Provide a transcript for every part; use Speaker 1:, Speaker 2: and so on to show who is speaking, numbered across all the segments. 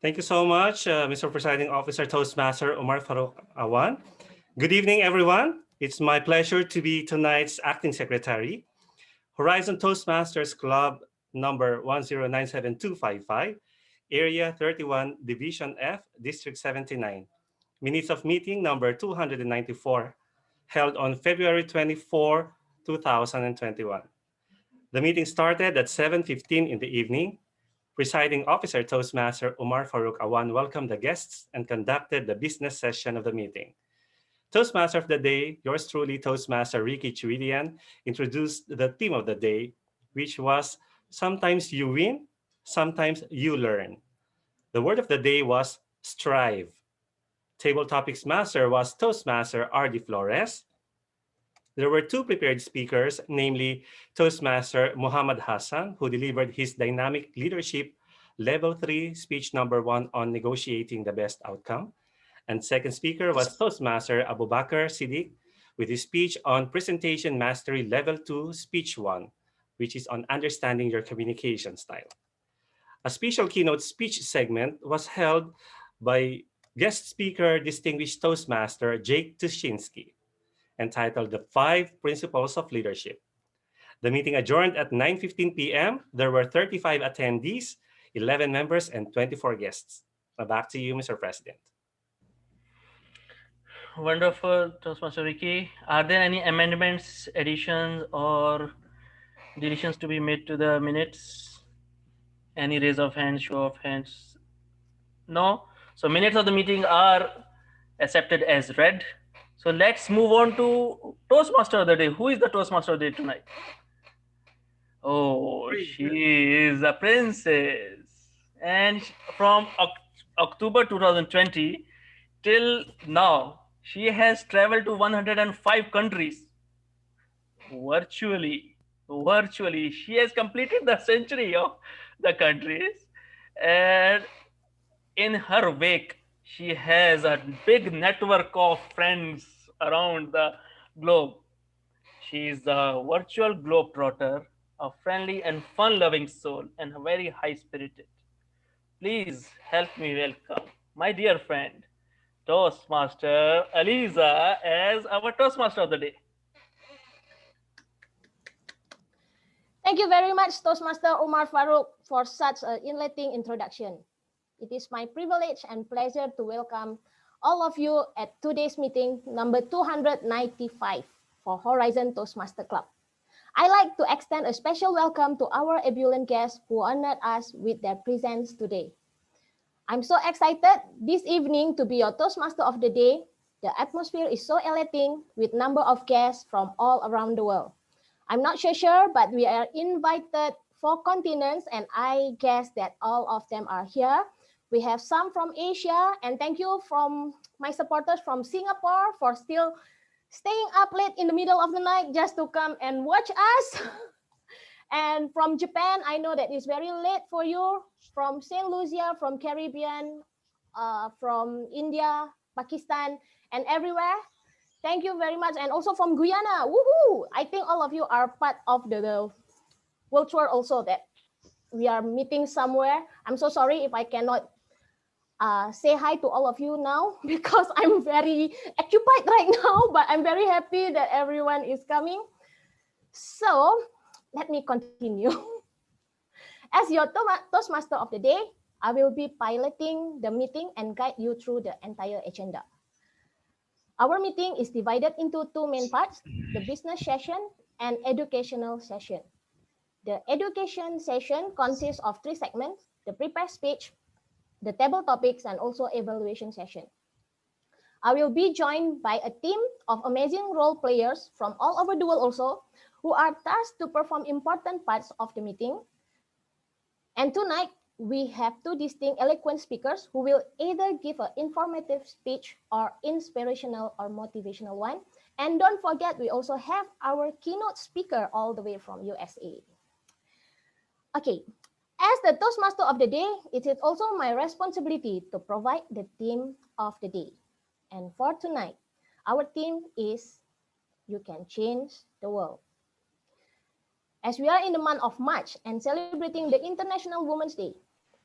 Speaker 1: Thank you so much, Mr. Presiding Officer Toastmaster Umar Farooq Awan. Good evening, everyone. It's my pleasure to be tonight's acting secretary. Horizon Toastmasters Club number 1097255, Area 31, Division F, District 79. Minutes of meeting number 294, held on February 24, 2021. The meeting started at 7:15 in the evening. Presiding Officer Toastmaster Umar Farooq Awan welcomed the guests and conducted the business session of the meeting. Toastmaster of the day, yours truly, Toastmaster Ricky Chuidian, introduced the theme of the day, which was sometimes you win, sometimes you learn. The word of the day was strive. Table Topics Master was Toastmaster R.D. Flores. There were two prepared speakers, namely Toastmaster Muhammad Hassan, who delivered his dynamic leadership Level 3 speech number 1 on negotiating the best outcome. And second speaker was Toastmaster Abubakar Siddiq with his speech on Presentation Mastery Level 2 Speech 1, which is on understanding your communication style. A special keynote speech segment was held by guest speaker, distinguished Toastmaster Jake Tuschinski, entitled The 5 Principles of Leadership. The meeting adjourned at 9:15 p.m. There were 35 attendees, 11 members, and 24 guests. Now back to you, Mr. President.
Speaker 2: Wonderful, Toastmaster Ricky. Are there any amendments, additions, or deletions to be made to the minutes? Any raise of hands, show of hands? No. So minutes of the meeting are accepted as read. So let's move on to Toastmaster of the day. Who is the Toastmaster of the day tonight? Oh, she is a princess. And from October 2020 till now, she has traveled to 105 countries virtually. Virtually, she has completed the century of the countries, and in her wake, she has a big network of friends around the globe. She is a virtual globetrotter, a friendly and fun-loving soul, and very high-spirited. Please help me welcome my dear friend, Toastmaster Eliza, as our Toastmaster of the day.
Speaker 3: Thank you very much, Toastmaster Umar Farooq, for such an enlightening introduction. It is my privilege and pleasure to welcome all of you at today's meeting number 295 for Horizon Toastmaster Club. I'd like to extend a special welcome to our ebullient guests who honored us with their presence today. I'm so excited this evening to be your Toastmaster of the day. The atmosphere is so elating with number of guests from all around the world. I'm not so sure, but we are invited 4 continents, and I guess that all of them are here. We have some from Asia, and thank you from my supporters from Singapore for still staying up late in the middle of the night just to come and watch us. And from Japan, I know that it's very late for you. From St. Lucia, from Caribbean, from India, Pakistan, and everywhere. Thank you very much. And also from Guyana. Woohoo! I think all of you are part of the world tour also, that we are meeting somewhere. I'm so sorry if I cannot say hi to all of you now because I'm very occupied right now, but I'm very happy that everyone is coming. So let me continue. As your Toastmaster of the day, I will be piloting the meeting and guide you through the entire agenda. Our meeting is divided into 2 main parts, the business session and educational session. The education session consists of 3 segments, the prepared speech, the table topics, and also evaluation session. I will be joined by a team of amazing role players from all over the world also, who are tasked to perform important parts of the meeting. And tonight, we have 2 distinct eloquent speakers who will either give an informative speech or inspirational or motivational one. And don't forget, we also have our keynote speaker all the way from USA. Okay, as the Toastmaster of the day, it is also my responsibility to provide the theme of the day. And for tonight, our theme is You Can Change the World. As we are in the month of March and celebrating the International Women's Day,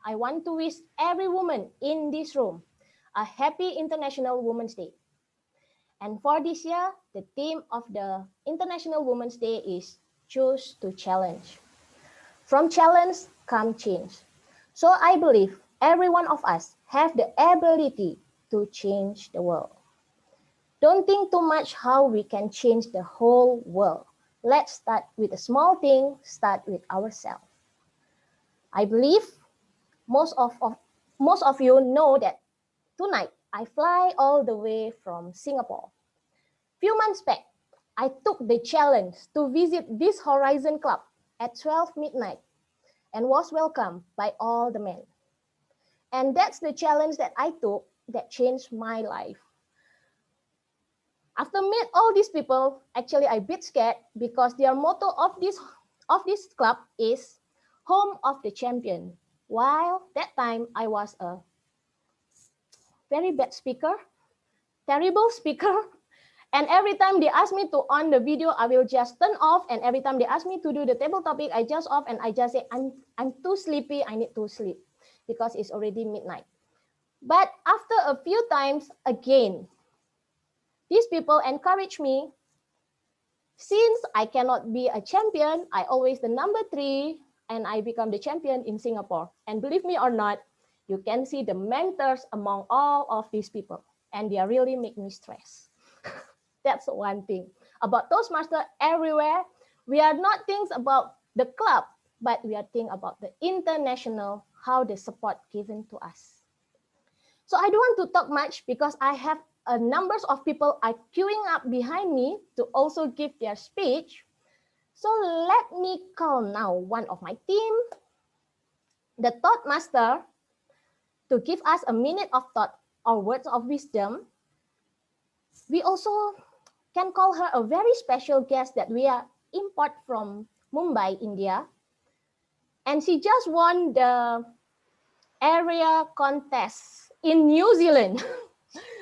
Speaker 3: I want to wish every woman in this room a happy International Women's Day. And for this year, the theme of the International Women's Day is Choose to Challenge. From challenge come change. So I believe every one of us have the ability to change the world. Don't think too much how we can change the whole world. Let's start with a small thing, start with ourselves. I believe most of you know that tonight I fly all the way from Singapore. Few months back, I took the challenge to visit this Horizon Club at 12 midnight and was welcomed by all the men. And that's the challenge that I took that changed my life. After meet all these people, actually I bit scared because their motto of this club is home of the champion. While that time I was a very bad speaker, terrible speaker. And every time they ask me to on the video, I will just turn off. And every time they ask me to do the table topic, I just off and I just say, I'm too sleepy, I need to sleep because it's already midnight. But after a few times again, these people encourage me. Since I cannot be a champion, I always the number 3 and I become the champion in Singapore. And believe me or not, you can see the mentors among all of these people and they really make me stress. That's one thing. About Toastmaster everywhere, we are not things about the club, but we are thinking about the international, how the support given to us. So I don't want to talk much because I have numbers of people are queuing up behind me to also give their speech. So let me call now one of my team, the Toastmaster, to give us a minute of thought or words of wisdom. We also can call her a very special guest that we are import from Mumbai, India. And she just won the area contest in New Zealand.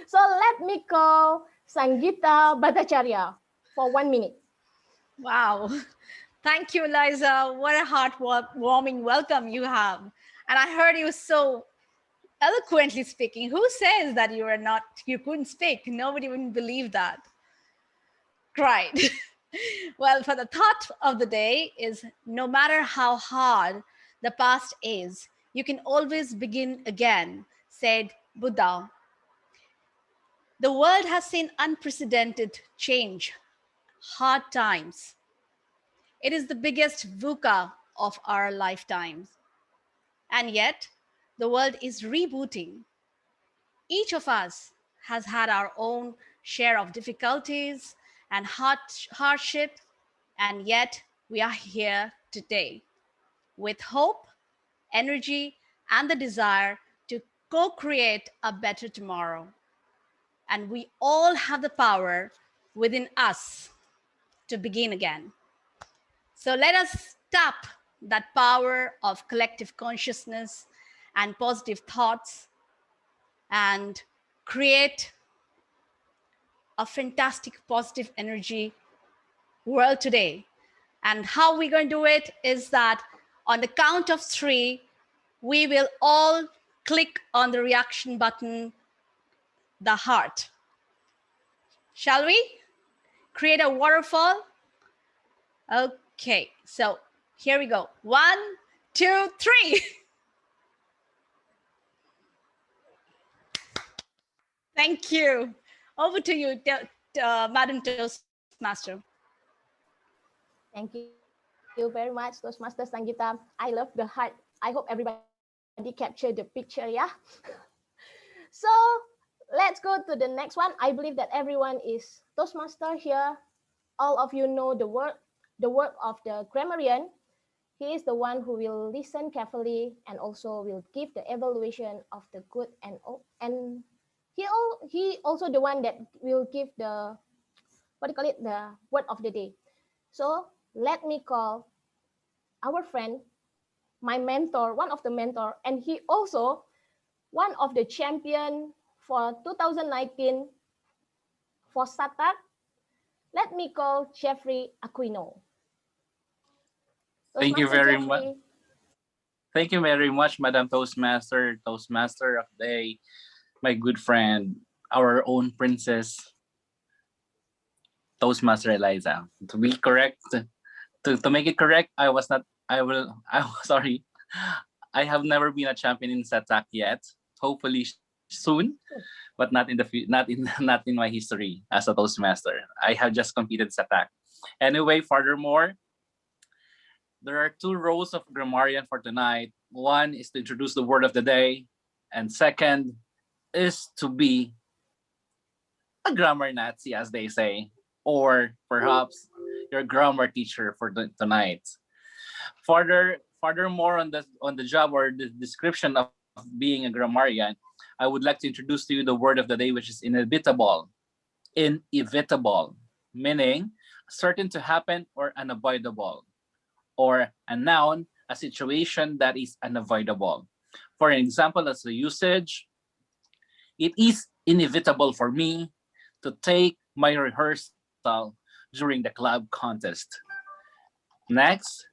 Speaker 3: So let me call Sangeeta Bhattacharya for 1 minute.
Speaker 4: Wow. Thank you, Eliza. What a heartwarming welcome you have. And I heard you so eloquently speaking. Who says that you couldn't speak? Nobody wouldn't believe that. Right. Well, for the thought of the day is no matter how hard the past is, you can always begin again, said Buddha. The world has seen unprecedented change, hard times. It is the biggest VUCA of our lifetimes. And yet, the world is rebooting. Each of us has had our own share of difficulties and hardship, and yet we are here today with hope, energy, and the desire to co-create a better tomorrow. And we all have the power within us to begin again. So let us tap that power of collective consciousness and positive thoughts and create a fantastic positive energy world today. And how we're going to do it is that on the count of 3, we will all click on the reaction button, the heart. Shall we create a waterfall? Okay, so here we go. 1, 2, 3. Thank you. Over to you, Madam Toastmaster.
Speaker 3: Thank you very much, Toastmaster Sangeeta. I love the heart. I hope everybody captured the picture, yeah? So let's go to the next one. I believe that everyone is Toastmaster here. All of you know the work of the grammarian. He is the one who will listen carefully and also will give the evaluation of the good and he also the one that will give the the word of the day. So let me call our friend, my mentor, one of the mentor, and he also one of the champion for 2019 for SATAC. Let me call Jeffrey Aquino.
Speaker 5: Thank you very much. Thank you very much, Madam Toastmaster, Toastmaster of the Day, my good friend, our own princess, Toastmaster Eliza. To be correct, to make it correct, I was not, I will, I was sorry. I have never been a champion in Satak yet. Hopefully soon, but not in the not in not in my history as a Toastmaster. I have just competed Satak. Anyway, furthermore, there are two roles of grammarian for tonight. One is to introduce the word of the day, and second is to be a grammar Nazi, as they say, or perhaps your grammar teacher for tonight. Furthermore, on the job or the description of being a grammarian, I would like to introduce to you the word of the day, which is inevitable. Inevitable, meaning certain to happen or unavoidable, or a noun, a situation that is unavoidable. For an example, as the usage, it is inevitable for me to take my rehearsal during the club contest. Next,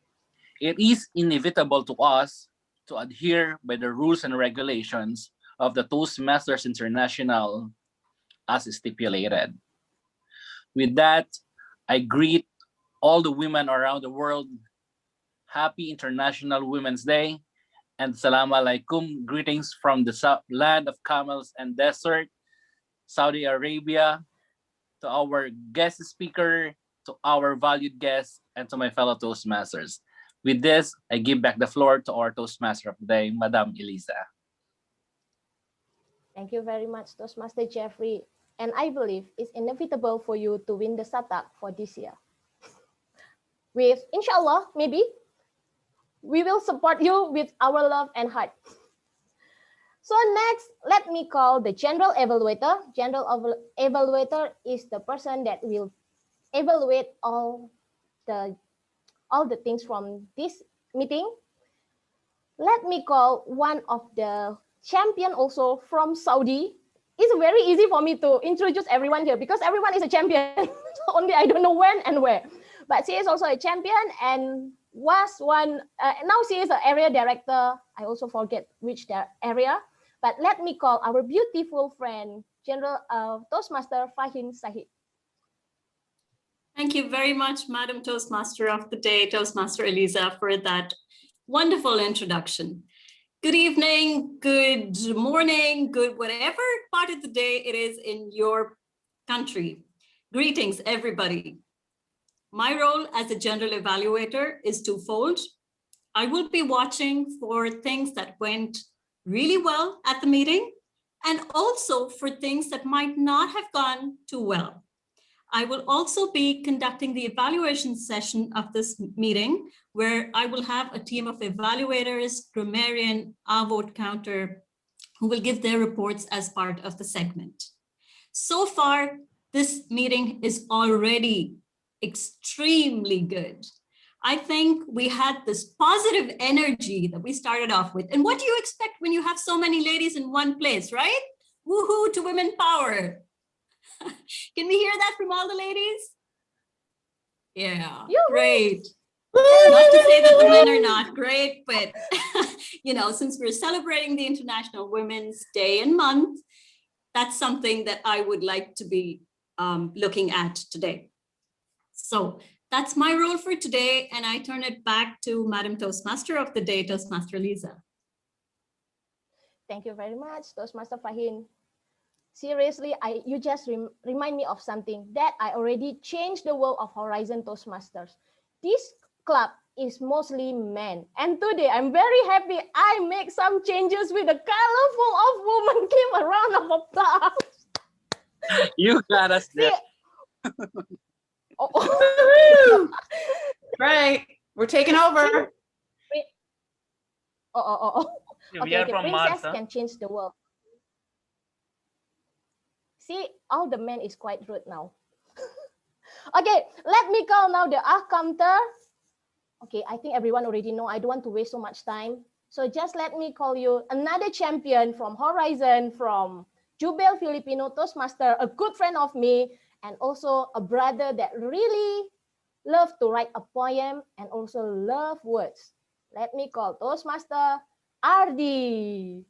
Speaker 5: it is inevitable to us to adhere by the rules and regulations of the Toastmasters International as stipulated. With that, I greet all the women around the world. Happy International Women's Day and Salam Alaikum. Greetings from the land of camels and desert, Saudi Arabia, to our guest speaker, to our valued guests, and to my fellow Toastmasters. With this, I give back the floor to our Toastmaster of the day, Madam Eliza.
Speaker 3: Thank you very much, Toastmaster Jeffrey. And I believe it's inevitable for you to win the Satak for this year. With, inshallah, maybe, we will support you with our love and heart. So next, let me call the General Evaluator. General Evaluator is the person that will evaluate all the things from this meeting. Let me call one of the champion also from Saudi. It's very easy for me to introduce everyone here because everyone is a champion. Only I don't know when and where. But she is also a champion and was one, now she is an area director. I also forget which area. But let me call our beautiful friend, General Toastmaster Farheen Sahid.
Speaker 6: Thank you very much, Madam Toastmaster of the Day, Toastmaster Eliza, for that wonderful introduction. Good evening, good morning, good whatever part of the day it is in your country. Greetings, everybody. My role as a general evaluator is twofold. I will be watching for things that went really well at the meeting and also for things that might not have gone too well. I will also be conducting the evaluation session of this meeting, where I will have a team of evaluators, grammarian, vote counter, who will give their reports as part of the segment. So far, this meeting is already extremely good. I think we had this positive energy that we started off with. And what do you expect when you have so many ladies in one place, right? Woohoo to women power. Can we hear that from all the ladies? Yeah, great. Not to say that the men are not great, but since we're celebrating the International Women's Day and month, that's something that I would like to be looking at today. So that's my role for today, and I turn it back to Madam Toastmaster of the Day, Toastmaster Eliza.
Speaker 3: Thank you very much, Toastmaster Farheen. Seriously, you just remind me of something that I already changed the world of Horizon Toastmasters. This club is mostly men. And today I'm very happy I make some changes with a colorful of women. Give a round of applause.
Speaker 5: You got us there.
Speaker 7: Right, we're taking over.
Speaker 2: We are from Mars.
Speaker 3: Princess can change the world. See, all the men is quite rude now. Okay, let me call now the counter. Okay, I think everyone already know. I don't want to waste so much time. So just let me call you another champion from Horizon, from Jubel Filipino Toastmaster, a good friend of me, and also a brother that really love to write a poem and also love words. Let me call Toastmaster Ardi.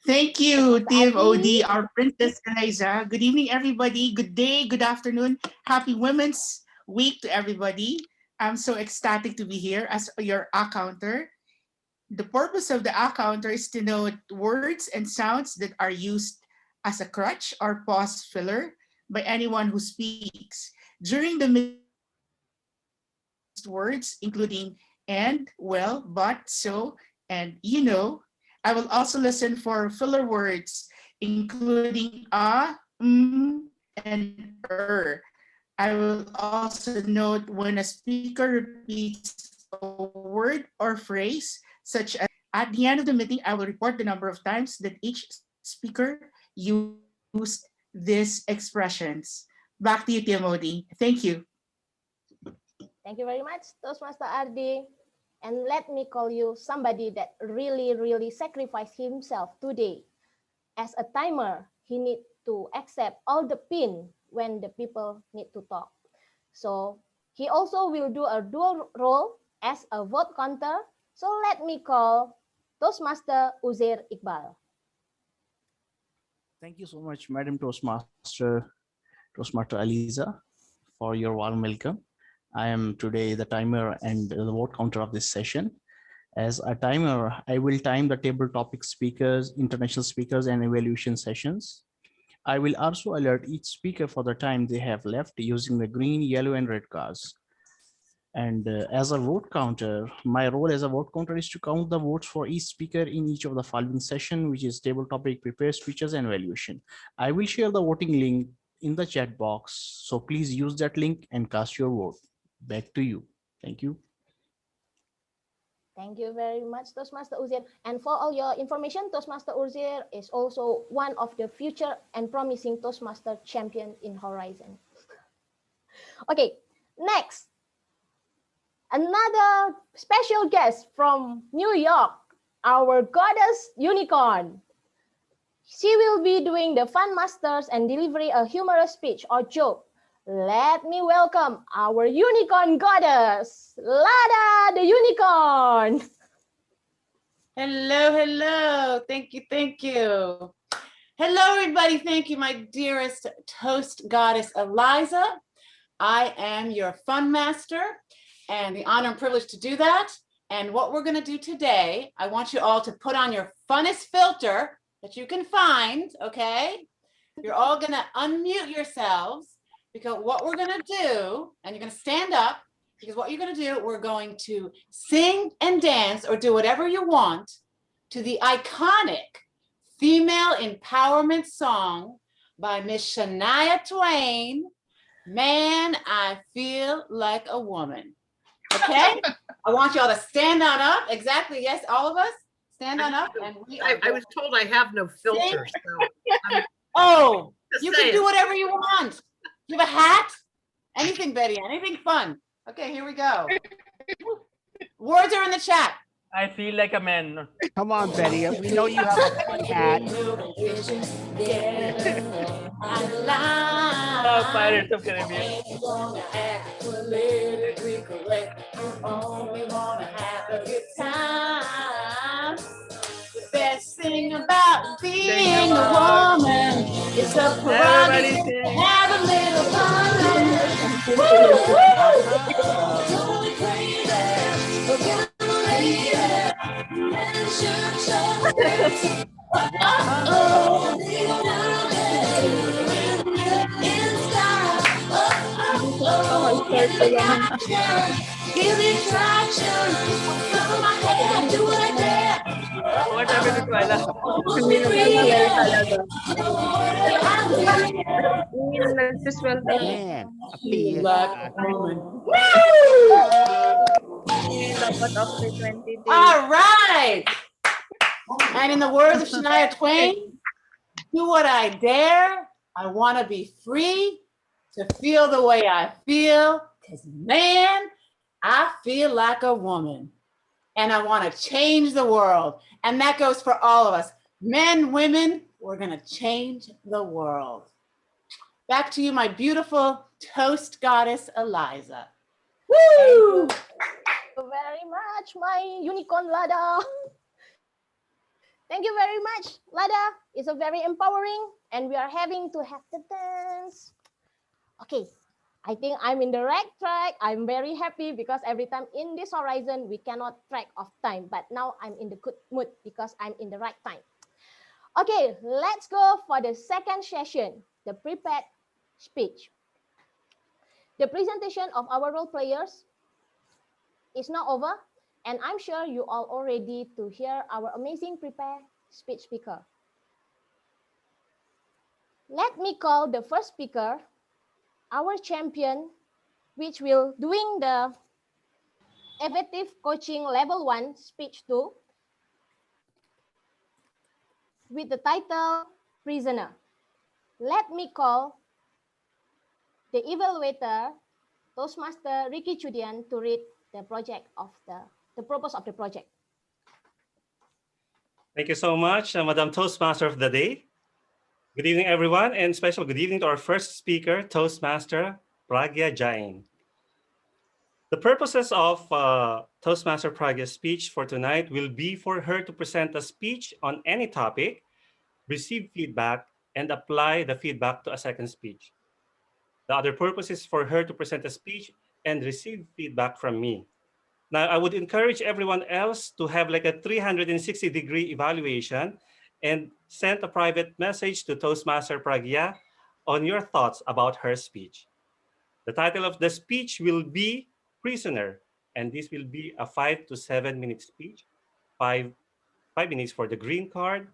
Speaker 7: Thank you,
Speaker 3: Ardi.
Speaker 7: TMOD, our Princess Eliza. Good evening, everybody. Good day, good afternoon. Happy Women's Week to everybody. I'm so ecstatic to be here as your counter. The purpose of the counter is to note words and sounds that are used as a crutch or pause filler by anyone who speaks. During the words, including and, well, but, so, and you know. I will also listen for filler words, including and I will also note when a speaker repeats a word or phrase, such as at the end of the meeting, I will report the number of times that each speaker used these expressions. Back to you, TMOD. Thank you.
Speaker 3: Thank you very much, Toastmaster Ardi. And let me call you somebody that really sacrificed himself today. As a timer, he need to accept all the pin when the people need to talk. So he also will do a dual role as a vote counter. So let me call Toastmaster Uzair Iqbal.
Speaker 8: Thank you so much, Madam Toastmaster Eliza, for your warm welcome. I am today the timer and the vote counter of this session. As a timer, I will time the table topic speakers, international speakers, and evaluation sessions. I will also alert each speaker for the time they have left using the green, yellow, and red cards. And as a vote counter, my role as a vote counter is to count the votes for each speaker in each of the following session, which is table topic, prepared speeches, and evaluation. I will share the voting link in the chat box, so please use that link and cast your vote. Back to you. Thank you.
Speaker 3: Thank you very much, Toastmaster Uzair. And for all your information, Toastmaster Uzair is also one of the future and promising Toastmaster champion in Horizon. Okay, next. Another special guest from New York, our goddess unicorn. She will be doing the fun masters and delivering a humorous speech or joke. Let me welcome our unicorn goddess, Lada the unicorn.
Speaker 7: Hello, hello. Thank you, thank you. Hello, everybody. Thank you, my dearest toast goddess, Eliza. I am your fun master and the honor and privilege to do that. And what we're going to do today, I want you all to put on your funnest filter that you can find, okay? You're all going to unmute yourselves, because what we're going to do, and you're going to stand up, because what you're going to do, we're going to sing and dance or do whatever you want to the iconic female empowerment song by Miss Shania Twain, Man, I Feel Like a Woman. Okay? I want you all to stand on up. Exactly. Yes, all of us stand on up. And
Speaker 9: I was told I have no filter. So
Speaker 7: oh, you can do whatever you want. You have a hat? Anything, Betty? Anything fun? Okay, here we go. Words are in the chat.
Speaker 2: I feel like a man.
Speaker 10: Come on, Betty. We know you have a fun hat.
Speaker 2: Oh, Pirates of Caribbean.
Speaker 7: The best thing about being a woman is the prerogative to have a little fun. Give it traction. Cover my head, do what I dare.
Speaker 2: What happened to Twyla?
Speaker 10: Man, I feel
Speaker 7: like a woman.
Speaker 11: Woo!
Speaker 7: All right. And in the words of Shania Twain, do what I dare. I want to be free to feel the way I feel. Because, man, I feel like a woman. And I want to change the world. And that goes for all of us. Men, women, we're going to change the world. Back to you, my beautiful toast goddess, Eliza. Woo!
Speaker 3: very much, my unicorn Lada. Thank you very much, Lada. It's a very empowering, and we are having to have the dance. Okay, I think I'm in the right track. I'm very happy because every time in this horizon, we cannot track of time. But now I'm in the good mood because I'm in the right time. Okay, let's go for the second session, the prepared speech. The presentation of our role players is now over, and I'm sure you all are ready to hear our amazing prepared speech speaker. Let me call the first speaker, our champion, which will doing the effective coaching level 1 speech 2 with the title Prisoner. Let me call the evaluator, Toastmaster Ricky Chudian, to read the project of the purpose of the project.
Speaker 1: Thank you so much, Madam Toastmaster of the Day. Good evening, everyone, and special good evening to our first speaker, Toastmaster Pragya Jain. The purposes of Toastmaster Pragya's speech for tonight will be for her to present a speech on any topic, receive feedback, and apply the feedback to a second speech. The other purpose is for her to present a speech and receive feedback from me. Now, I would encourage everyone else to have like a 360-degree evaluation and send a private message to Toastmaster Pragya on your thoughts about her speech. The title of the speech will be Prisoner, and this will be a 5 to 7 minute speech. 5 minutes for the green card,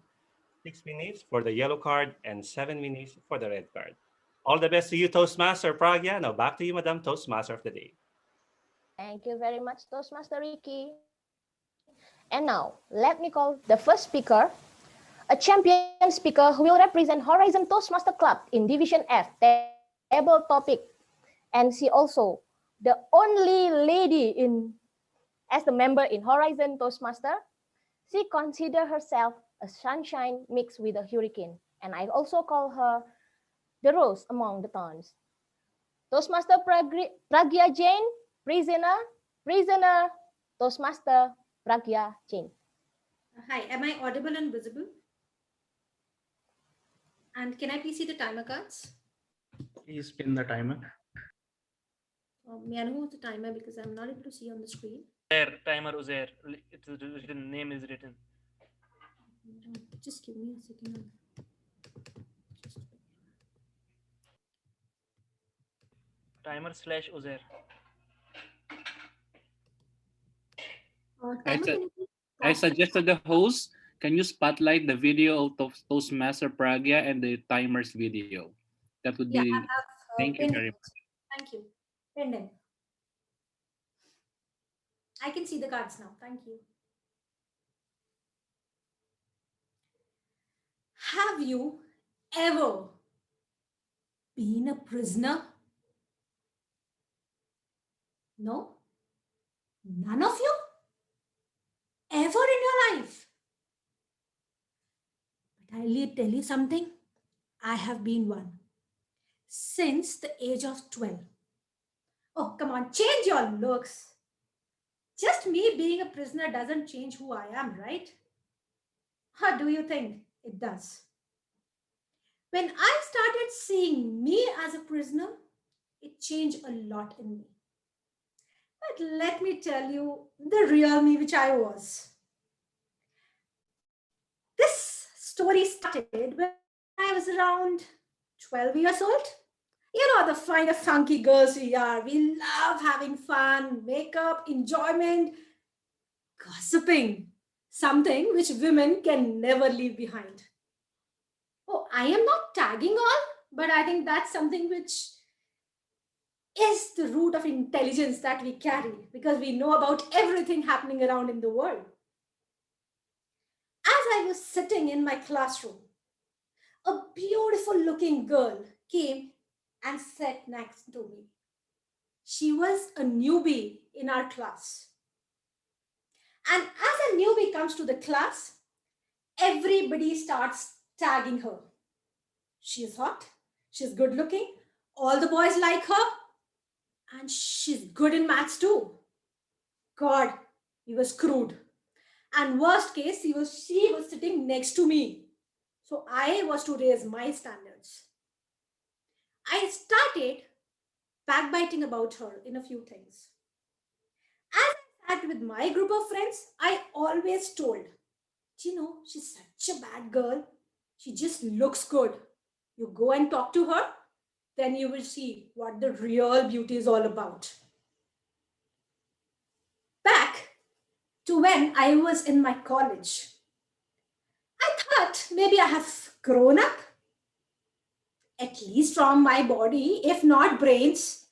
Speaker 1: 6 minutes for the yellow card, and 7 minutes for the red card. All the best to you, Toastmaster Pragya. Now back to you, Madam Toastmaster of the Day.
Speaker 3: Thank you very much, Toastmaster Ricky. And now, let me call the first speaker, a champion speaker who will represent Horizon Toastmaster Club in Division F, table topic. And she also the only lady as the member in Horizon Toastmaster. She considers herself a sunshine mixed with a hurricane. And I also call her the rose among the thorns. Toastmaster Pragya Jain, prisoner, Toastmaster Pragya Jain.
Speaker 12: Hi, am I audible and visible? And can I please see the timer cards?
Speaker 8: Please pin the timer.
Speaker 12: May I know the timer because I'm not able to see on the screen.
Speaker 2: There, timer is there. It's written, name is written.
Speaker 12: Just give me a second.
Speaker 2: Timer / Uzair.
Speaker 5: I suggested the host, can you spotlight the video of Toastmaster Pragya and the timer's video? That would be, thank you very much.
Speaker 12: Thank you. Pending. I can see the cards now. Thank you. Have you ever been a prisoner? No? None of you? Ever in your life? But I'll tell you something. I have been one since the age of 12. Oh, come on, change your looks. Just me being a prisoner doesn't change who I am, right? How do you think it does? When I started seeing me as a prisoner, it changed a lot in me. But let me tell you the real me which I was. This story started when I was around 12 years old. You know, the kind of funky girls we are. We love having fun, makeup, enjoyment, gossiping, something which women can never leave behind. Oh, I am not tagging all, but I think that's something which is the root of intelligence that we carry because we know about everything happening around in the world. As I was sitting in my classroom, a beautiful looking girl came and sat next to me. She was a newbie in our class. And as a newbie comes to the class, everybody starts tagging her. She is hot, she's good looking, all the boys like her, and she's good in maths too. God, we were screwed. And worst case, she was sitting next to me. So I was to raise my standards. I started backbiting about her in a few things. As I sat with my group of friends, I always told, you know, she's such a bad girl. She just looks good. You go and talk to her, then you will see what the real beauty is all about. Back to when I was in my college, I thought maybe I have grown up, at least from my body, if not brains.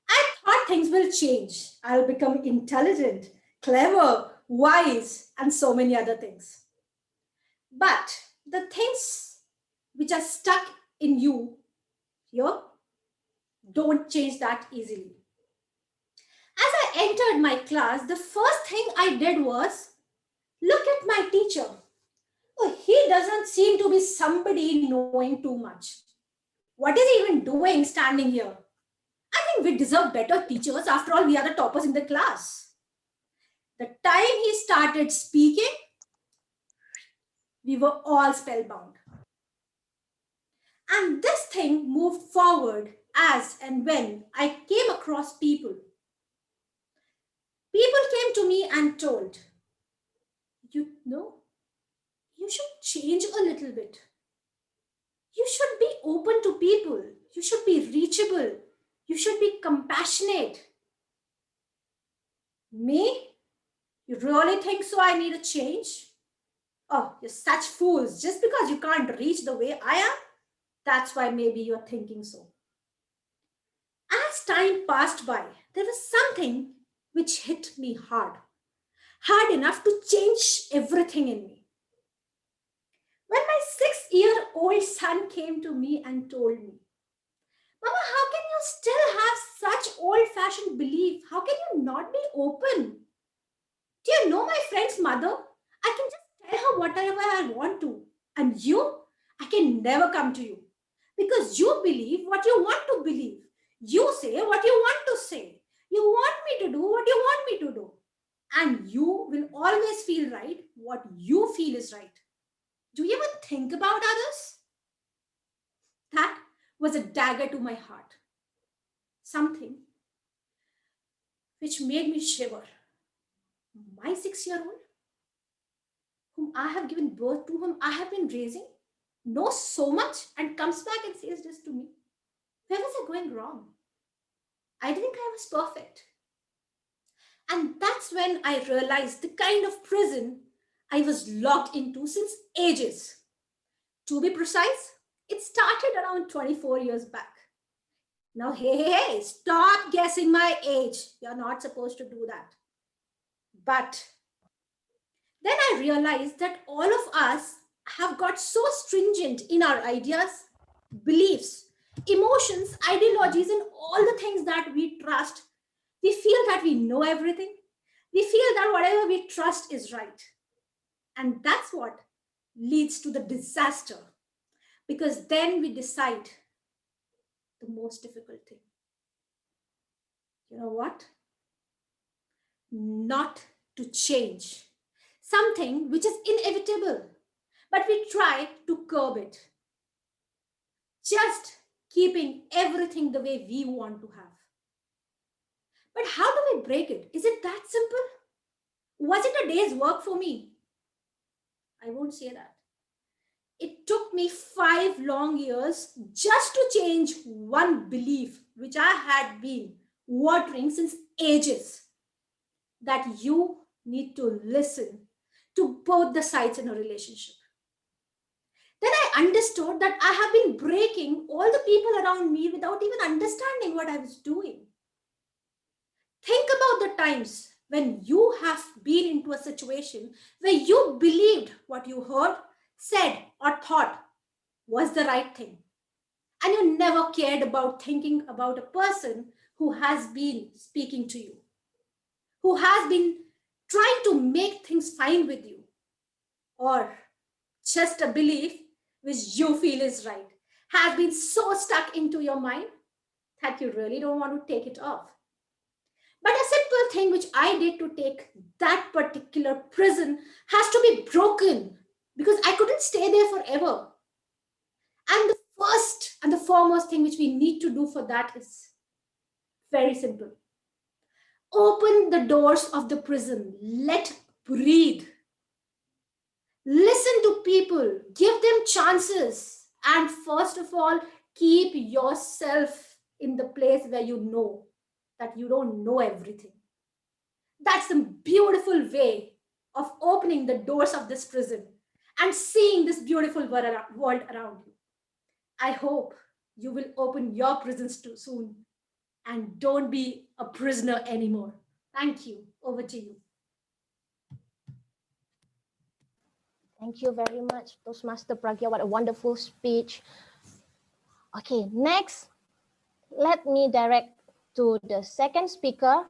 Speaker 12: I thought things will change. I'll become intelligent, clever, wise, and so many other things. But the things which are stuck in you here don't change that easily. As I entered my class, the first thing I did was look at my teacher. Oh, he doesn't seem to be somebody knowing too much. What is he even doing standing here? I think we deserve better teachers. After all, we are the toppers in the class. The time he started speaking, we were all spellbound. And this thing moved forward as and when I came across people. People came to me and told, you know, you should change a little bit. You should be open to people. You should be reachable. You should be compassionate. Me? You really think so? I need a change? Oh, you're such fools. Just because you can't reach the way I am, that's why maybe you're thinking so. As time passed by, there was something which hit me hard enough to change everything in me. When my 6-year-old son came to me and told me, Mama, how can you still have such old-fashioned belief? How can you not be open? Do you know my friend's mother? I can just tell her whatever I want to. And you, I can never come to you. Because you believe what you want to believe. You say what you want to say. You want me to do what you want me to do. And you will always feel right what you feel is right. Do you ever think about others? That was a dagger to my heart. Something which made me shiver. My 6-year-old, whom I have given birth to, whom I have been raising, knows so much and comes back and says this to me. Where was I going wrong? I didn't think I was perfect. And that's when I realized the kind of prison I was locked into since ages. To be precise, it started around 24 years back. Now, hey, stop guessing my age. You're not supposed to do that. But then I realized that all of us have got so stringent in our ideas, beliefs, emotions, ideologies, and all the things that we trust. We feel that we know everything. We feel that whatever we trust is right. And that's what leads to the disaster. Because then we decide the most difficult thing. You know what? Not to change. Something which is inevitable, but we try to curb it. Just keeping everything the way we want to have. But how do we break it? Is it that simple? Was it a day's work for me? I won't say that. It took me 5 long years just to change one belief which I had been watering since ages. That you need to listen to both the sides in a relationship. Then I understood that I have been breaking all the people around me without even understanding what I was doing. Think about the times when you have been into a situation where you believed what you heard, said, or thought was the right thing. And you never cared about thinking about a person who has been speaking to you, who has been trying to make things fine with you, or just a belief which you feel is right, has been so stuck into your mind that you really don't want to take it off. But a simple thing which I did to take that particular prison has to be broken because I couldn't stay there forever. And the first and the foremost thing which we need to do for that is very simple. Open the doors of the prison. Let breathe. Listen to people. Give them chances. And first of all, keep yourself in the place where you know that you don't know everything. That's the beautiful way of opening the doors of this prison and seeing this beautiful world around you. I hope you will open your prisons too soon and don't be a prisoner anymore. Thank you. Over to you.
Speaker 3: Thank you very much, Toastmaster Pragya. What a wonderful speech. Okay, next, let me direct to the second speaker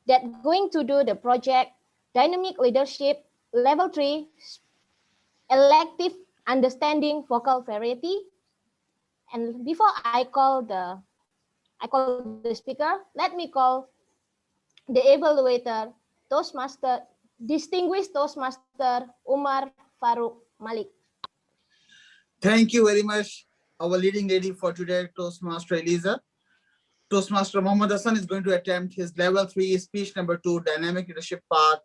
Speaker 3: that going to do the project Dynamic Leadership Level 3 Elective Understanding Vocal Variety. And before I call the speaker, let me call the evaluator, Toastmaster, distinguished Toastmaster Umar Farooq Malik.
Speaker 13: Thank you very much, our leading lady for today, Toastmaster Eliza. Toastmaster Mohammed Hassan is going to attempt his level 3 speech number 2 dynamic leadership path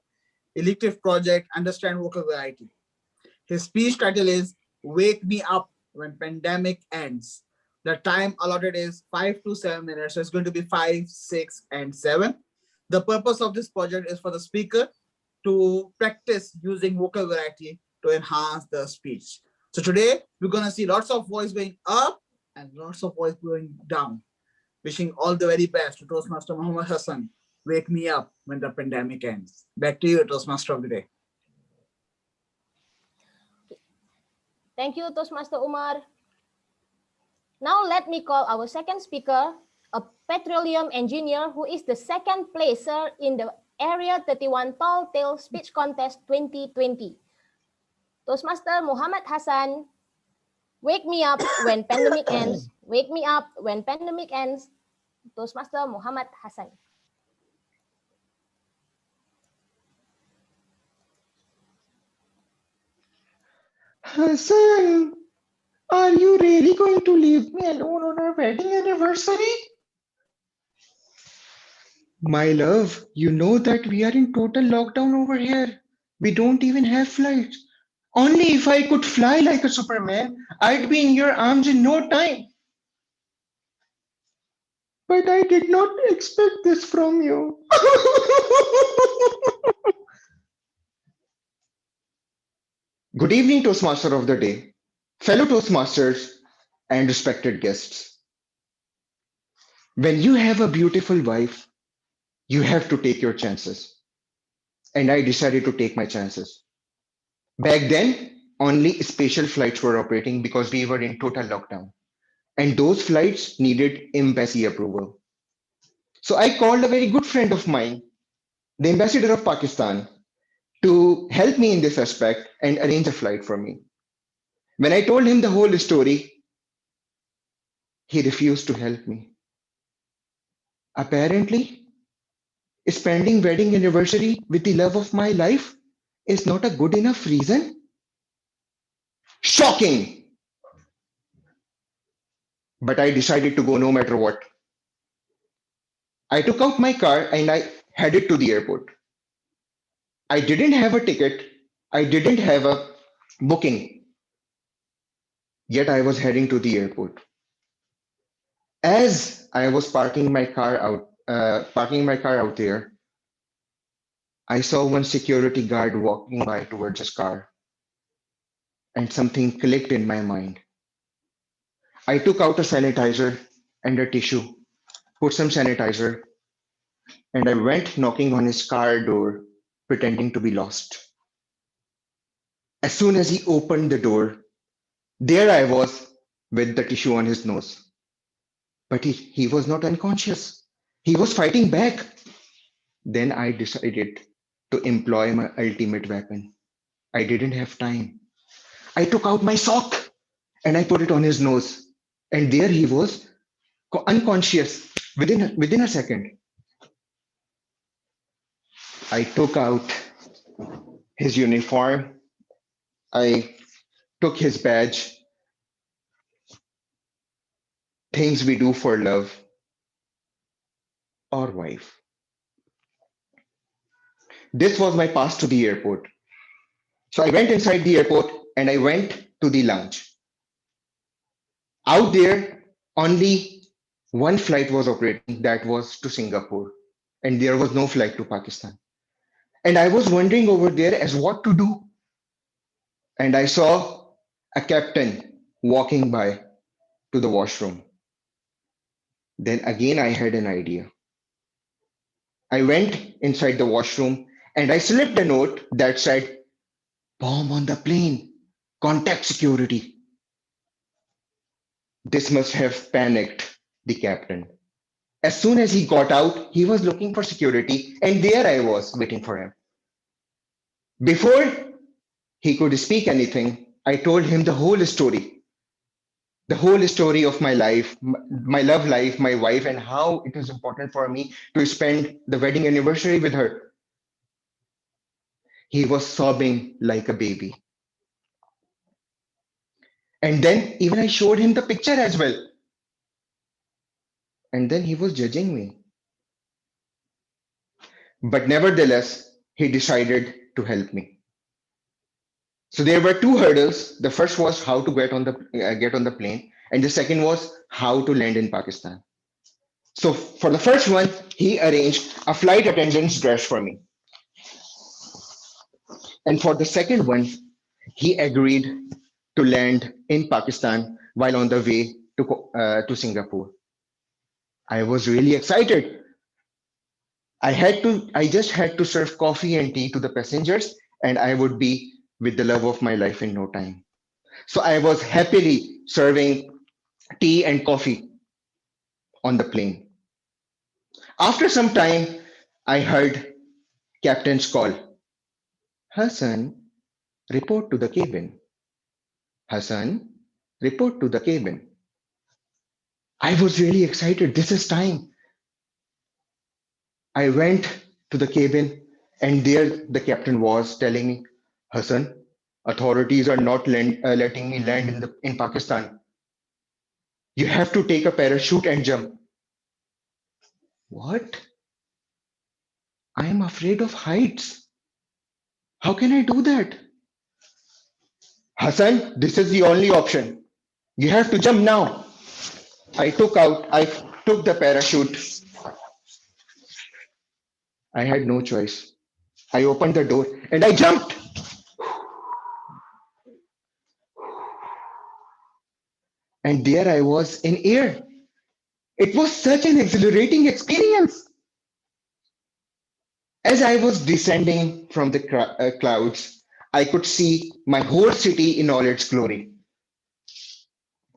Speaker 13: elective project Understand Vocal Variety. His speech title is Wake Me Up When Pandemic Ends. The time allotted is 5 to 7 minutes. So it's going to be 5, 6, and 7. The purpose of this project is for the speaker to practice using vocal variety to enhance the speech. So today we're going to see lots of voice going up and lots of voice going down. Wishing all the very best to Toastmaster Mohammed Hassan. Wake me up when the pandemic ends. Back to you, Toastmaster of the day.
Speaker 3: Thank you, Toastmaster Umar. Now let me call our second speaker, a petroleum engineer who is the second placer in the Area 31 Tall Tale Speech Contest 2020. Toastmaster Muhammad Hassan, wake me up when pandemic ends. Wake me up when pandemic ends. Toastmaster Muhammad Hassan.
Speaker 10: Hassan, are you really going to leave me alone on our wedding anniversary? My love, you know that we are in total lockdown over here. We don't even have flights. Only if I could fly like a Superman, I'd be in your arms in no time. But I did not expect this from you. Good evening, Toastmaster of the day, fellow Toastmasters, and respected guests. When you have a beautiful wife, you have to take your chances. And I decided to take my chances. Back then, only special flights were operating because we were in total lockdown. And those flights needed embassy approval. So I called a very good friend of mine, the ambassador of Pakistan, to help me in this aspect and arrange a flight for me. When I told him the whole story, he refused to help me. Apparently, spending wedding anniversary with the love of my life is not a good enough reason. Shocking! But I decided to go no matter what. I took out my car and I headed to the airport. I didn't have a ticket. I didn't have a booking. Yet I was heading to the airport. As I was parking my car out there, I saw one security guard walking by towards his car, and something clicked in my mind. I took out a sanitizer and a tissue, put some sanitizer, and I went knocking on his car door, pretending to be lost. As soon as he opened the door, there I was with the tissue on his nose. But he was not unconscious. He was fighting back. Then I decided to employ my ultimate weapon. I didn't have time. I took out my sock and I put it on his nose. And there he was unconscious within a second. I took out his uniform. I took his badge, things we do for love or wife. This was my pass to the airport. So I went inside the airport and I went to the lounge. Out there, only one flight was operating, that was to Singapore, and there was no flight to Pakistan. And I was wondering over there as what to do. And I saw a captain walking by to the washroom. Then again, I had an idea. I went inside the washroom and I slipped a note that said, "Bomb on the plane, contact security." This must have panicked the captain. As soon as he got out, he was looking for security, and there I was waiting for him. Before he could speak anything, I told him the whole story of my life, my love life, my wife, and how it was important for me to spend the wedding anniversary with her. He was sobbing like a baby. And then even I showed him the picture as well. And then he was judging me. But nevertheless, he decided to help me. So there were two hurdles. The first was how to get on the plane, and the second was how to land in Pakistan. So for the first one, he arranged a flight attendant's dress for me. And for the second one, he agreed to land in Pakistan while on the way to Singapore. I was really excited. I just had to serve coffee and tea to the passengers, and I would be with the love of my life in no time. So I was happily serving tea and coffee on the plane. After some time, I heard captain's call. "Hassan, report to the cabin. Hassan, report to the cabin." I was really excited. This is time. I went to the cabin, and there the captain was telling me, "Hassan, authorities are not letting me land in Pakistan. You have to take a parachute and jump." What? I am afraid of heights. How can I do that? "Hassan, this is the only option. You have to jump now." I took the parachute. I had no choice. I opened the door and I jumped. And there I was in air. It was such an exhilarating experience. As I was descending from the clouds, I could see my whole city in all its glory.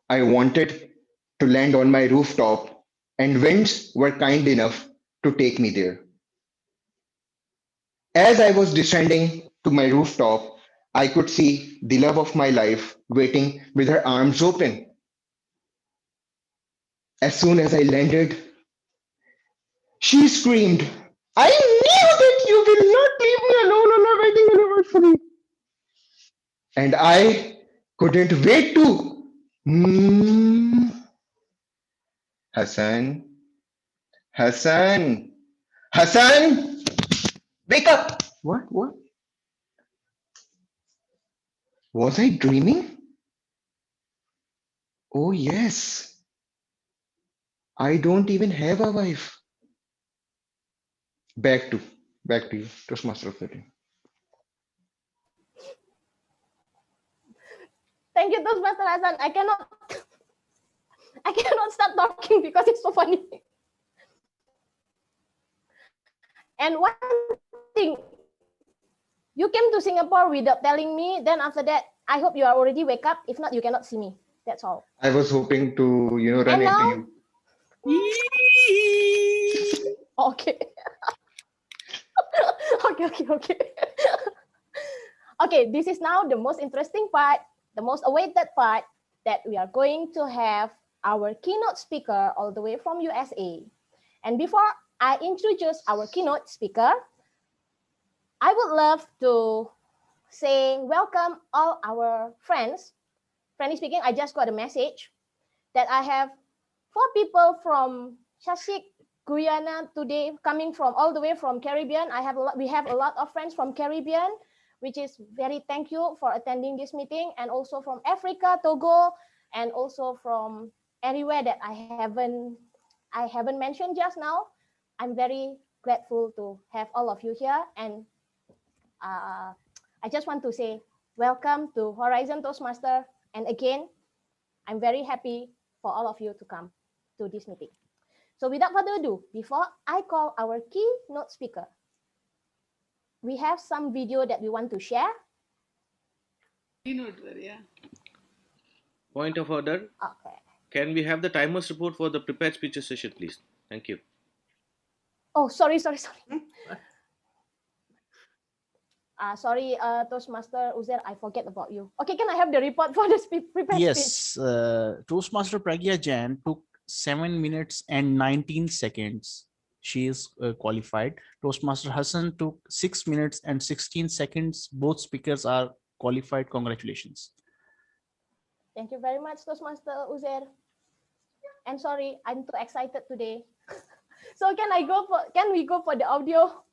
Speaker 10: I wanted to land on my rooftop, and winds were kind enough to take me there. As I was descending to my rooftop, I could see the love of my life waiting with her arms open. As soon as I landed, she screamed, "I knew that you will not leave me alone on our wedding anniversary." And I couldn't wait to. Hassan, Hassan, Hassan, wake up. What? Was I dreaming? Oh, yes. I don't even have a wife. Back to you, Toastmaster of the day.
Speaker 3: Thank you, Toastmaster Hassan. I cannot start talking because it's so funny. And one thing, you came to Singapore without telling me. Then after that, I hope you are already wake up. If not, you cannot see me. That's all.
Speaker 10: I was hoping to, run
Speaker 3: And now,
Speaker 10: into you.
Speaker 3: okay. Okay. Okay, this is now the most interesting part, the most awaited part, that we are going to have our keynote speaker all the way from USA. And before I introduce our keynote speaker, I would love to say welcome all our friends. Frankly speaking, I just got a message that I have 4 people from Shashik, Guyana today, coming from all the way from Caribbean. We have a lot of friends from Caribbean, which is very thank you for attending this meeting, and also from Africa, Togo, and also from anywhere that I haven't mentioned just now. I'm very grateful to have all of you here, and I just want to say welcome to Horizon Toastmaster, and again, I'm very happy for all of you to come to this meeting. So without further ado, before I call our keynote speaker, we have some video that we want to share.
Speaker 14: Point of order.
Speaker 3: Okay.
Speaker 14: Can we have the timers report for the prepared speeches session, please? Thank you.
Speaker 3: Oh, sorry. Sorry, Toastmaster Uzair, I forget about you. Okay, can I have the report for the prepared speech?
Speaker 8: Yes, Toastmaster Pragya Jain took 7 minutes and 19 seconds. She is qualified. Toastmaster Hassan took 6 minutes and 16 seconds. Both speakers are qualified. Congratulations.
Speaker 3: Thank you very much, Toastmaster Uzair. And sorry, I'm too excited today. So can we go for the audio,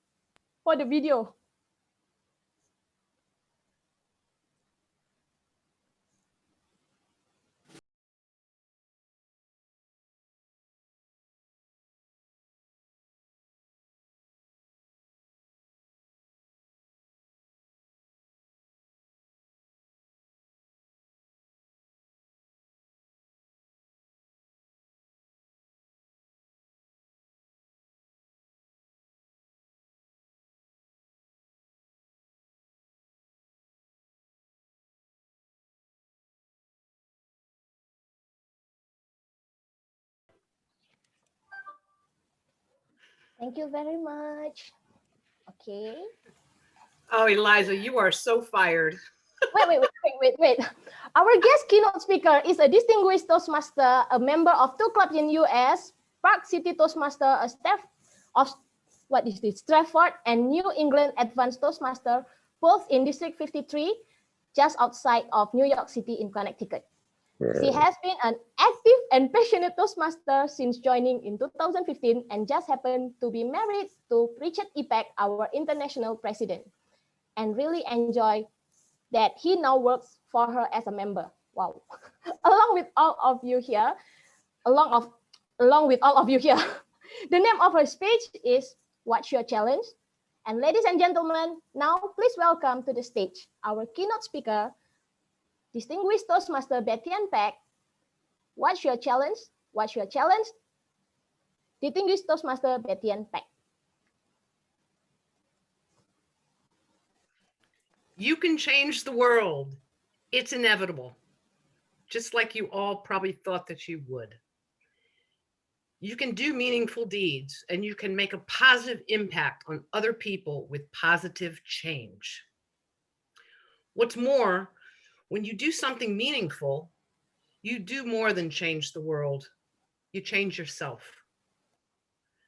Speaker 3: for the video? Thank you very much. Okay.
Speaker 9: Oh, Eliza, you are so fired.
Speaker 3: Wait. Our guest keynote speaker is a distinguished Toastmaster, a member of 2 clubs in US, Park City Toastmaster, a staff of Stratford and New England Advanced Toastmaster, both in District 53, just outside of New York City in Connecticut. She has been an active and passionate Toastmaster since joining in 2015 and just happened to be married to Richard E. Peck, our international president, and really enjoy that he now works for her as a member. Wow. Along with all of you here, the name of her speech is What's Your Challenge? And ladies and gentlemen, now please welcome to the stage our keynote speaker, distinguished Toastmaster Bettyann Peck. What's your challenge? What's your challenge? Distinguished Toastmaster Bettyann Peck.
Speaker 9: You can change the world. It's inevitable. Just like you all probably thought that you would. You can do meaningful deeds and you can make a positive impact on other people with positive change. What's more, when you do something meaningful, you do more than change the world. You change yourself.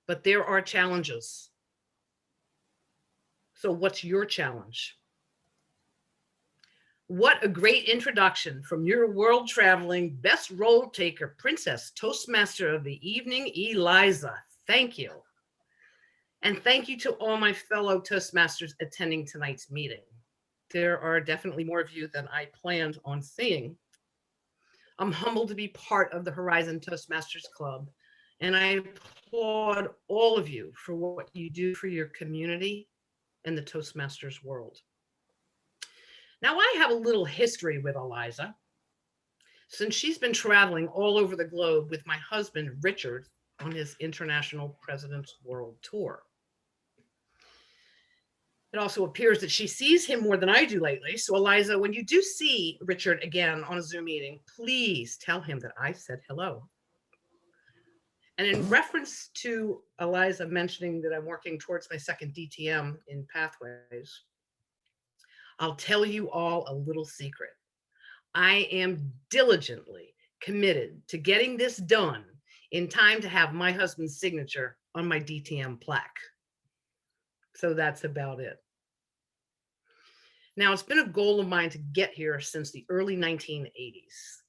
Speaker 9: But there are challenges. So what's your challenge? What a great introduction from your world traveling best role taker, Princess Toastmaster of the evening, Eliza. Thank you. And thank you to all my fellow Toastmasters attending tonight's meeting. There are definitely more of you than I planned on seeing. I'm humbled to be part of the Horizon Toastmasters Club, and I applaud all of you for what you do for your community and the Toastmasters world. Now, I have a little history with Eliza, since she's been traveling all over the globe with my husband, Richard, on his International President's World Tour. It also appears that she sees him more than I do lately. So Eliza, when you do see Richard again on a Zoom meeting, please tell him that I said hello. And in reference to Eliza mentioning that I'm working towards my second DTM in Pathways, I'll tell you all a little secret. I am diligently committed to getting this done in time to have my husband's signature on my DTM plaque. So that's about it. Now, it's been a goal of mine to get here since the early 1980s,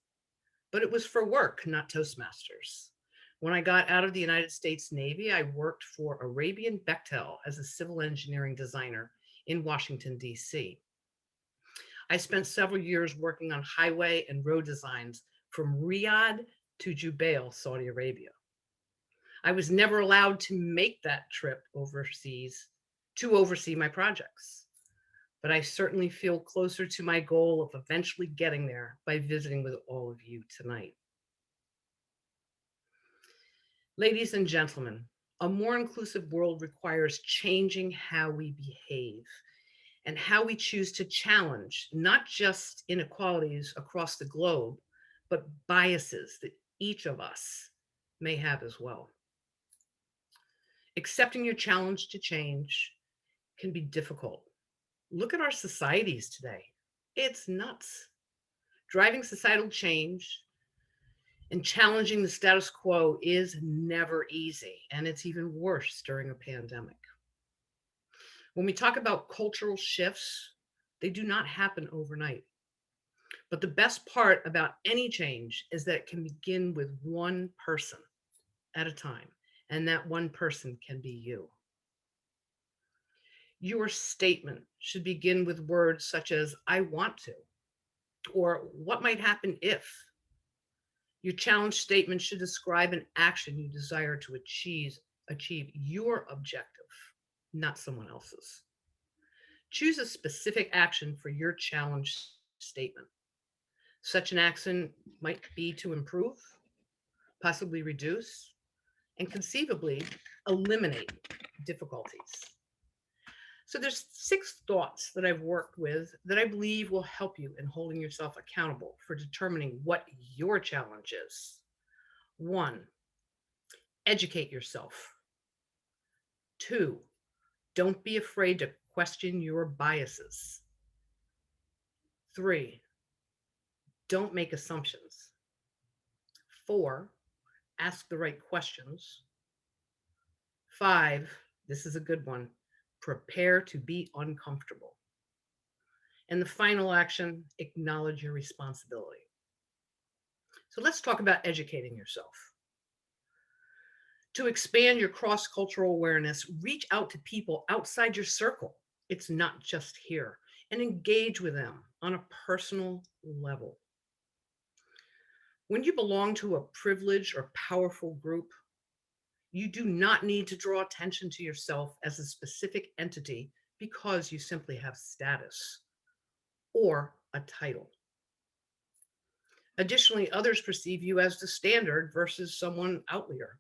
Speaker 9: but it was for work, not Toastmasters. When I got out of the United States Navy, I worked for Arabian Bechtel as a civil engineering designer in Washington, D.C. I spent several years working on highway and road designs from Riyadh to Jubail, Saudi Arabia. I was never allowed to make that trip overseas to oversee my projects, but I certainly feel closer to my goal of eventually getting there by visiting with all of you tonight. Ladies and gentlemen, a more inclusive world requires changing how we behave and how we choose to challenge not just inequalities across the globe, but biases that each of us may have as well. Accepting your challenge to change can be difficult. Look at our societies today. It's nuts. Driving societal change and challenging the status quo is never easy, and it's even worse during a pandemic. When we talk about cultural shifts, they do not happen overnight. But the best part about any change is that it can begin with one person at a time, and that one person can be you. Your statement should begin with words such as, I want to, or what might happen if. Your challenge statement should describe an action you desire to achieve your objective, not someone else's. Choose a specific action for your challenge statement. Such an action might be to improve, possibly reduce, and conceivably eliminate difficulties. So there's 6 thoughts that I've worked with that I believe will help you in holding yourself accountable for determining what your challenge is. 1, educate yourself. 2, don't be afraid to question your biases. 3, don't make assumptions. 4, ask the right questions. 5, this is a good one, prepare to be uncomfortable. And the final action, acknowledge your responsibility. So let's talk about educating yourself. To expand your cross-cultural awareness, reach out to people outside your circle. It's not just here, and engage with them on a personal level. When you belong to a privileged or powerful group, you do not need to draw attention to yourself as a specific entity because you simply have status or a title. Additionally, others perceive you as the standard versus someone outlier.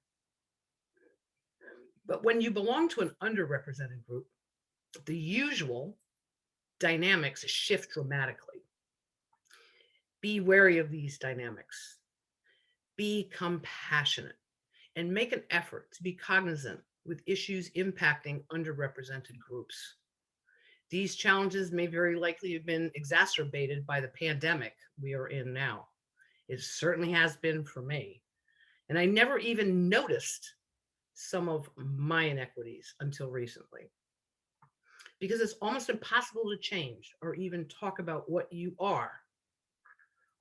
Speaker 9: But when you belong to an underrepresented group, the usual dynamics shift dramatically. Be wary of these dynamics. Be compassionate and make an effort to be cognizant with issues impacting underrepresented groups. These challenges may very likely have been exacerbated by the pandemic we are in now. It certainly has been for me. And I never even noticed some of my inequities until recently. Because it's almost impossible to change or even talk about what you are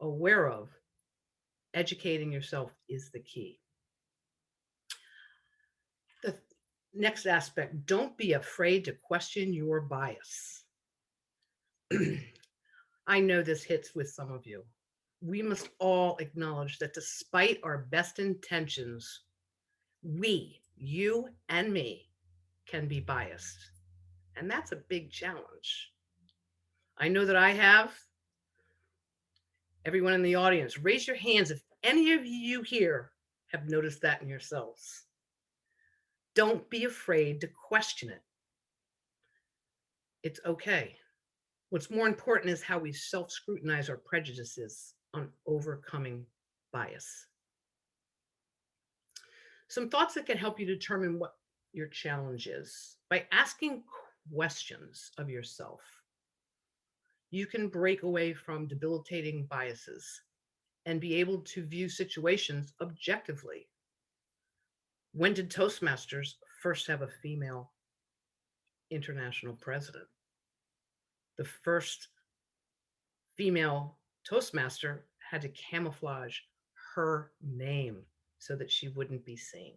Speaker 9: aware of. Educating yourself is the key. The next aspect, don't be afraid to question your bias. I know this hits with some of you. We must all acknowledge that despite our best intentions, we, you and me, can be biased. And that's a big challenge. I know that I have. Everyone in the audience, raise your hands if any of you here have noticed that in yourselves. Don't be afraid to question it. It's okay. What's more important is how we self-scrutinize our prejudices on overcoming bias. Some thoughts that can help you determine what your challenge is. By asking questions of yourself, you can break away from debilitating biases and be able to view situations objectively. When did Toastmasters first have a female international president? the first female Toastmaster had to camouflage her name so that she wouldn't be seen.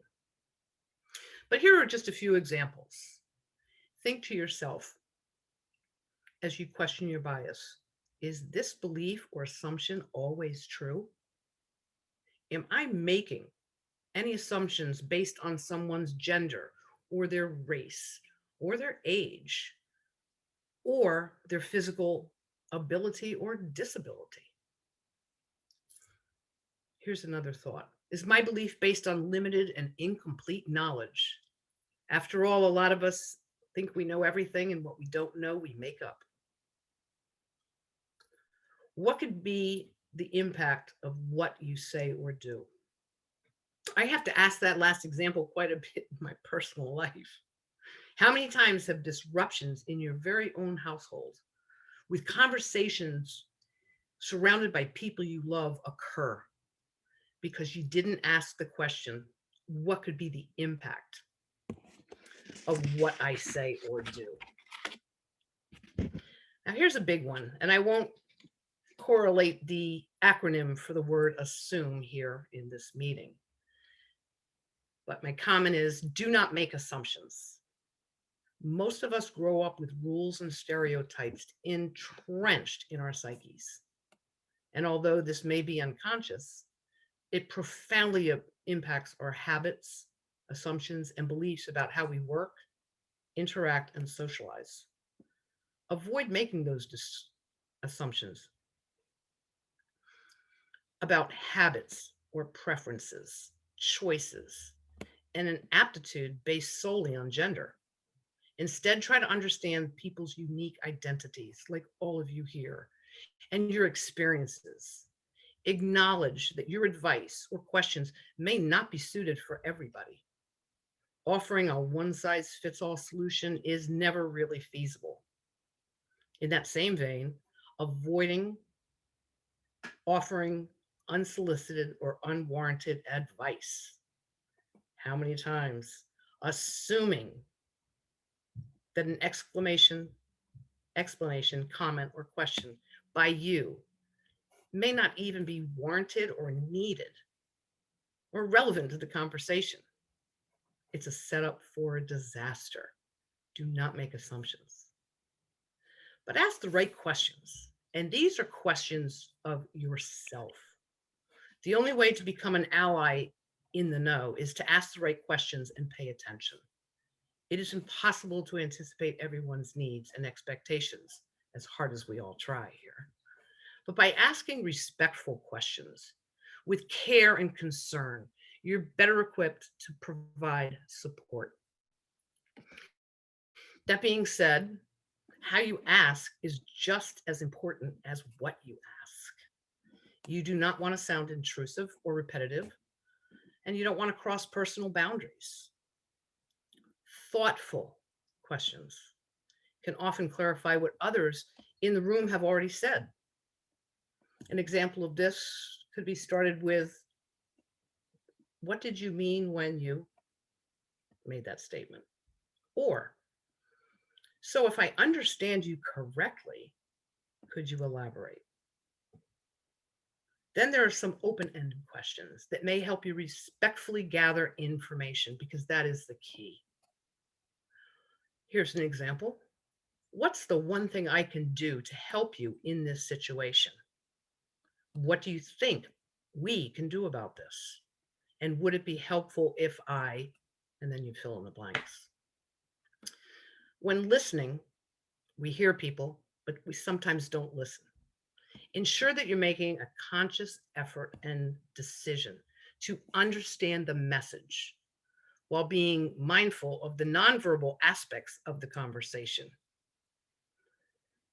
Speaker 9: But here are just a few examples. Think to yourself as you question your bias, is this belief or assumption always true? Am I making any assumptions based on someone's gender or their race or their age or their physical ability or disability? Here's another thought. Is my belief based on limited and incomplete knowledge? After all, a lot of us think we know everything, and what we don't know, we make up. What could be the impact of what you say or do? I have to ask that last example quite a bit in my personal life. How many times have disruptions in your very own household with conversations surrounded by people you love occur because you didn't ask the question, what could be the impact of what I say or do? Now here's a big one, and I won't correlate the acronym for the word assume here in this meeting. But my comment is, do not make assumptions. Most of us grow up with rules and stereotypes entrenched in our psyches. And although this may be unconscious, it profoundly impacts our habits, assumptions, and beliefs about how we work, interact, and socialize. Avoid making those assumptions about habits or preferences, choices, and an aptitude based solely on gender. Instead, try to understand people's unique identities, like all of you here, and your experiences. Acknowledge that your advice or questions may not be suited for everybody. Offering a one-size-fits-all solution is never really feasible. In that same vein, avoiding offering unsolicited or unwarranted advice. How many times? Assuming that an explanation, comment, or question by you may not even be warranted or needed or relevant to the conversation. It's a setup for a disaster. Do not make assumptions. But ask the right questions. And these are questions of yourself. The only way to become an ally in the know is to ask the right questions and pay attention. It is impossible to anticipate everyone's needs and expectations, as hard as we all try here. But by asking respectful questions with care and concern, you're better equipped to provide support. That being said, how you ask is just as important as what you ask. You do not want to sound intrusive or repetitive, and you don't want to cross personal boundaries. Thoughtful questions can often clarify what others in the room have already said. An example of this could be started with, what did you mean when you made that statement? Or, so if I understand you correctly, could you elaborate? Then there are some open-ended questions that may help you respectfully gather information, because that is the key. Here's an example. What's the one thing I can do to help you in this situation? What do you think we can do about this? And would it be helpful if I, and then you fill in the blanks. When listening, we hear people, but we sometimes don't listen. Ensure that you're making a conscious effort and decision to understand the message while being mindful of the nonverbal aspects of the conversation.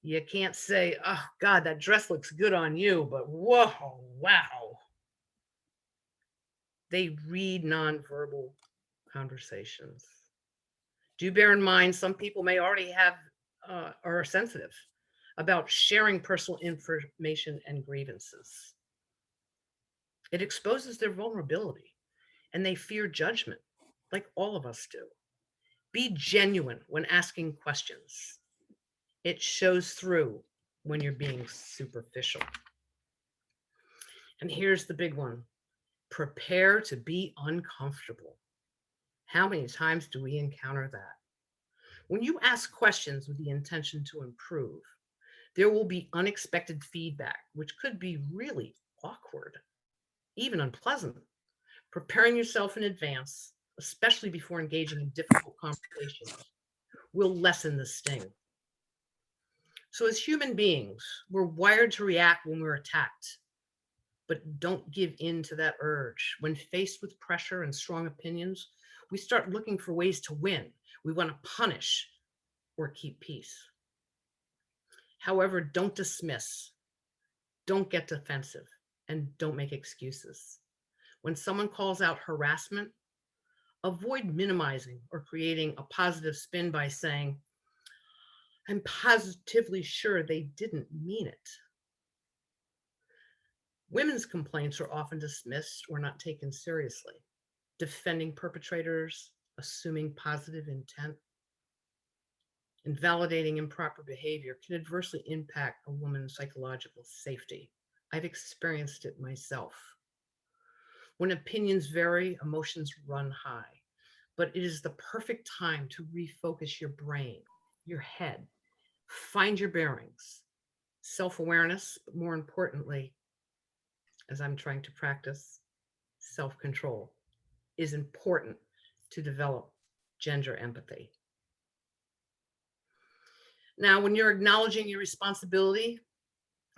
Speaker 9: You can't say, oh God, that dress looks good on you, but whoa, wow. They read nonverbal conversations. Do bear in mind, some people may already have are sensitive about sharing personal information and grievances. It exposes their vulnerability and they fear judgment, like all of us do. Be genuine when asking questions. It shows through when you're being superficial. And here's the big one. Prepare to be uncomfortable. How many times do we encounter that? When you ask questions with the intention to improve, there will be unexpected feedback, which could be really awkward, even unpleasant. Preparing yourself in advance, especially before engaging in difficult conversations, will lessen the sting. So as human beings, we're wired to react when we're attacked, but don't give in to that urge. When faced with pressure and strong opinions, we start looking for ways to win. We want to punish or keep peace. However, don't dismiss, don't get defensive, and don't make excuses. When someone calls out harassment, avoid minimizing or creating a positive spin by saying, I'm positively sure they didn't mean it. Women's complaints are often dismissed or not taken seriously. Defending perpetrators, assuming positive intent, invalidating improper behavior can adversely impact a woman's psychological safety. I've experienced it myself. When opinions vary, emotions run high, but it is the perfect time to refocus your brain, your head, find your bearings, self-awareness, but more importantly, as I'm trying to practice, self-control is important to develop gender empathy. Now, when you're acknowledging your responsibility,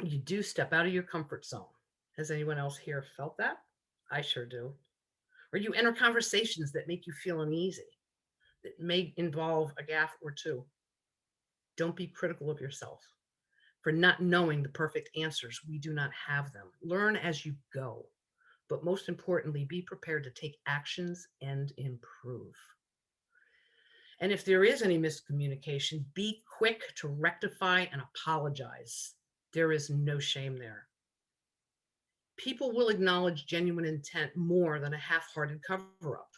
Speaker 9: you do step out of your comfort zone. Has anyone else here felt that? I sure do. Or you enter conversations that make you feel uneasy, that may involve a gaffe or two. Don't be critical of yourself for not knowing the perfect answers. We do not have them. Learn as you go, but most importantly, be prepared to take actions and improve. And if there is any miscommunication, be quick to rectify and apologize. There is no shame there. People will acknowledge genuine intent more than a half-hearted cover-up.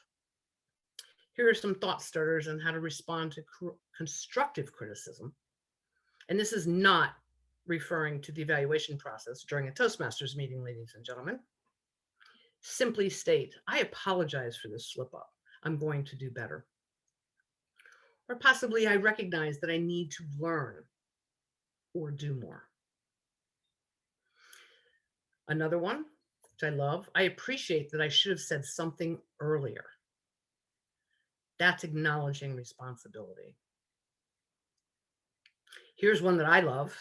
Speaker 9: Here are some thought starters on how to respond to constructive criticism. And this is not referring to the evaluation process during a Toastmasters meeting, ladies and gentlemen. Simply state, I apologize for this slip-up. I'm going to do better. Or possibly, I recognize that I need to learn or do more. Another one, which I love, I appreciate that I should have said something earlier. That's acknowledging responsibility. Here's one that I love.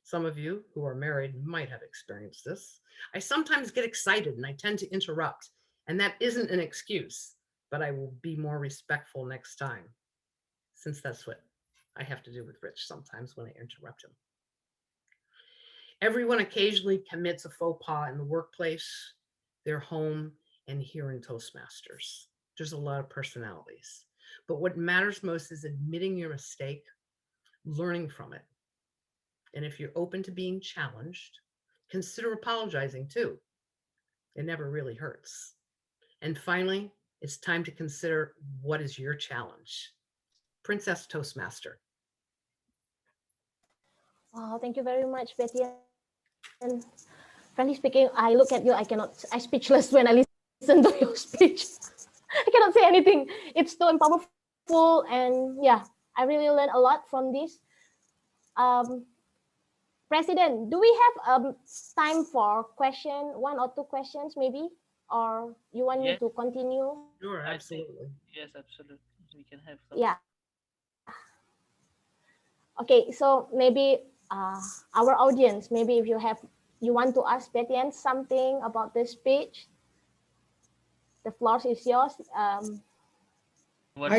Speaker 9: Some of you who are married might have experienced this. I sometimes get excited and I tend to interrupt, and that isn't an excuse, but I will be more respectful next time, since that's what I have to do with Rich sometimes when I interrupt him. Everyone occasionally commits a faux pas in the workplace, their home, and here in Toastmasters. There's a lot of personalities, but what matters most is admitting your mistake, learning from it. And if you're open to being challenged, consider apologizing too. It never really hurts. And finally, it's time to consider, what is your challenge? Princess Toastmaster.
Speaker 3: Oh, thank you very much, Bettyann. And frankly speaking, I look at you, I'm speechless when I listen to your speech. I cannot say anything. It's so powerful, and yeah, I really learned a lot from this. President, do we have time for one or two questions maybe? Or you want me to continue?
Speaker 9: Sure, absolutely.
Speaker 2: Yes, absolutely. We can have some.
Speaker 3: Yeah. Okay, so maybe our audience, maybe if you want to ask Bettyann something about the speech, the floor is yours.
Speaker 15: I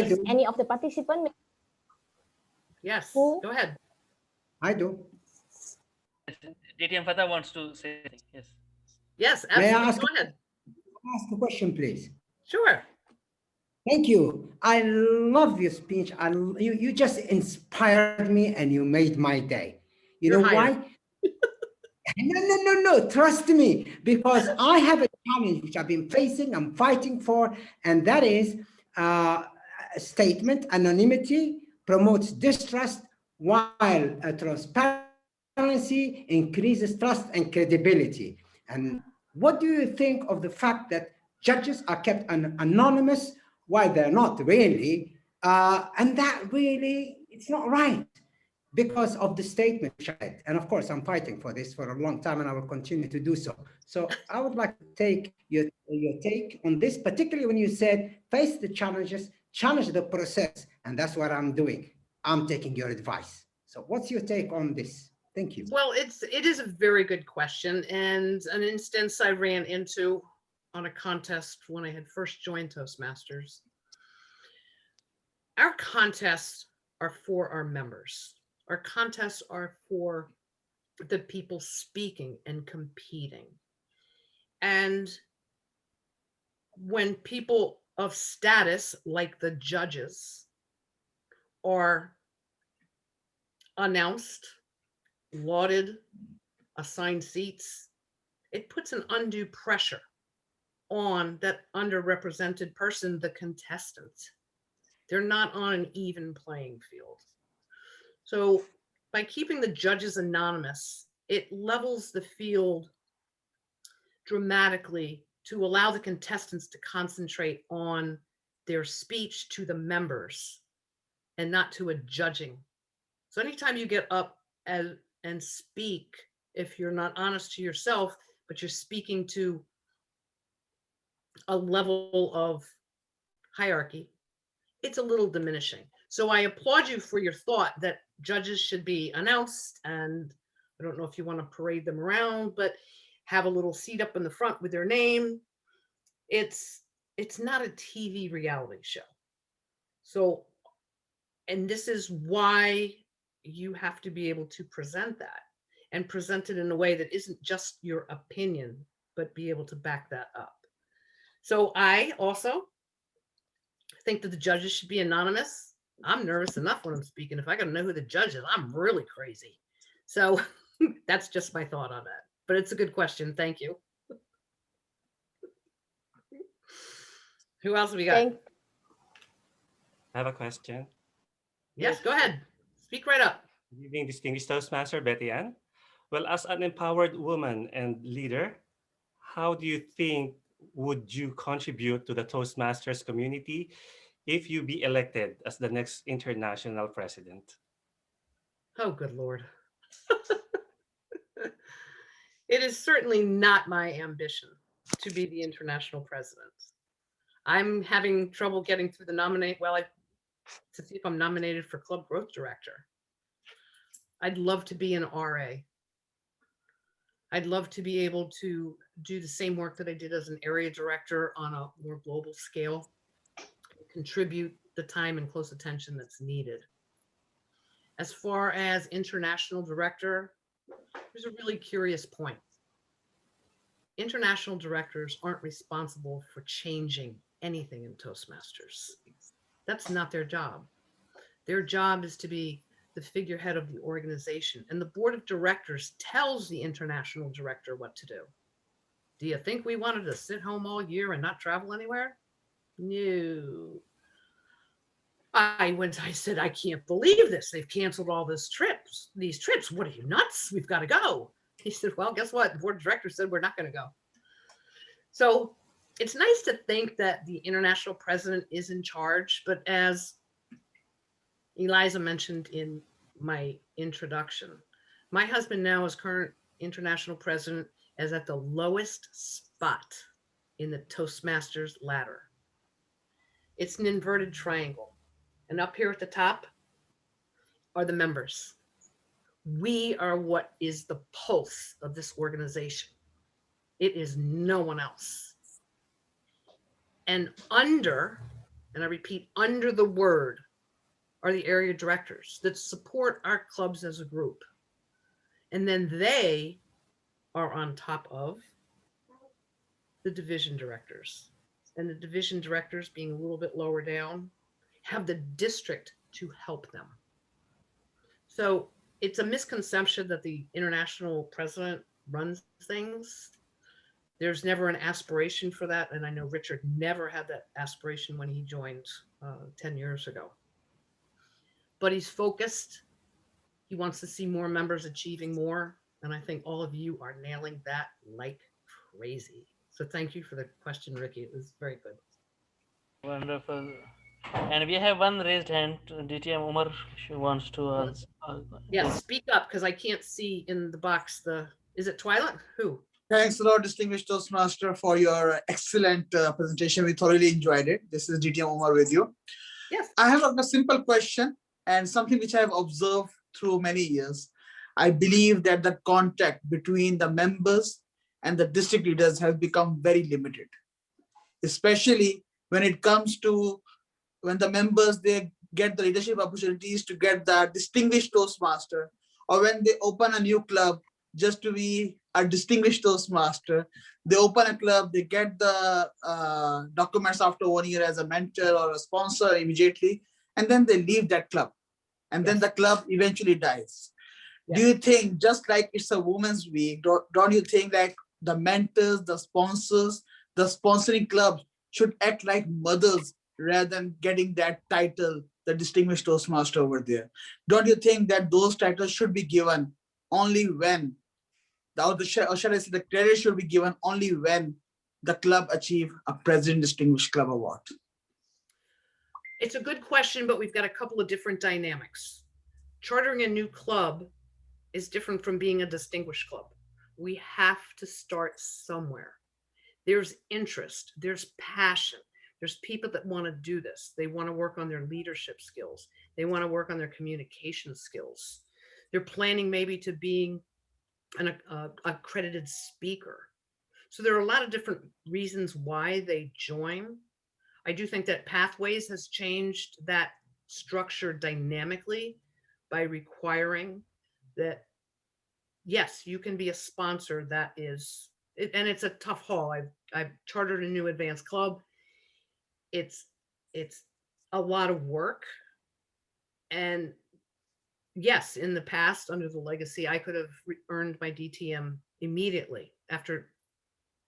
Speaker 15: do.
Speaker 3: Any of the participants?
Speaker 9: Yes,
Speaker 3: Who?
Speaker 9: go ahead.
Speaker 15: I do.
Speaker 2: DTM Fatah wants to say something. Yes.
Speaker 9: Yes,
Speaker 15: May
Speaker 9: absolutely.
Speaker 15: I ask,
Speaker 9: Go ahead.
Speaker 15: ask a question, please?
Speaker 9: Sure.
Speaker 15: Thank you. I love your speech. You just inspired me and you made my day. You know why? No. Trust me, because I have a challenge which I've been facing, I'm fighting for, and that is a statement, anonymity promotes distrust, while transparency increases trust and credibility. And what do you think of the fact that judges are kept anonymous while they're not really? And that really, it's not right because of the statement shared. And of course, I'm fighting for this for a long time and I will continue to do so. So I would like to take your take on this, particularly when you said, face the challenges, challenge the process. And that's what I'm doing. I'm taking your advice. So what's your take on this? Thank you.
Speaker 9: Well, it is a very good question, and an instance I ran into on a contest when I had first joined Toastmasters. Our contests are for our members. Our contests are for the people speaking and competing. And when people of status, like the judges, are announced, lauded, assigned seats, it puts an undue pressure on that underrepresented person, the contestant. They're not on an even playing field. So by keeping the judges anonymous, it levels the field dramatically to allow the contestants to concentrate on their speech to the members and not to a judging. So anytime you get up and speak, if you're not honest to yourself, but you're speaking to a level of hierarchy, it's a little diminishing. So I applaud you for your thought that judges should be announced, and I don't know if you want to parade them around, but have a little seat up in the front with their name. It's not a TV reality show. So, and this is why you have to be able to present that and present it in a way that isn't just your opinion, but be able to back that up. So I also think that the judges should be anonymous. I'm nervous enough when I'm speaking. If I gotta know who the judge is, I'm really crazy. So that's just my thought on that. But it's a good question. Thank you. Who else have we got?
Speaker 1: I have a question.
Speaker 9: Yes, go ahead. Speak right up.
Speaker 1: Good evening, distinguished Toastmaster Bettyann. Well, as an empowered woman and leader, how do you think would you contribute to the Toastmasters community if you be elected as the next international president?
Speaker 9: Oh, good Lord. It is certainly not my ambition to be the international president. I'm having trouble getting through the to see if I'm nominated for Club Growth Director. I'd love to be an RA. I'd love to be able to do the same work that I did as an area director on a more global scale, contribute the time and close attention that's needed. As far as international director, there's a really curious point. International directors aren't responsible for changing anything in Toastmasters. That's not their job. Their job is to be the figurehead of the organization, and the board of directors tells the international director what to do. Do you think we wanted to sit home all year and not travel anywhere? No. I said, I can't believe this. They've canceled all these trips. What are you, nuts? We've got to go. He said, well, guess what? The board of directors said we're not going to go. So it's nice to think that the international president is in charge, but as Eliza mentioned in my introduction, my husband now is current international president is at the lowest spot in the Toastmasters ladder. It's an inverted triangle. And up here at the top are the members. We are what is the pulse of this organization. It is no one else. And under, and I repeat, under the word are the area directors that support our clubs as a group. And then they are on top of the division directors. And the division directors, being a little bit lower down, have the district to help them. So it's a misconception that the international president runs things. There's never an aspiration for that. And I know Richard never had that aspiration when he joined 10 years ago. But he's focused He wants to see more members achieving more. And I think all of you are nailing that like crazy. So thank you for the question, Ricky. It was very good.
Speaker 2: Wonderful. And we have one raised hand. DTM Umar, she wants to ask.
Speaker 9: Yeah, speak up because I can't see in the box is it Twilight? Who?
Speaker 13: Thanks a lot, distinguished Toastmaster, for your excellent presentation. We thoroughly enjoyed it. This is DTM Omar with you.
Speaker 9: Yes.
Speaker 13: I have a simple question and something which I have observed through many years. I believe that the contact between the members and the district leaders has become very limited, especially when it comes to when the members, they get the leadership opportunities to get the distinguished Toastmaster, or when they open a new club just to be a distinguished Toastmaster. They open a club, they get the documents after 1 year as a mentor or a sponsor immediately, and then they leave that club. And then the club eventually dies. Do you think, just like it's a Women's Week, don't you think like the mentors, the sponsors, the sponsoring clubs should act like mothers rather than getting that title, the distinguished Toastmaster over there? Don't you think that those titles should be given only when, or shall I say, the credit should be given only when the club achieve a President Distinguished Club Award?
Speaker 9: It's a good question, but we've got a couple of different dynamics. Chartering a new club is different from being a distinguished club. We have to start somewhere. There's interest, there's passion. There's people that want to do this. They want to work on their leadership skills. They want to work on their communication skills. They're planning maybe to being an accredited speaker. So there are a lot of different reasons why they join. I do think that Pathways has changed that structure dynamically by requiring that, yes, you can be a sponsor. That is, and it's a tough haul. I've chartered a new advanced club. It's a lot of work. And yes, in the past, under the legacy, I could have earned my DTM immediately after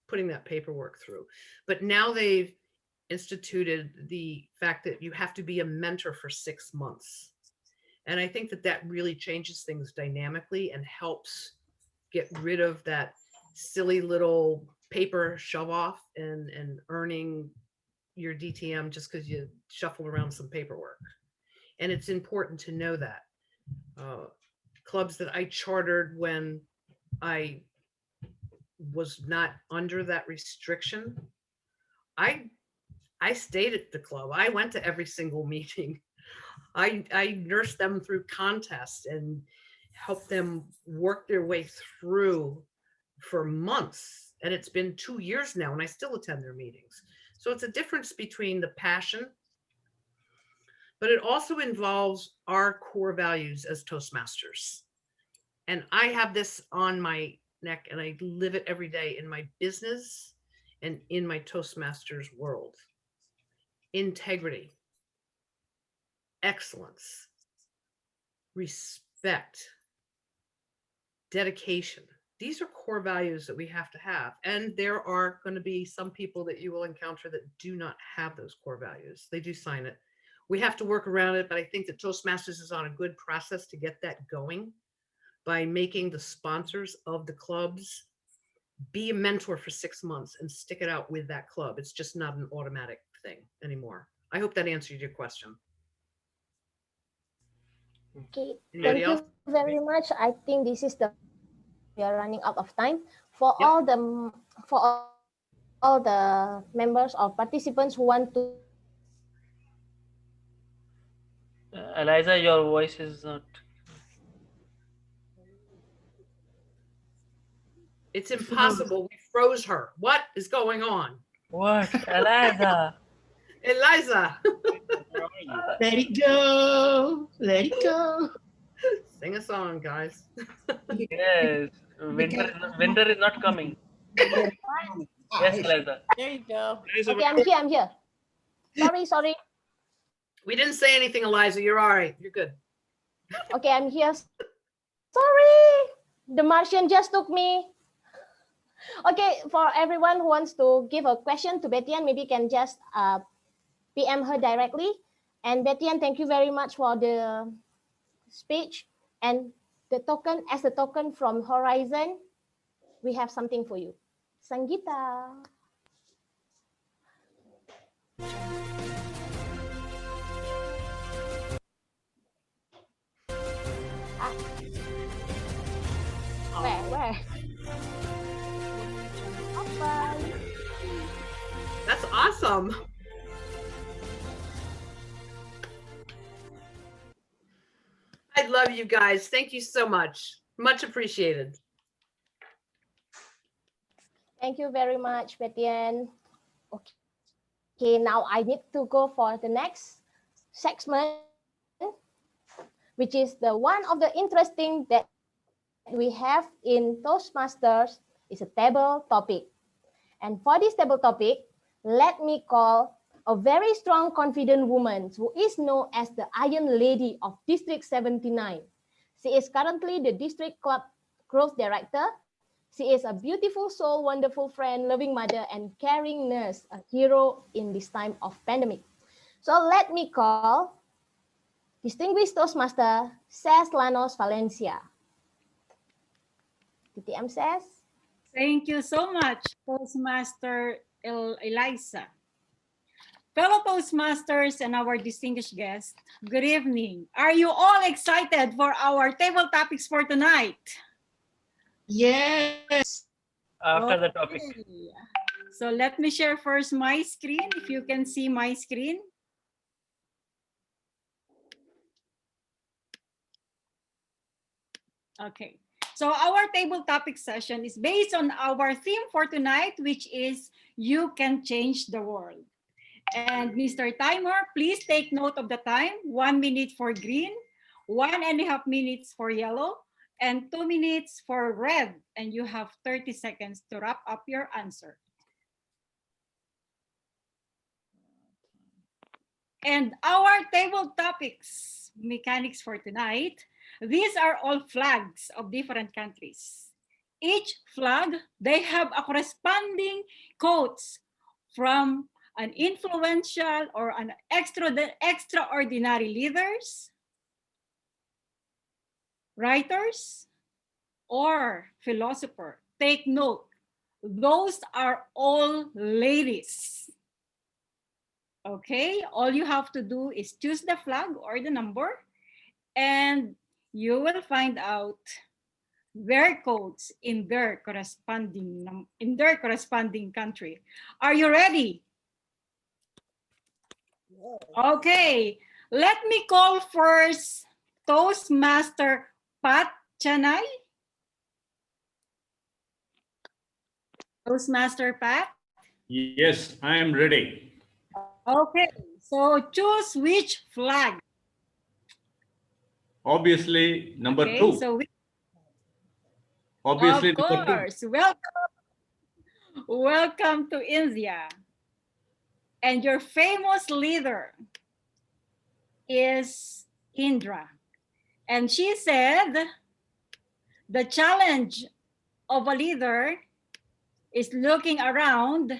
Speaker 9: putting that paperwork through. But now they've instituted the fact that you have to be a mentor for 6 months. And I think that that really changes things dynamically and helps get rid of that silly little paper shove off and earning your DTM just because you shuffled around some paperwork. And it's important to know that. Clubs that I chartered when I was not under that restriction, I stayed at the club. I went to every single meeting. I nursed them through contests and helped them work their way through for months. And it's been 2 years now and I still attend their meetings. So it's a difference between the passion, but it also involves our core values as Toastmasters. And I have this on my neck and I live it every day in my business and in my Toastmasters world. Integrity, excellence, respect, dedication. These are core values that we have to have. And there are going to be some people that you will encounter that do not have those core values. They do sign it. We have to work around it, but I think that Toastmasters is on a good process to get that going by making the sponsors of the clubs be a mentor for 6 months and stick it out with that club. It's just not an automatic thing anymore. I hope that answered your question.
Speaker 3: Okay,
Speaker 9: Anybody
Speaker 3: thank
Speaker 9: else?
Speaker 3: you very much. I think this is we are running out of time. For
Speaker 9: Yep.
Speaker 3: all the members or participants who want to
Speaker 2: Eliza, your voice is not.
Speaker 9: It's impossible. We froze her. What is going on?
Speaker 2: What? Eliza.
Speaker 9: Eliza.
Speaker 8: Let it go. Let it go.
Speaker 9: Sing a song, guys.
Speaker 2: Yes. Winter is not coming. Yes, Eliza.
Speaker 7: There you go.
Speaker 3: Okay, I'm here. Sorry.
Speaker 9: We didn't say anything, Eliza. You're all right. You're good.
Speaker 3: Okay, I'm here. Sorry, the Martian just took me. Okay, for everyone who wants to give a question to Bettyann, maybe can just PM her directly. And Bettyann, thank you very much for the speech. And as a token from Horizon, we have something for you. Sangeeta. Where? Open.
Speaker 9: That's awesome. I love you guys. Thank you so much. Much appreciated.
Speaker 3: Thank you very much, Bettyann. Okay, now I need to go for the next segment, which is the one of the interesting that we have in Toastmasters is a table topic. And for this table topic, let me call a very strong, confident woman who is known as the Iron Lady of District 79. She is currently the District Club Growth Director. She is a beautiful soul, wonderful friend, loving mother, and caring nurse, a hero in this time of pandemic. So let me call Distinguished Toastmaster, Llanos, Valencia. TTM says.
Speaker 16: Thank you so much, Toastmaster Eliza. Fellow Toastmasters and our distinguished guests, good evening. Are you all excited for our table topics for tonight?
Speaker 9: Yes.
Speaker 2: After the topic.
Speaker 16: So let me share first my screen, if you can see my screen. Okay. So our table topic session is based on our theme for tonight, which is You Can Change the World. And Mr. Timer, please take note of the time. 1 minute for green, 1.5 minutes for yellow, and 2 minutes for red. And you have 30 seconds to wrap up your answer. And our table topics mechanics for tonight, these are all flags of different countries. Each flag, they have a corresponding quotes from an influential or an extraordinary leaders, writers, or philosopher. Take note, those are all ladies. Okay, all you have to do is choose the flag or the number, and you will find out their codes in their corresponding country. Are you ready? Okay, let me call first Toastmaster Pat Chanay. Toastmaster Pat?
Speaker 17: Yes, I am ready.
Speaker 16: Okay, so choose which flag.
Speaker 17: Obviously, number
Speaker 16: Okay,
Speaker 17: 2.
Speaker 16: so
Speaker 17: Obviously,
Speaker 16: of
Speaker 17: number 2.
Speaker 16: course, welcome to India. And your famous leader is Indra. And she said, the challenge of a leader is looking around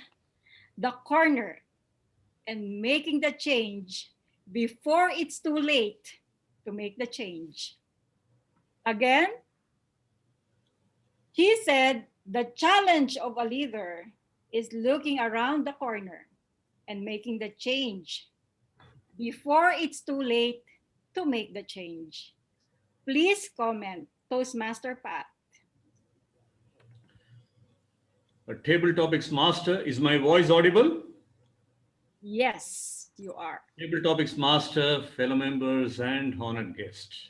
Speaker 16: the corner and making the change before it's too late to make the change. Again, he said, the challenge of a leader is looking around the corner and making the change before it's too late to make the change. Please comment, Toastmaster Pat.
Speaker 17: A table topics master, is my voice audible?
Speaker 16: Yes, you are.
Speaker 17: Table topics master, fellow members, and honored guests.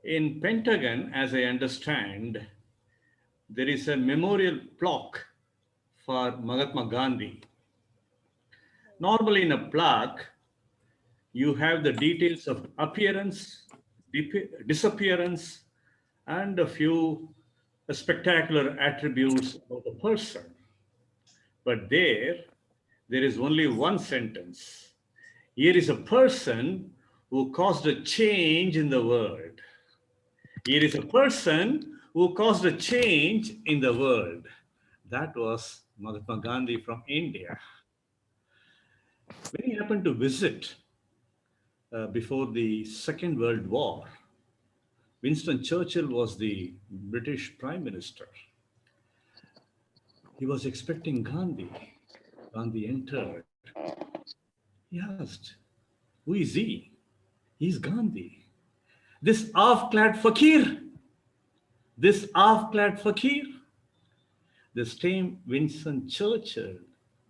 Speaker 17: In Pentagon, as I understand, there is a memorial plaque for Mahatma Gandhi. Normally in a plaque, you have the details of appearance, disappearance, and a few spectacular attributes of the person. But there is only one sentence. Here is a person who caused a change in the world. Here is a person who caused a change in the world. That was Mahatma Gandhi from India. When he happened to visit before the Second World War, Winston Churchill was the British Prime Minister. He was expecting Gandhi. Gandhi entered. He asked, "Who is he?" "He's Gandhi." This half-clad fakir. This half-clad fakir. The same Winston Churchill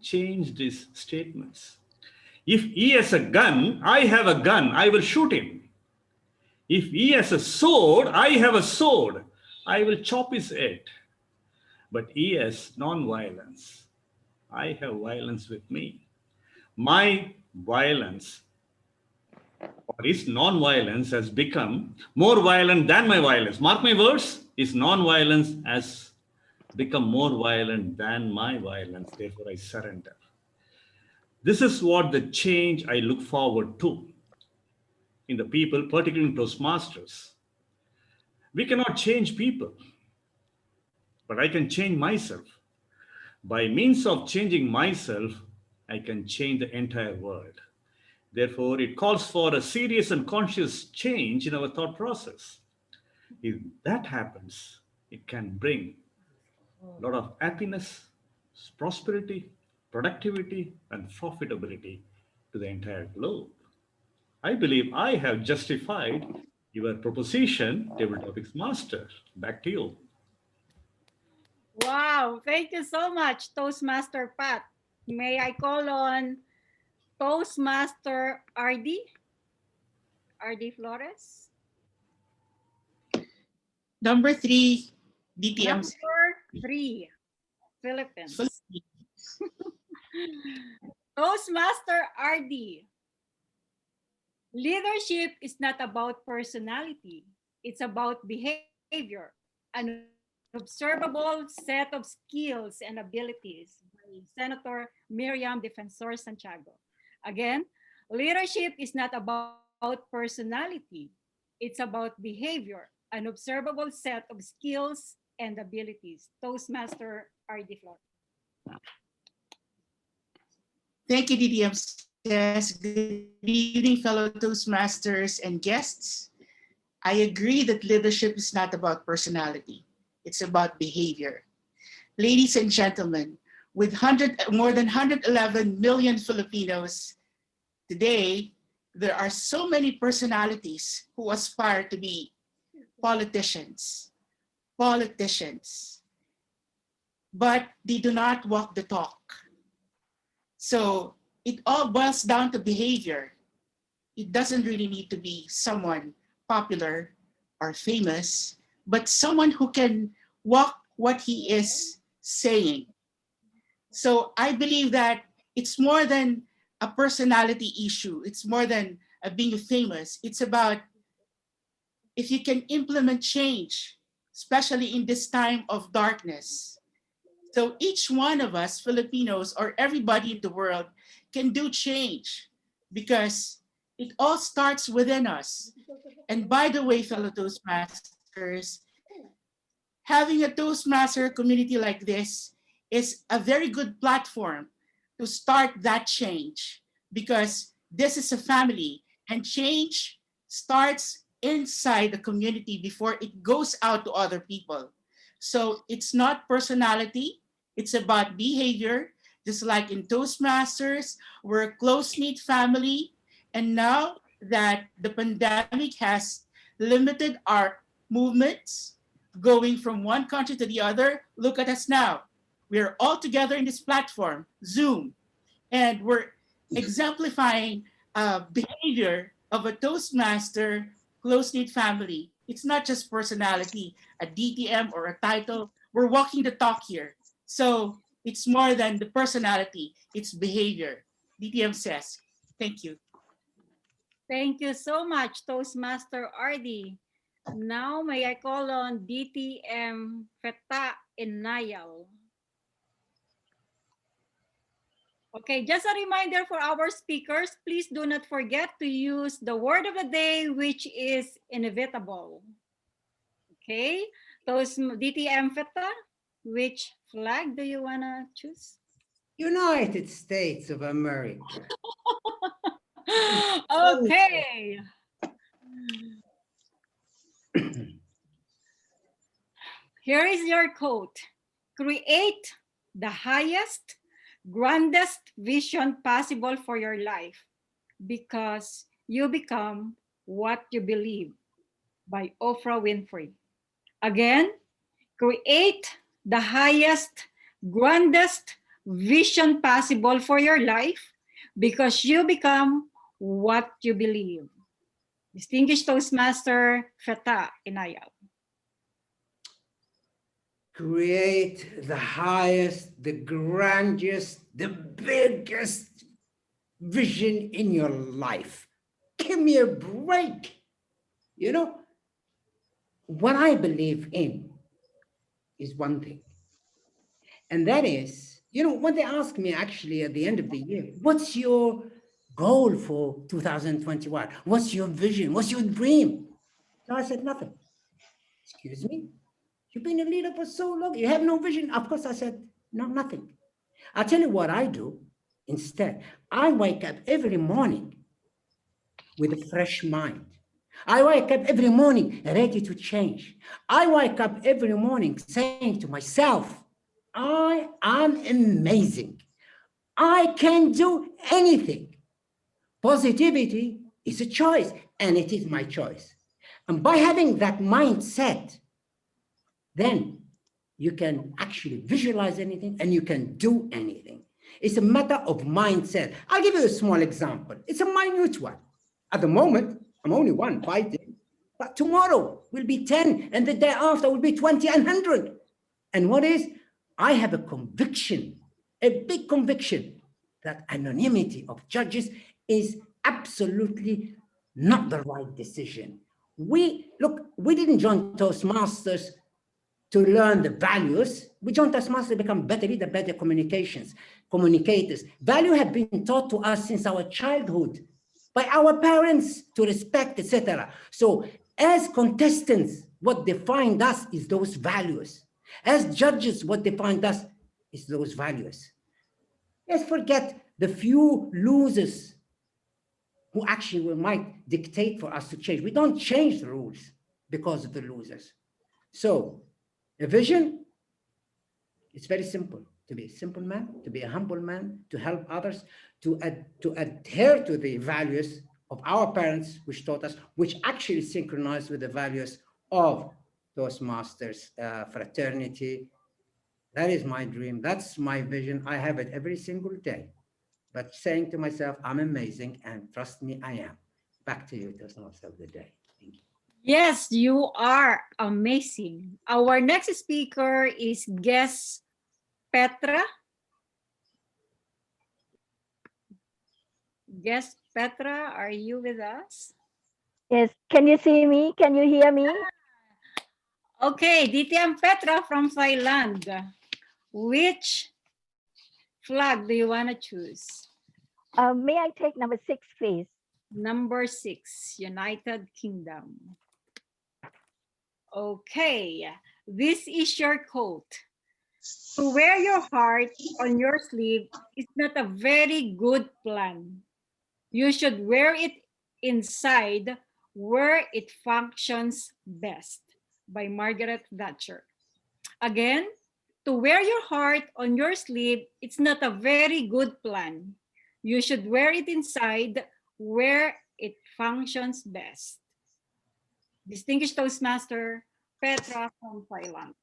Speaker 17: changed his statements. "If he has a gun, I have a gun. I will shoot him. If he has a sword, I have a sword. I will chop his head. But he has non-violence. I have violence with me. My violence or his non-violence has become more violent than my violence. Mark my words, his non-violence has become more violent than my violence. Therefore, I surrender." This is what the change I look forward to in the people, particularly in Toastmasters. We cannot change people, but I can change myself. By means of changing myself, I can change the entire world. Therefore, it calls for a serious and conscious change in our thought process. If that happens, it can bring a lot of happiness, prosperity, productivity, and profitability to the entire globe. I believe I have justified your proposition, Table Topics Master. Back to you.
Speaker 16: Wow, thank you so much, Toastmaster Pat. May I call on Toastmaster RD? RD Flores?
Speaker 7: Number 3, DTM.
Speaker 16: Number 3, Philippines. Toastmaster RD. Leadership is not about personality. It's about behavior, an observable set of skills and abilities by Senator Miriam Defensor Santiago. Again, leadership is not about personality. It's about behavior, an observable set of skills and abilities. Toastmaster RD Flores.
Speaker 7: Thank you, DDM. Yes, good evening, fellow Toastmasters and guests. I agree that leadership is not about personality. It's about behavior. Ladies and gentlemen, with more than 111 million Filipinos today, there are so many personalities who aspire to be politicians, but they do not walk the talk. So it all boils down to behavior. It doesn't really need to be someone popular or famous, but someone who can walk what he is saying. So I believe that it's more than a personality issue. It's more than being famous. It's about if you can implement change, especially in this time of darkness. So each one of us, Filipinos or everybody in the world, can do change because it all starts within us. And by the way, fellow Toastmasters, having a Toastmaster community like this is a very good platform to start that change because this is a family and change starts inside the community before it goes out to other people. So it's not personality, it's about behavior. Just like in Toastmasters, we're a close-knit family. And now that the pandemic has limited our movements, going from one country to the other, look at us now. We're all together in this platform, Zoom, and we're exemplifying behavior of a Toastmaster close-knit family. It's not just personality, a DTM or a title. We're walking the talk here. So it's more than the personality, it's behavior. DTM says, thank you.
Speaker 16: Thank you so much, Toastmaster RD. Now may I call on DTM Feta Inayal. Okay, just a reminder for our speakers, please do not forget to use the word of the day, which is inevitable. Okay, DTM Feta, which flag do you want to choose?
Speaker 15: United States of America.
Speaker 16: Okay. Here is your quote. Create the highest, grandest vision possible for your life because you become what you believe, by Oprah Winfrey. Again, create the highest, grandest vision possible for your life because you become what you believe. Distinguished Toastmaster Feta Inayal.
Speaker 15: Create the highest, the grandest, the biggest vision in your life. Give me a break. You know, what I believe in is one thing. And that is, you know, when they ask me actually at the end of the year, what's your goal for 2021? What's your vision? What's your dream? So I said, nothing. Excuse me? You've been a leader for so long. You have no vision. Of course, I said, no, nothing. I'll tell you what I do instead. I wake up every morning with a fresh mind. I wake up every morning ready to change. I wake up every morning saying to myself, I am amazing. I can do anything. Positivity is a choice, and it is my choice. And by having that mindset, then you can actually visualize anything and you can do anything. It's a matter of mindset. I'll give you a small example. It's a minute one. At the moment, I'm only one fighting, but tomorrow will be 10, and the day after will be 20 and 100. And what is? I have a conviction, a big conviction, that anonymity of judges is absolutely not the right decision. We didn't join Toastmasters to learn the values. We joined Toastmasters to become better leaders, better communicators. Value have been taught to us since our childhood by our parents to respect, etc. So as contestants, what defined us is those values. As judges, what defined us is those values. Let's forget the few losers who actually might dictate for us to change. We don't change the rules because of the losers. So a vision, it's very simple. To be a simple man, to be a humble man, to help others, to adhere to the values of our parents, which taught us, which actually synchronize with the values of Toastmasters fraternity. That is my dream. That's my vision. I have it every single day. But saying to myself, I'm amazing, and trust me, I am. Back to you, Toastmaster of the day. Thank you.
Speaker 16: Yes, you are amazing. Our next speaker is guest Petra. Guest Petra, are you with us?
Speaker 18: Yes. Can you see me? Can you hear me?
Speaker 16: Okay, Ditya Petra from Thailand. Which flag do you want to choose?
Speaker 18: May I take number 6, please?
Speaker 16: Number 6, United Kingdom. Okay, this is your quote. To wear your heart on your sleeve is not a very good plan. You should wear it inside where it functions best, by Margaret Thatcher. Again, to wear your heart on your sleeve, it's not a very good plan. You should wear it inside where it functions best. Distinguished Toastmaster Petra from Thailand.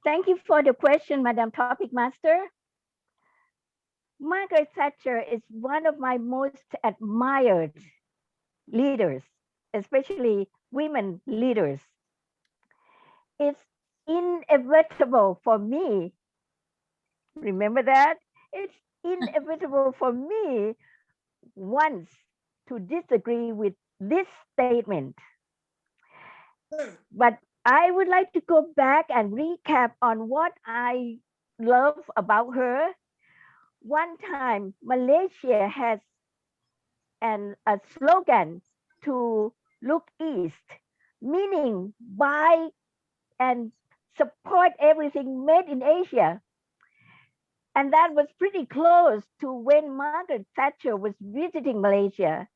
Speaker 18: Thank you for the question, Madam Topic Master. Margaret Thatcher is one of my most admired leaders, especially women leaders. It's inevitable for me. Remember that? It's inevitable for me once to disagree with this statement. But I would like to go back and recap on what I love about her. One time, Malaysia has a slogan to look east, meaning buy and support everything made in Asia. And that was pretty close to when Margaret Thatcher was visiting Malaysia.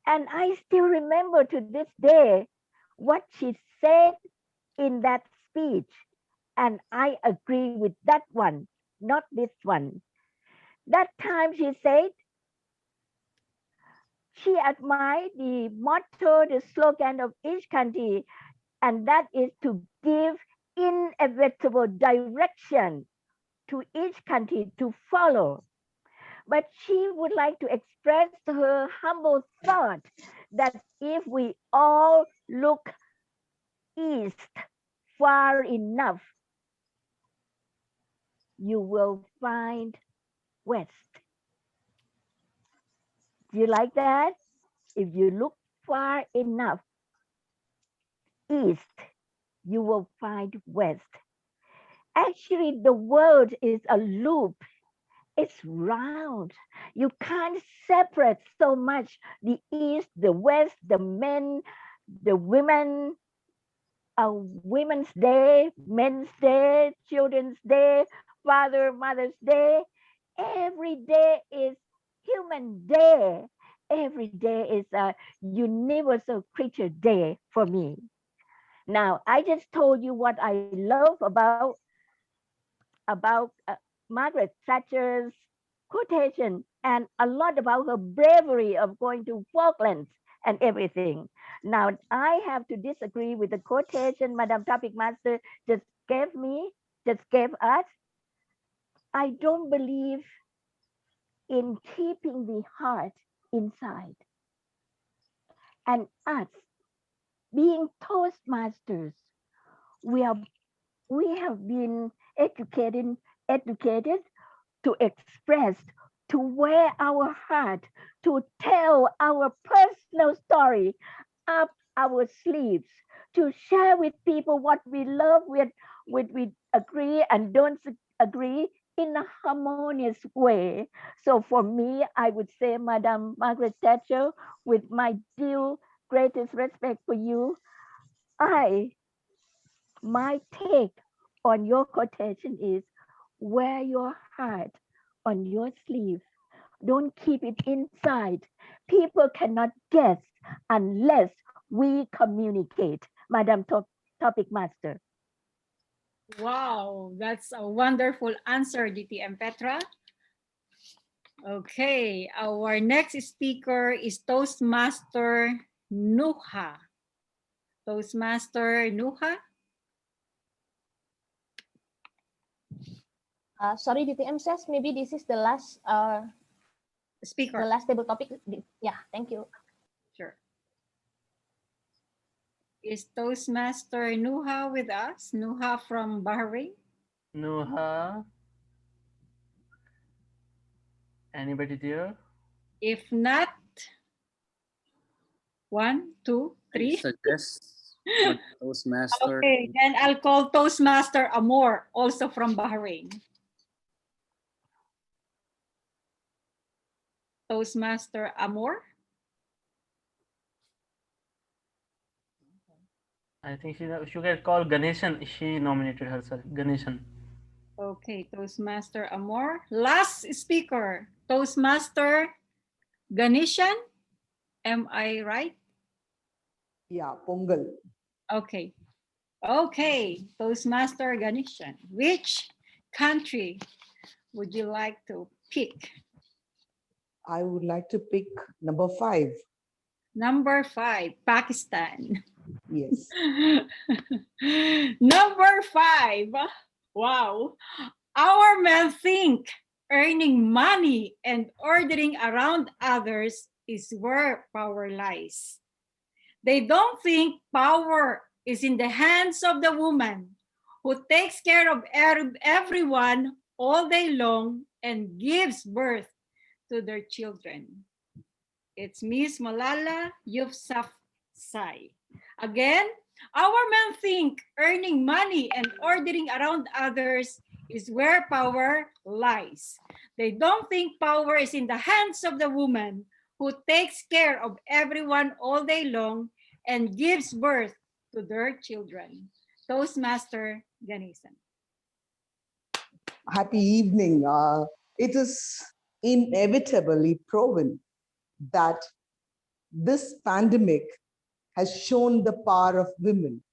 Speaker 18: And I still remember to this day what she said in that speech. And I agree with that one, not this one. That time she said, she admired the motto, the slogan of each country, and that is to give inevitable direction to each country to follow. But she would like to express her humble thought that if we all look east far enough, you will find west. Do you like that? If you look far enough east, you will find west. Actually, the world is a loop. It's round. You can't separate so much the east, the west, the men, the women, Women's Day, Men's Day, Children's Day, Father, Mother's Day. Every day is Human Day. Every day is a universal creature day for me. Now, I just told you what I love about Margaret Thatcher's quotation and a lot about her bravery of going to Falklands and everything. Now, I have to disagree with the quotation Madam Topic Master just gave us. I don't believe in keeping the heart inside. And us, being Toastmasters, we have been educated to express, to wear our heart, to tell our personal story up our sleeves, to share with people what we love, with we agree and don't agree in a harmonious way. So for me, I would say, Madam Margaret Thatcher, with my due greatest respect for you, my take on your quotation is wear your heart on your sleeve. Don't keep it inside. People cannot guess unless we communicate. Madam Topic Master.
Speaker 16: Wow, that's a wonderful answer, DTM Petra. Okay, our next speaker is Toastmaster Nuha. Toastmaster Nuha.
Speaker 3: Sorry, DTM says maybe this is the last
Speaker 16: speaker.
Speaker 3: The last table topic. Yeah, thank you.
Speaker 16: Sure. Is Toastmaster Nuha with us? Nuha from Bahrain?
Speaker 2: Nuha? Anybody there?
Speaker 16: If not, 1, 2, 3.
Speaker 5: Suggest Toastmaster.
Speaker 16: Okay, then I'll call Toastmaster Amor, also from Bahrain. Toastmaster Amor?
Speaker 2: I think she can call Ganeshan. She nominated herself. Ganeshan.
Speaker 16: Okay, Toastmaster Amor. Last speaker, Toastmaster Ganeshan. Am I right?
Speaker 19: Yeah, Pongal.
Speaker 16: Okay. Okay, Toastmaster Ganeshan. Which country would you like to pick?
Speaker 19: I would like to pick number 5.
Speaker 16: Number 5, Pakistan.
Speaker 19: Yes.
Speaker 16: Number 5. Wow. Our men think earning money and ordering around others is where power lies. They don't think power is in the hands of the woman who takes care of everyone all day long and gives birth to their children. It's Miss Malala Yousafzai. Again, our men think earning money and ordering around others is where power lies. They don't think power is in the hands of the woman who takes care of everyone all day long and gives birth to their children. Toastmaster Ganesan.
Speaker 19: Happy evening. It is inevitably proven that this pandemic has shown the power of women.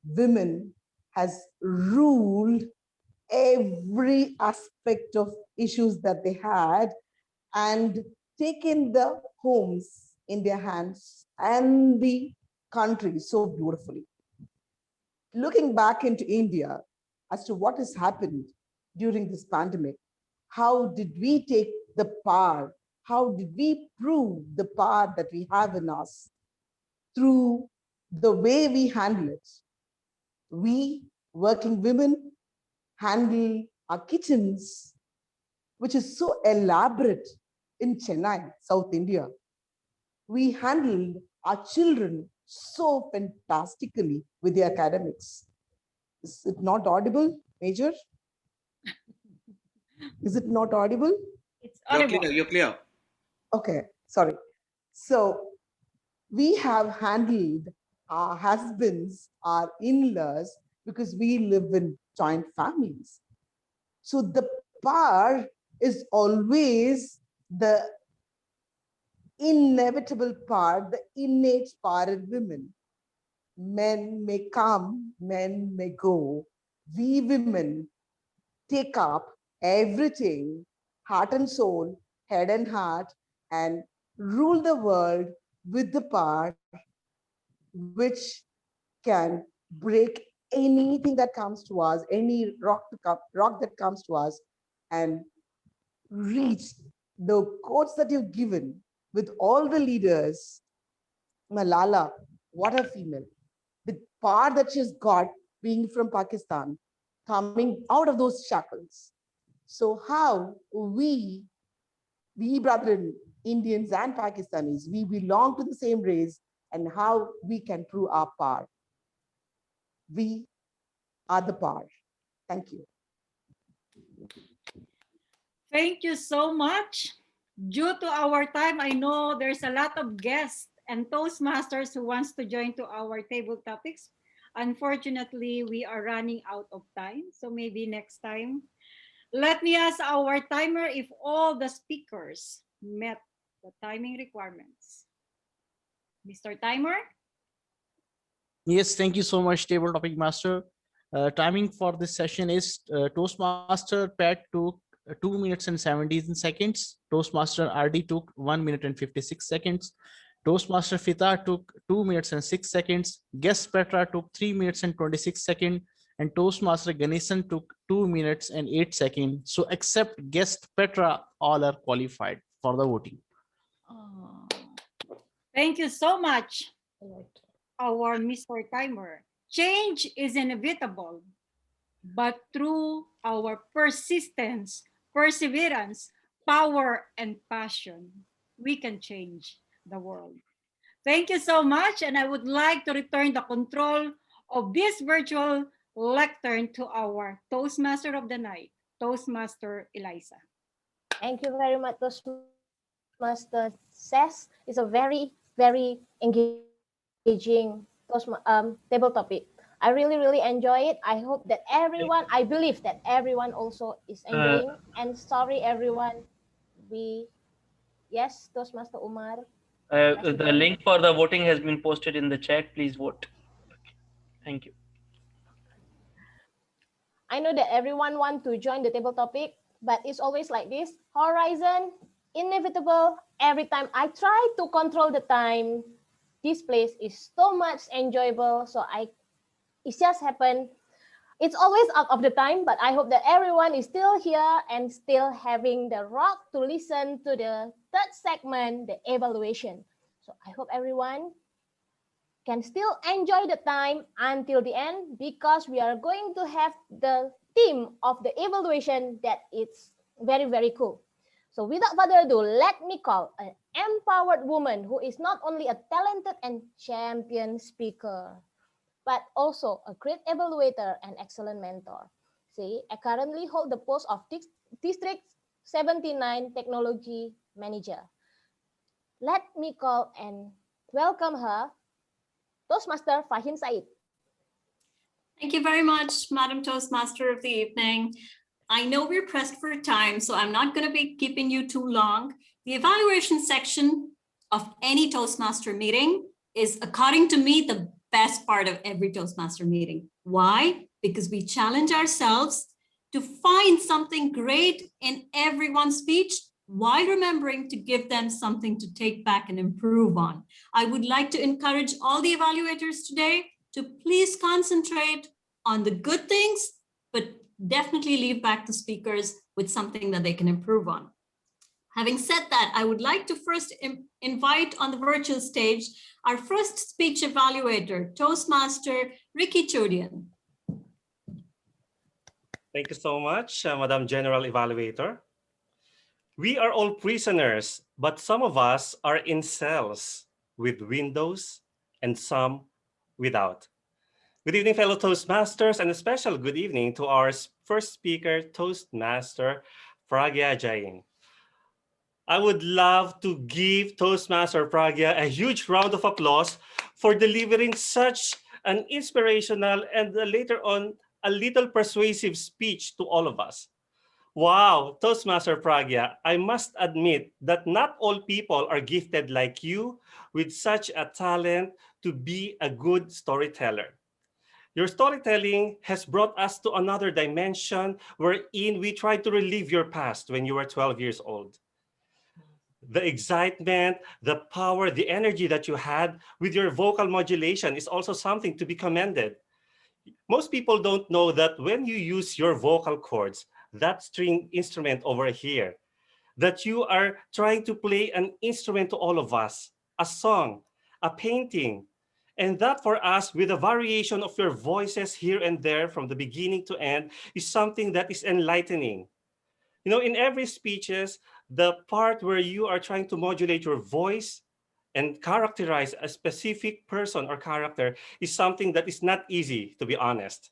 Speaker 19: Women has ruled every aspect of issues that they had and taken the homes in their hands and the country so beautifully. Looking back into India as to what has happened during this pandemic, how did we take the power? How did we prove the power that we have in us through the way we handle it? We, working women, handle our kitchens, which is so elaborate in Chennai, South India. We handled our children so fantastically with the academics. Is it not audible, Major? Is it not audible?
Speaker 16: It's
Speaker 14: You're
Speaker 16: audible.
Speaker 14: clear. You're clear.
Speaker 19: Okay, sorry. So we have handled our husbands, our in-laws, because we live in joint families. So the power is always the inevitable part, the innate power in women. Men may come, men may go. We women take up everything, heart and soul, head and heart, and rule the world with the power which can break anything that comes to us, any rock that comes to us, and reach the quotes that you've given with all the leaders. Malala, what a female. The power that she's got being from Pakistan, coming out of those shackles. So how we brethren, Indians and Pakistanis, we belong to the same race, and how we can prove our power. We are the power. Thank you.
Speaker 16: Thank you so much. Due to our time, I know there's a lot of guests and Toastmasters who wants to join to our table topics. Unfortunately, we are running out of time. So maybe next time. Let me ask our timer if all the speakers met the timing requirements. Mr. Timer?
Speaker 8: Yes, thank you so much, Table Topic Master. Timing for this session is Toastmaster Peck took 2 minutes and 17 seconds. Toastmaster RD took 1 minute and 56 seconds. Toastmaster Fita took 2 minutes and 6 seconds. Guest Petra took 3 minutes and 26 seconds. And Toastmaster Ganesan took 2 minutes and 8 seconds. So except guest Petra, all are qualified for the voting.
Speaker 16: Thank you so much, our Mr. Timer. Change is inevitable, but through our persistence, perseverance, power, and passion, we can change the world. Thank you so much, and I would like to return the control of this virtual lectern to our Toastmaster of the night, Toastmaster Eliza.
Speaker 3: Thank you very much, Toastmaster Says. It's a very, very engaging table topic. I really enjoy it. I hope that everyone, I believe that everyone also is enjoying. And sorry, everyone. Yes, Toastmaster Umar.
Speaker 2: The link for the voting has been posted in the chat. Please vote. Thank you.
Speaker 3: I know that everyone wants to join the table topic, but it's always like this. Horizon, inevitable. Every time I try to control the time, this place is so much enjoyable. So it just happened. It's always out of the time, but I hope that everyone is still here and still having the rock to listen to the third segment, the evaluation. So I hope everyone can still enjoy the time until the end, because we are going to have the theme of the evaluation that it's very, very cool. So without further ado, let me call an empowered woman who is not only a talented and champion speaker, but also a great evaluator and excellent mentor. See, I currently hold the post of District 79 Technology Manager. Let me call and welcome her, Toastmaster Farheen Sait.
Speaker 6: Thank you very much, Madam Toastmaster of the evening. I know we're pressed for time, so I'm not going to be keeping you too long. The evaluation section of any Toastmaster meeting is, according to me, the best part of every Toastmaster meeting. Why? Because we challenge ourselves to find something great in everyone's speech while remembering to give them something to take back and improve on. I would like to encourage all the evaluators today to please concentrate on the good things, but definitely leave back the speakers with something that they can improve on. Having said that, I would like to first invite on the virtual stage our first speech evaluator, Toastmaster Ricky Chodian.
Speaker 1: Thank you so much, Madam General Evaluator. We are all prisoners, but some of us are in cells with windows and some without. Good evening, fellow Toastmasters, and a special good evening to our first speaker, Toastmaster Pragya Jain. I would love to give Toastmaster Pragya a huge round of applause for delivering such an inspirational and later on a little persuasive speech to all of us. Wow, Toastmaster Pragya, I must admit that not all people are gifted like you with such a talent to be a good storyteller. Your storytelling has brought us to another dimension wherein we try to relive your past when you were 12 years old. The excitement, the power, the energy that you had with your vocal modulation is also something to be commended. Most people don't know that when you use your vocal cords, that string instrument over here, that you are trying to play an instrument to all of us, a song, a painting, and that for us with a variation of your voices here and there from the beginning to end is something that is enlightening. You know, in every speeches, the part where you are trying to modulate your voice and characterize a specific person or character is something that is not easy, to be honest.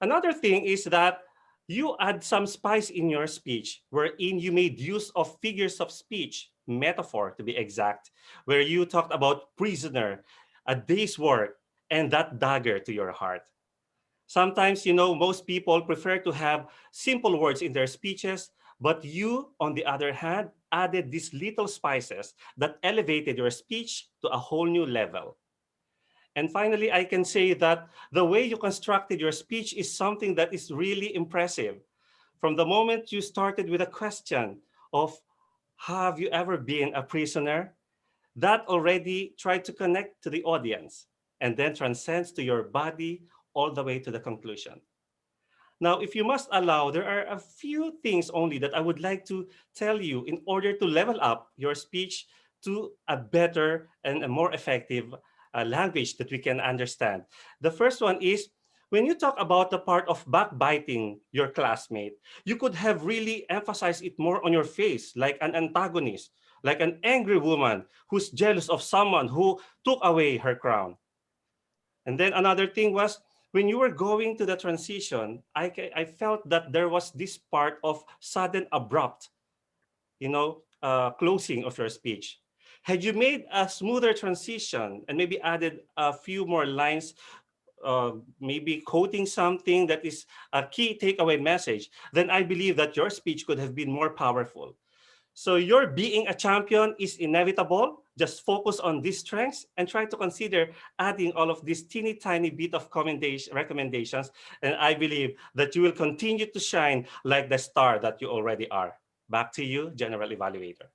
Speaker 1: Another thing is that you add some spice in your speech, wherein you made use of figures of speech, metaphor to be exact, where you talked about prisoner, a day's work, and that dagger to your heart. Sometimes, you know, most people prefer to have simple words in their speeches, but you, on the other hand, added these little spices that elevated your speech to a whole new level. And finally, I can say that the way you constructed your speech is something that is really impressive. From the moment you started with a question of, have you ever been a prisoner? That already tried to connect to the audience and then transcends to your body all the way to the conclusion. Now, if you must allow, there are a few things only that I would like to tell you in order to level up your speech to a better and a more effective language that we can understand. The first one is, when you talk about the part of backbiting your classmate, you could have really emphasized it more on your face, like an antagonist, like an angry woman who's jealous of someone who took away her crown. And then another thing was, when you were going to the transition, I felt that there was this part of sudden abrupt, closing of your speech. Had you made a smoother transition and maybe added a few more lines, maybe quoting something that is a key takeaway message, then I believe that your speech could have been more powerful. So your being a champion is inevitable. Just focus on these strengths and try to consider adding all of these teeny tiny bit of recommendations. And I believe that you will continue to shine like the star that you already are. Back to you, General Evaluator.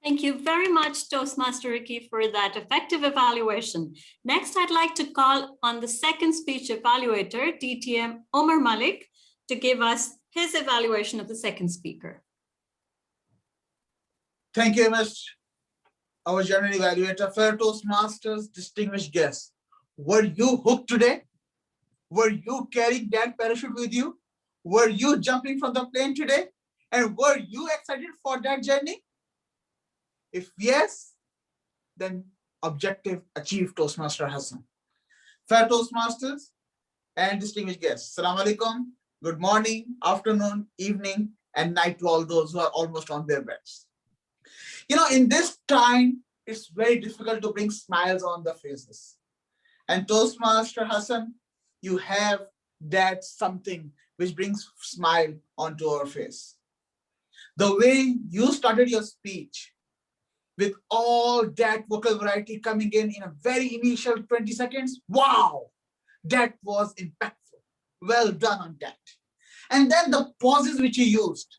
Speaker 6: Thank you very much, Toastmaster Ricky, for that effective evaluation. Next, I'd like to call on the second speech evaluator, DTM Omar Malik, to give us his evaluation of the second speaker.
Speaker 13: Thank you very much, our general evaluator. Fair Toastmasters, distinguished guests. Were you hooked today? Were you carrying that parachute with you? Were you jumping from the plane today? And were you excited for that journey? If yes, then objective achieved, Toastmaster Hassan. Fair Toastmasters and distinguished guests, Assalamu alaikum, good morning, afternoon, evening, and night to all those who are almost on their beds. You know, in this time, it's very difficult to bring smiles on the faces. And Toastmaster Hassan, you have that something which brings smile onto our face. The way you started your speech with all that vocal variety coming in a very initial 20 seconds, wow, that was impactful. Well done on that. And then the pauses which you used,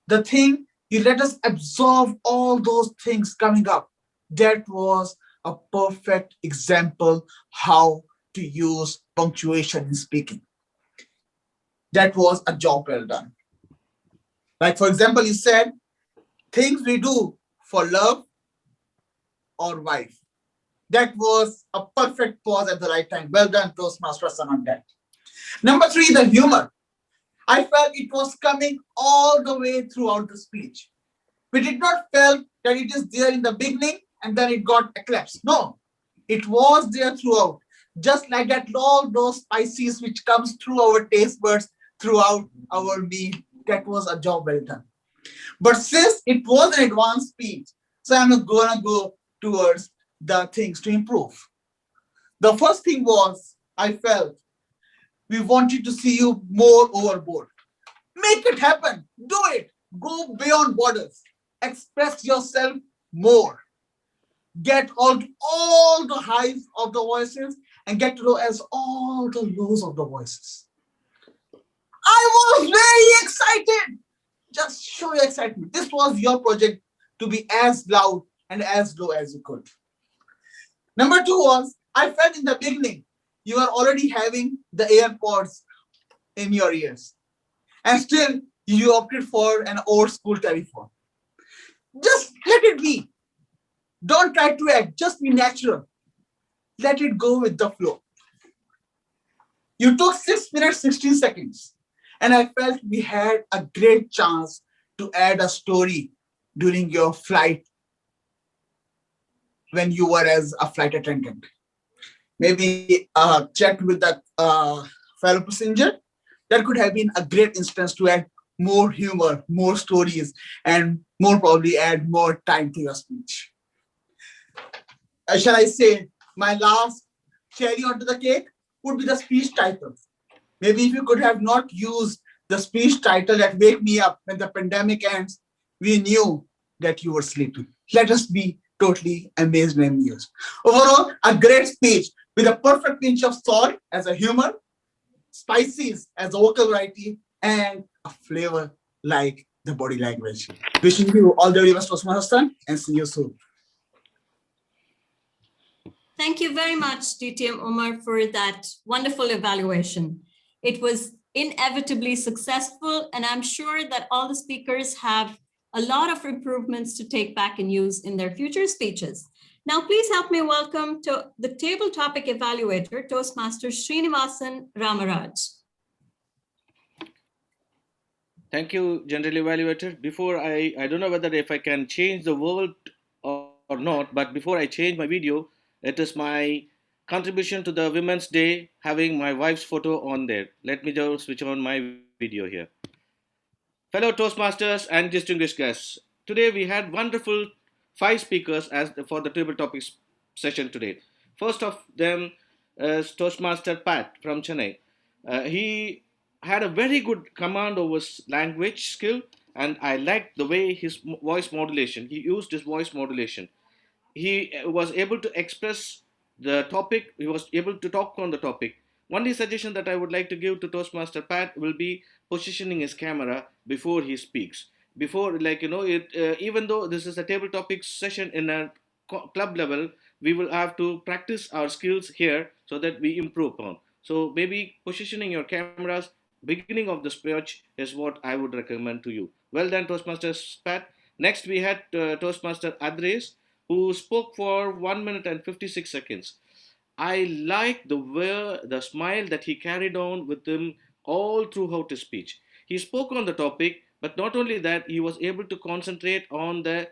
Speaker 13: the thing you let us absorb all those things coming up. That was a perfect example how to use punctuation in speaking. That was a job well done. Like, for example, you said, things we do for love or wife. That was a perfect pause at the right time. Well done, Toastmasters, on that. Number 3, the humor. I felt it was coming all the way throughout the speech. We did not feel that it is there in the beginning and then it got eclipsed. No, it was there throughout. Just like that, all those spices which comes through our taste buds throughout our meal. That was a job well done. But since it was an advanced speech, so I'm gonna go towards the things to improve. The first thing was, I felt we wanted to see you more overboard. Make it happen. Do it. Go beyond borders. Express yourself more. Get all the highs of the voices and get low as all the lows of the voices. I was very excited. Just show your excitement. This was your project to be as loud and as low as you could. Number 2 was, I felt in the beginning, you are already having the AirPods in your ears. And still, you opted for an old school telephone. Just let it be. Don't try to act, just be natural. Let it go with the flow. You took 6 minutes, 16 seconds. And I felt we had a great chance to add a story during your flight when you were as a flight attendant. Maybe checked with the fellow passenger. That could have been a great instance to add more humor, more stories, and more probably add more time to your speech. Shall I say, my last cherry onto the cake would be the speech title. Maybe if you could have not used the speech title that Wake Me Up when the pandemic ends, we knew that you were sleeping. Let us be totally amazed and amused. Overall, a great speech with a perfect pinch of salt as a humor, spices as a vocal variety, and a flavor like the body language. Wishing you all the very best, Toastmasters, and see you soon.
Speaker 6: Thank you very much, DTM Omar, for that wonderful evaluation. It was inevitably successful, and I'm sure that all the speakers have a lot of improvements to take back and use in their future speeches. Now, please help me welcome to the table topic evaluator, Toastmaster Srinivasan Ramaraj.
Speaker 14: Thank you, General Evaluator. Before I don't know whether if I can change the world or not, but before I change my video, it is my contribution to the Women's Day having my wife's photo on there. Let me just switch on my video here. Fellow Toastmasters and distinguished guests, today we had wonderful 5 speakers for the table topics session today. First of them is Toastmaster Pat from Chennai. He had a very good command over language skill, and I liked the way his voice modulation, he used his voice modulation. He was able to express the topic, he was able to talk on the topic. Only suggestion that I would like to give to Toastmaster Pat will be positioning his camera before he speaks. Before, even though this is a table topics session in a club level, we will have to practice our skills here so that we improve on. So maybe positioning your cameras beginning of the speech is what I would recommend to you. Well done, Toastmasters Pat. Next, we had Toastmaster Adres, who spoke for 1 minute and 56 seconds. I like the smile that he carried on with him all throughout his speech. He spoke on the topic, but not only that, he was able to concentrate on the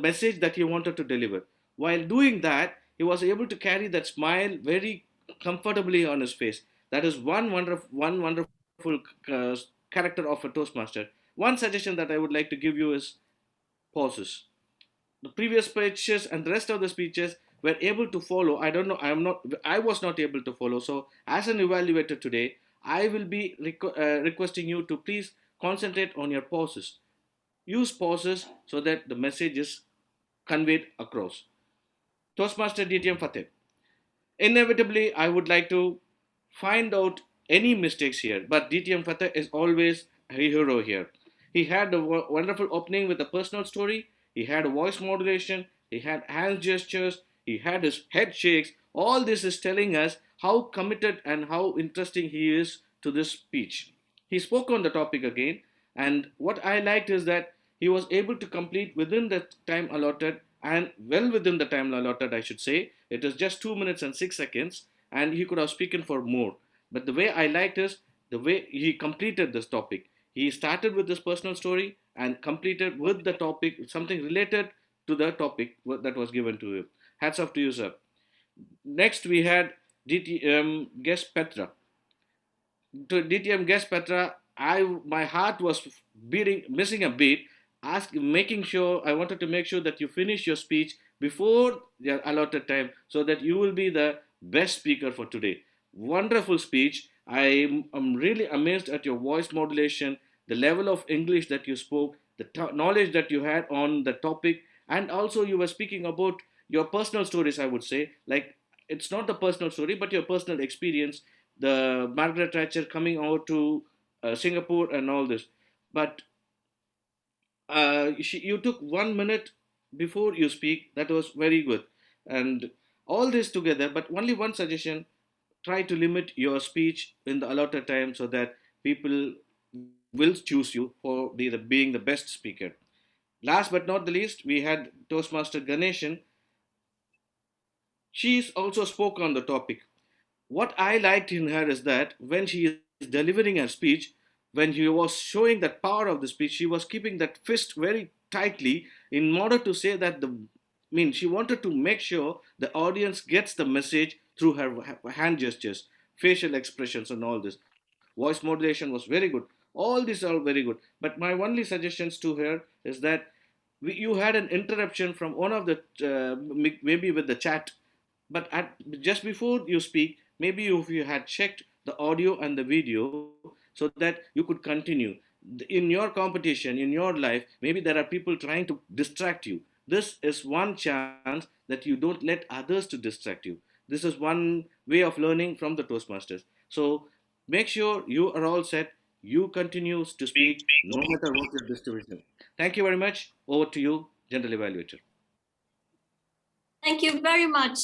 Speaker 14: message that he wanted to deliver. While doing that, he was able to carry that smile very comfortably on his face. That is one wonderful character of a Toastmaster. One suggestion that I would like to give you is pauses. The previous speeches and the rest of the speeches were able to follow. I don't know, I was not able to follow. So as an evaluator today, I will be requesting you to please concentrate on your pauses. Use pauses so that the message is conveyed across. Toastmaster DTM Fateh. Inevitably, I would like to find out any mistakes here, but DTM Fateh is always a hero here. He had a wonderful opening with a personal story, he had a voice modulation, he had hand gestures, he had his head shakes. All this is telling us how committed and how interesting he is to this speech. He spoke on the topic again, and what I liked is that he was able to complete within the time allotted, and well within the time allotted, I should say. It is just 2 minutes and 6 seconds, and he could have spoken for more. But the way I liked is the way he completed this topic. He started with this personal story and completed with the topic, something related to the topic that was given to him. Hats off to you, sir. Next, we had DTM guest Petra. To DTM guest Petra, my heart was beating, missing a beat, making sure I wanted to make sure that you finish your speech before the allotted time, so that you will be the best speaker for today. Wonderful speech. I am really amazed at your voice modulation, the level of English that you spoke, the knowledge that you had on the topic, and also you were speaking about your personal stories, I would say. Like, it's not a personal story, but your personal experience, the Margaret Thatcher coming out to Singapore and all this. But you took 1 minute before you speak. That was very good. And all this together, but only one suggestion: try to limit your speech in the allotted time so that people will choose you for being the best speaker. Last but not the least, we had Toastmaster Ganeshan. She's also spoke on the topic. What I liked in her is that when she is delivering her speech, when she was showing that power of the speech, she was keeping that fist very tightly in order to say that she wanted to make sure the audience gets the message through her hand gestures, facial expressions, and all this. Voice modulation was very good. All these are very good. But my only suggestions to her is that you had an interruption from one of the maybe with the chat, but just before you speak, maybe if you had checked the audio and the video so that you could continue. In your competition, in your life, maybe there are people trying to distract you. This is one chance that you don't let others to distract you. This is one way of learning from the Toastmasters. So make sure you are all set. You continue to speak no matter what your distribution. Thank you very much. Over to you, General Evaluator.
Speaker 6: Thank you very much,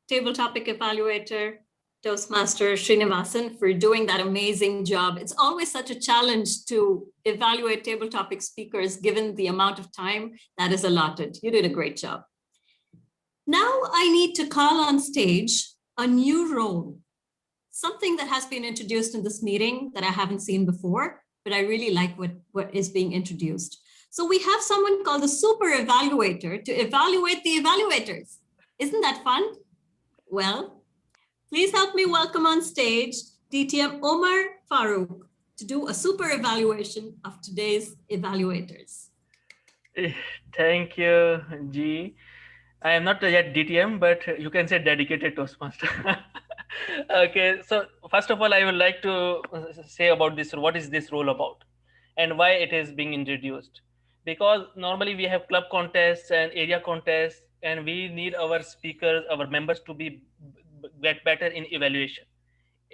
Speaker 6: Table Topic Evaluator, Toastmaster Srinivasan, for doing that amazing job. It's always such a challenge to evaluate table topic speakers given the amount of time that is allotted. You did a great job. Now I need to call on stage a new role, something that has been introduced in this meeting that I haven't seen before, but I really like what is being introduced. So we have someone called the super evaluator to evaluate the evaluators. Isn't that fun? Well, please help me welcome on stage DTM Omar Farooq to do a super evaluation of today's evaluators.
Speaker 2: Thank you, G. I am not yet DTM, but you can say dedicated Toastmaster. Okay, so first of all, I would like to say about this, what is this role about and why it is being introduced. Because normally we have club contests and area contests, and we need our speakers, our members to get better in evaluation.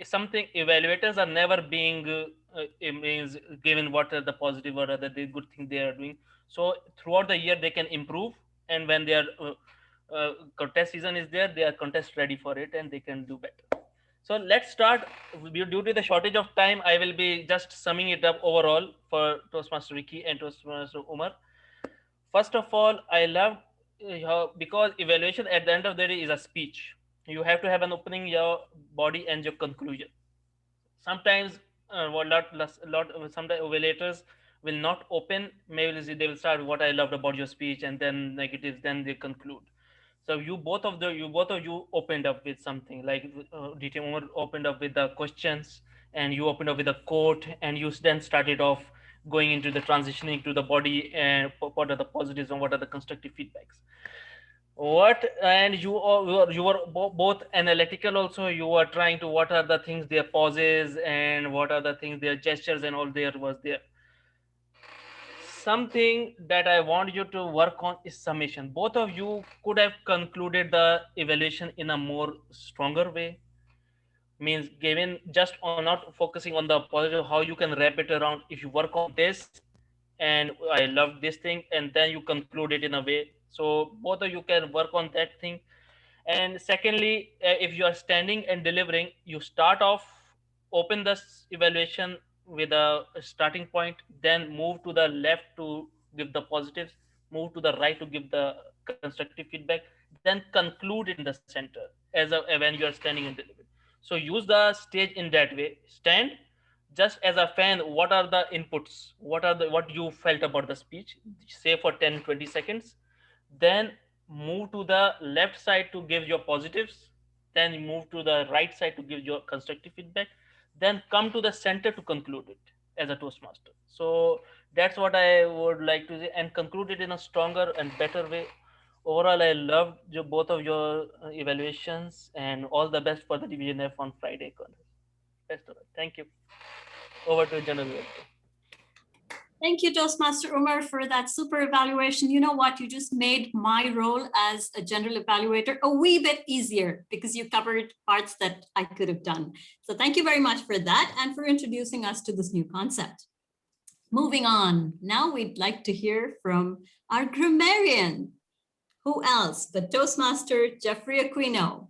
Speaker 2: Something evaluators are never being means given what are the positive or other the good thing they are doing. So throughout the year they can improve, and when their contest season is there, they are contest ready for it and they can do better. So let's start. Due to the shortage of time, I will be just summing it up overall for Toastmaster Ricky and Toastmaster Umar. First of all, I love because evaluation at the end of the day is a speech. You have to have an opening, your body, and your conclusion. Sometimes sometimes evaluators will not open. Maybe they will start what I loved about your speech, and then negatives, then they conclude. So you both of you opened up with something like DT Umar opened up with the questions, and you opened up with a quote, and you then started off going into the transitioning to the body and what are the positives and what are the constructive feedbacks. What, and you were both analytical also. You were trying to what are the things, their pauses, and what are the things, their gestures, and all there was there. Something that I want you to work on is summation. Both of you could have concluded the evaluation in a more stronger way. Means given just on not focusing on the positive, how you can wrap it around. If you work on this, and I love this thing, and then you conclude it in a way. So both of you can work on that thing. And secondly, if you are standing and delivering, you start off, open this evaluation with a starting point, then move to the left to give the positives, move to the right to give the constructive feedback, then conclude it in the center when you are standing and delivering. So use the stage in that way. Stand just as a fan. What are the inputs? What you felt about the speech? Say for 10-20 seconds, then move to the left side to give your positives, then you move to the right side to give your constructive feedback, then come to the center to conclude it as a Toastmaster. So that's what I would like to say, and conclude it in a stronger and better way. Overall, I loved both of your evaluations, and all the best for the Division F on Friday. Best of luck. Thank you. Over to General Welcome.
Speaker 6: Thank you, Toastmaster Umar, for that super evaluation. You know what? You just made my role as a general evaluator a wee bit easier because you covered parts that I could have done. So thank you very much for that and for introducing us to this new concept. Moving on, now we'd like to hear from our grammarian. Who else but Toastmaster Jeffrey Aquino?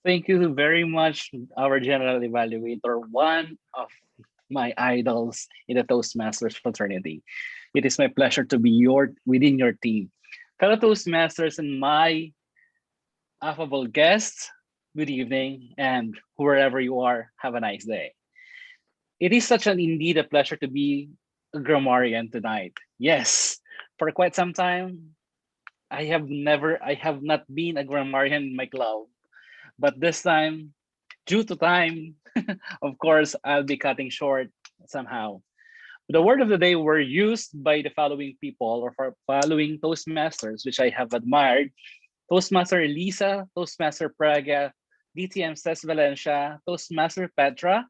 Speaker 5: Thank you very much, our general evaluator, one of my idols in the Toastmasters fraternity. It is my pleasure to be within your team. Fellow Toastmasters and my affable guests, good evening, and wherever you are, have a nice day. It is indeed a pleasure to be a grammarian tonight. Yes, for quite some time, I have not been a grammarian in my club, but this time, due to time, of course, I'll be cutting short somehow. The word of the day were used by the following people or for following Toastmasters, which I have admired: Toastmaster Eliza, Toastmaster Praga, DTM Says Valencia, Toastmaster Petra,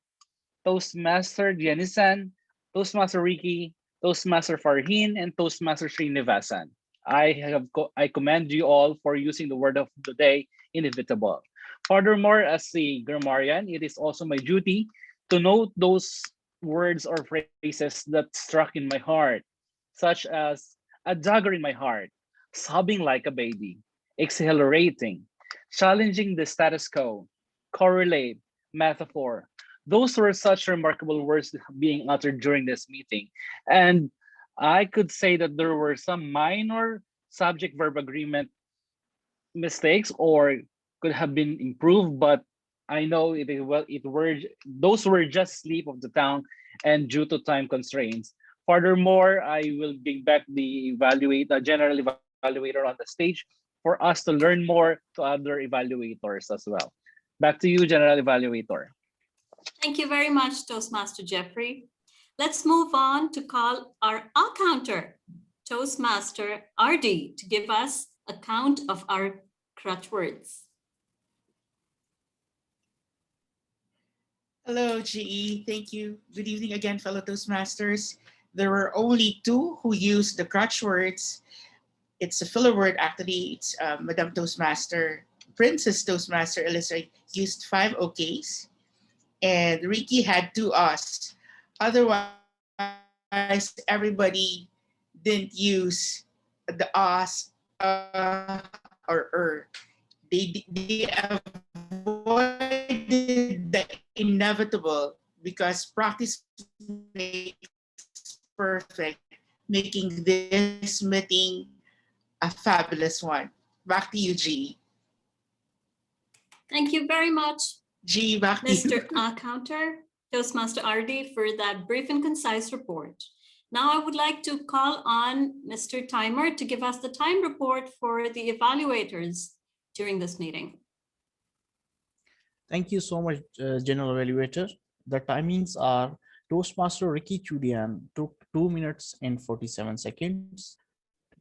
Speaker 5: Toastmaster Gianisan, Toastmaster Ricky, Toastmaster Farheen, and Toastmaster Srinivasan. I commend you all for using the word of the day, inevitable. Furthermore, as a grammarian, it is also my duty to note those words or phrases that struck in my heart, such as a dagger in my heart, sobbing like a baby, exhilarating, challenging the status quo, correlate, metaphor. Those were such remarkable words being uttered during this meeting. And I could say that there were some minor subject-verb agreement mistakes or could have been improved, but I know those were just slip of the tongue and due to time constraints. Furthermore, I will bring back the general evaluator on the stage for us to learn more to other evaluators as well. Back to you, General Evaluator.
Speaker 6: Thank you very much, Toastmaster Jeffrey. Let's move on to call our counter, Toastmaster RD, to give us a count of our crutch words.
Speaker 20: Hello, GE. Thank you. Good evening again, fellow Toastmasters. There were only two who used the crutch words. It's a filler word, actually. It's Madam Toastmaster, Princess Toastmaster Eliza used 5 OKs, and Ricky had 2 Us. Otherwise, everybody didn't use the Us or They avoided the inevitable because practice makes perfect, making this meeting a fabulous one. Back to you, G.
Speaker 6: Thank you very much,
Speaker 20: G, back to
Speaker 6: Mr.
Speaker 20: you.
Speaker 6: Counter, Toastmaster RD, for that brief and concise report. Now I would like to call on Mr. Timer to give us the time report for the evaluators during this meeting.
Speaker 8: Thank you so much, General Evaluator. The timings are Toastmaster Ricky Chudian took 2 minutes and 47 seconds.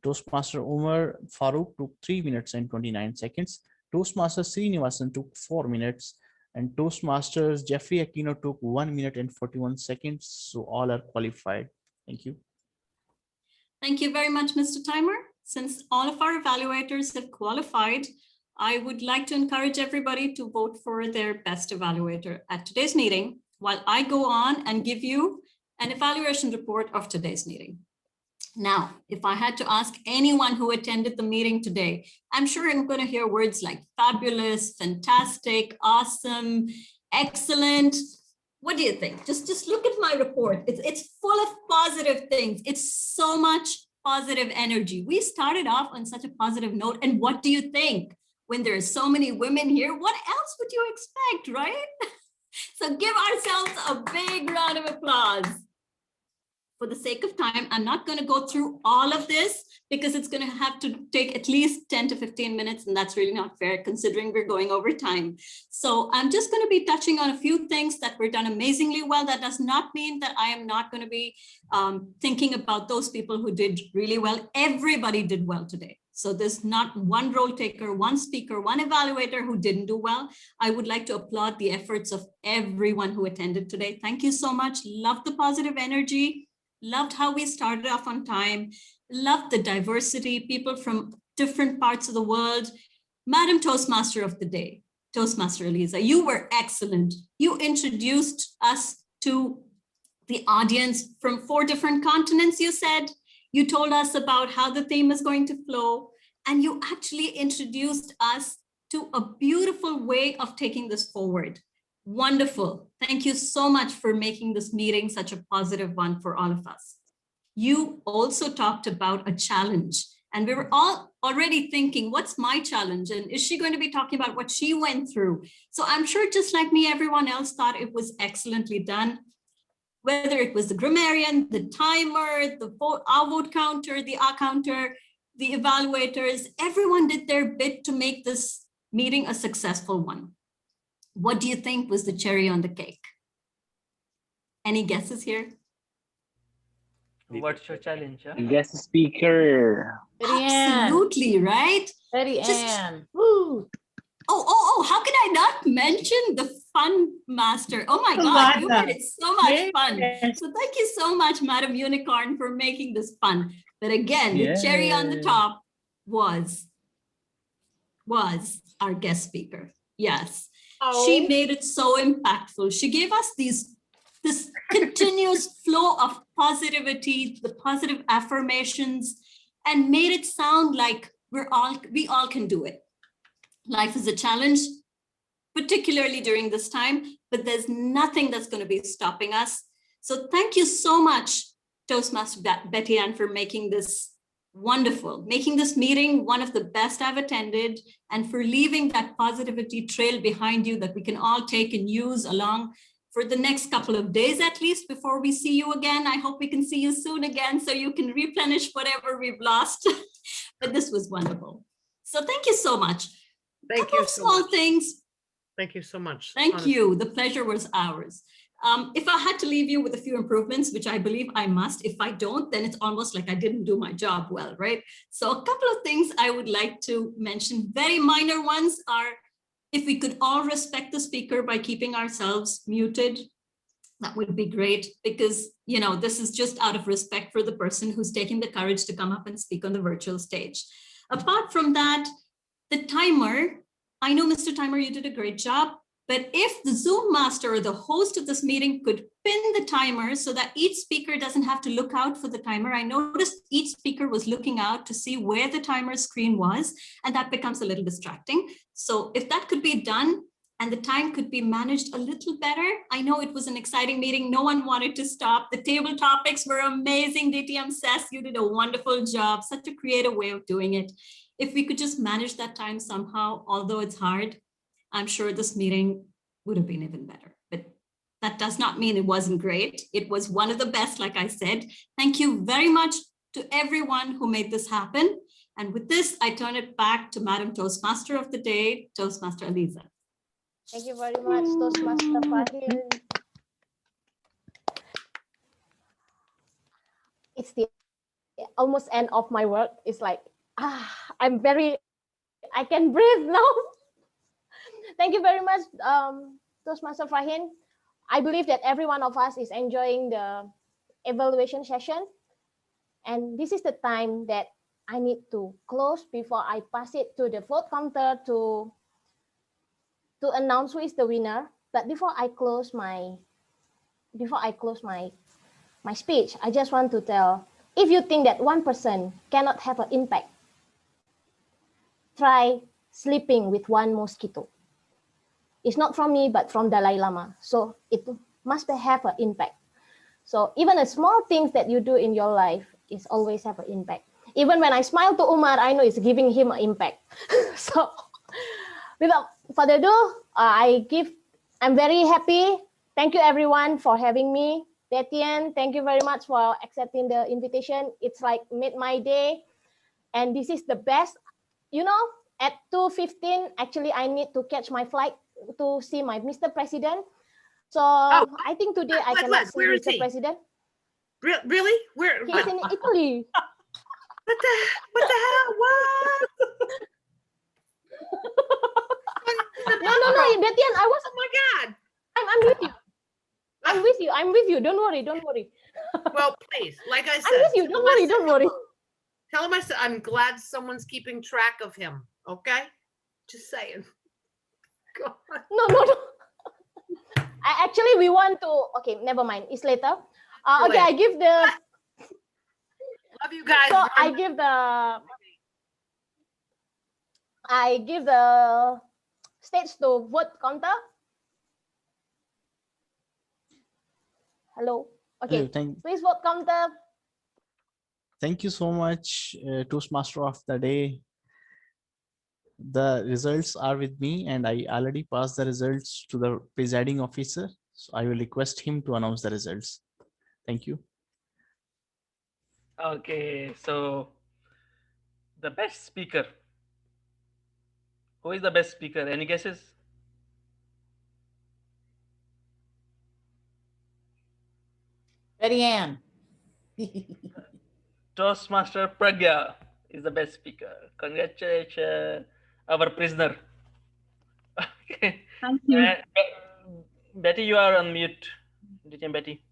Speaker 8: Toastmaster Umar Farooq took 3 minutes and 29 seconds. Toastmaster Srinivasan took 4 minutes. And Toastmasters Jeffrey Aquino took 1 minute and 41 seconds. So all are qualified. Thank you.
Speaker 6: Thank you very much, Mr. Timer. Since all of our evaluators have qualified, I would like to encourage everybody to vote for their best evaluator at today's meeting, while I go on and give you an evaluation report of today's meeting. Now, if I had to ask anyone who attended the meeting today, I'm sure I'm going to hear words like fabulous, fantastic, awesome, excellent. What do you think? Just look at my report. It's full of positive things. It's so much positive energy. We started off on such a positive note. And what do you think? When there are so many women here, what else would you expect, right? So give ourselves a big round of applause. For the sake of time, I'm not going to go through all of this because it's going to have to take at least 10 to 15 minutes, and that's really not fair considering we're going over time. So I'm just going to be touching on a few things that were done amazingly well. That does not mean that I am not going to be thinking about those people who did really well. Everybody did well today. So there's not one role taker, one speaker, one evaluator who didn't do well. I would like to applaud the efforts of everyone who attended today. Thank you so much. Love the positive energy. Loved how we started off on time. Loved the diversity, people from different parts of the world. Madam Toastmaster of the day, Toastmaster Eliza, you were excellent. You introduced us to the audience from 4 different continents, you said. You told us about how the theme is going to flow, and you actually introduced us to a beautiful way of taking this forward. Wonderful. Thank you so much for making this meeting such a positive one for all of us. You also talked about a challenge, and we were all already thinking, what's my challenge? And is she going to be talking about what she went through? So I'm sure just like me, everyone else thought it was excellently done. Whether it was the grammarian, the timer, the our vote counter, the R counter, the evaluators, everyone did their bit to make this meeting a successful one. What do you think was the cherry on the cake? Any guesses here?
Speaker 2: What's your challenge? Huh?
Speaker 5: Guest speaker.
Speaker 6: Absolutely, right?
Speaker 7: Bettyann. Woo.
Speaker 6: Oh, how can I not mention the fun master? Oh my God, you made it so much fun. So thank you so much, Madam Unicorn, for making this fun. But again, the cherry on the top was our guest speaker. Yes. She made it so impactful. She gave us this continuous flow of positivity, the positive affirmations, and made it sound like we all can do it. Life is a challenge, particularly during this time, but there's nothing that's going to be stopping us. So thank you so much, Toastmaster Bettyann, for making this wonderful, making this meeting one of the best I've attended, and for leaving that positivity trail behind you that we can all take and use along for the next couple of days, at least, before we see you again. I hope we can see you soon again so you can replenish whatever we've lost. But this was wonderful. So thank you so much.
Speaker 9: Thank you so much.
Speaker 6: Things.
Speaker 9: Thank you so much.
Speaker 6: Thank
Speaker 9: Honestly.
Speaker 6: you. The pleasure was ours. If I had to leave you with a few improvements, which I believe I must, if I don't, then it's almost like I didn't do my job well, right? So a couple of things I would like to mention. Very minor ones are, if we could all respect the speaker by keeping ourselves muted, that would be great, because, you know, this is just out of respect for the person who's taking the courage to come up and speak on the virtual stage. Apart from that, the timer, I know, Mr. Timer, you did a great job, but if the Zoom master or the host of this meeting could pin the timer so that each speaker doesn't have to look out for the timer. I noticed each speaker was looking out to see where the timer screen was, and that becomes a little distracting. So if that could be done and the time could be managed a little better. I know it was an exciting meeting. No one wanted to stop. The table topics were amazing. DTM says you did a wonderful job, such a creative way of doing it. If we could just manage that time somehow, although it's hard, I'm sure this meeting would have been even better. But that does not mean it wasn't great. It was one of the best, like I said. Thank you very much to everyone who made this happen. And with this, I turn it back to Madam Toastmaster of the day, Toastmaster Eliza.
Speaker 3: Thank you very much, Toastmaster Farheen. It's the almost end of my work. It's like, I can breathe now. Thank you very much, Toastmaster Farheen. I believe that every one of us is enjoying the evaluation session. And this is the time that I need to close before I pass it to the vote counter to announce who is the winner. But before I close my speech, I just want to tell, if you think that one person cannot have an impact, try sleeping with one mosquito. It's not from me, but from Dalai Lama. So it must have an impact. So even a small things that you do in your life is always have an impact. Even when I smile to Umar, I know it's giving him an impact. So without further ado, I'm very happy. Thank you everyone for having me. Bettyann, thank you very much for accepting the invitation. It's like made my day. And this is the best. You know, at 2:15, actually, I need to catch my flight to see my Mr. President. So I think today I cannot see Mr. President.
Speaker 9: Really? Where?
Speaker 3: He's in Italy.
Speaker 9: What the hell? What?
Speaker 3: No, Bettyann, I was.
Speaker 9: Oh my God!
Speaker 3: I'm with you. I'm with you. Don't worry.
Speaker 9: Well, please, like I said,
Speaker 3: I'm with you. Don't worry.
Speaker 9: Tell him I'm glad someone's keeping track of him. Okay, just saying. God.
Speaker 3: No. Actually, we want to. Okay, never mind. It's later. Okay, I give the.
Speaker 9: Love you guys.
Speaker 3: So I give the stage to vote counter. Hello. Okay. Please vote counter.
Speaker 8: Thank you so much, Toastmaster of the day. The results are with me, and I already passed the results to the presiding officer. So I will request him to announce the results. Thank you.
Speaker 2: Okay, so the best speaker. Who is the best speaker? Any guesses?
Speaker 7: Bettyann.
Speaker 2: Toastmaster Pragya is the best speaker. Congratulations, our prisoner. Okay.
Speaker 11: Thank you.
Speaker 2: Betty, you are on mute. Betty.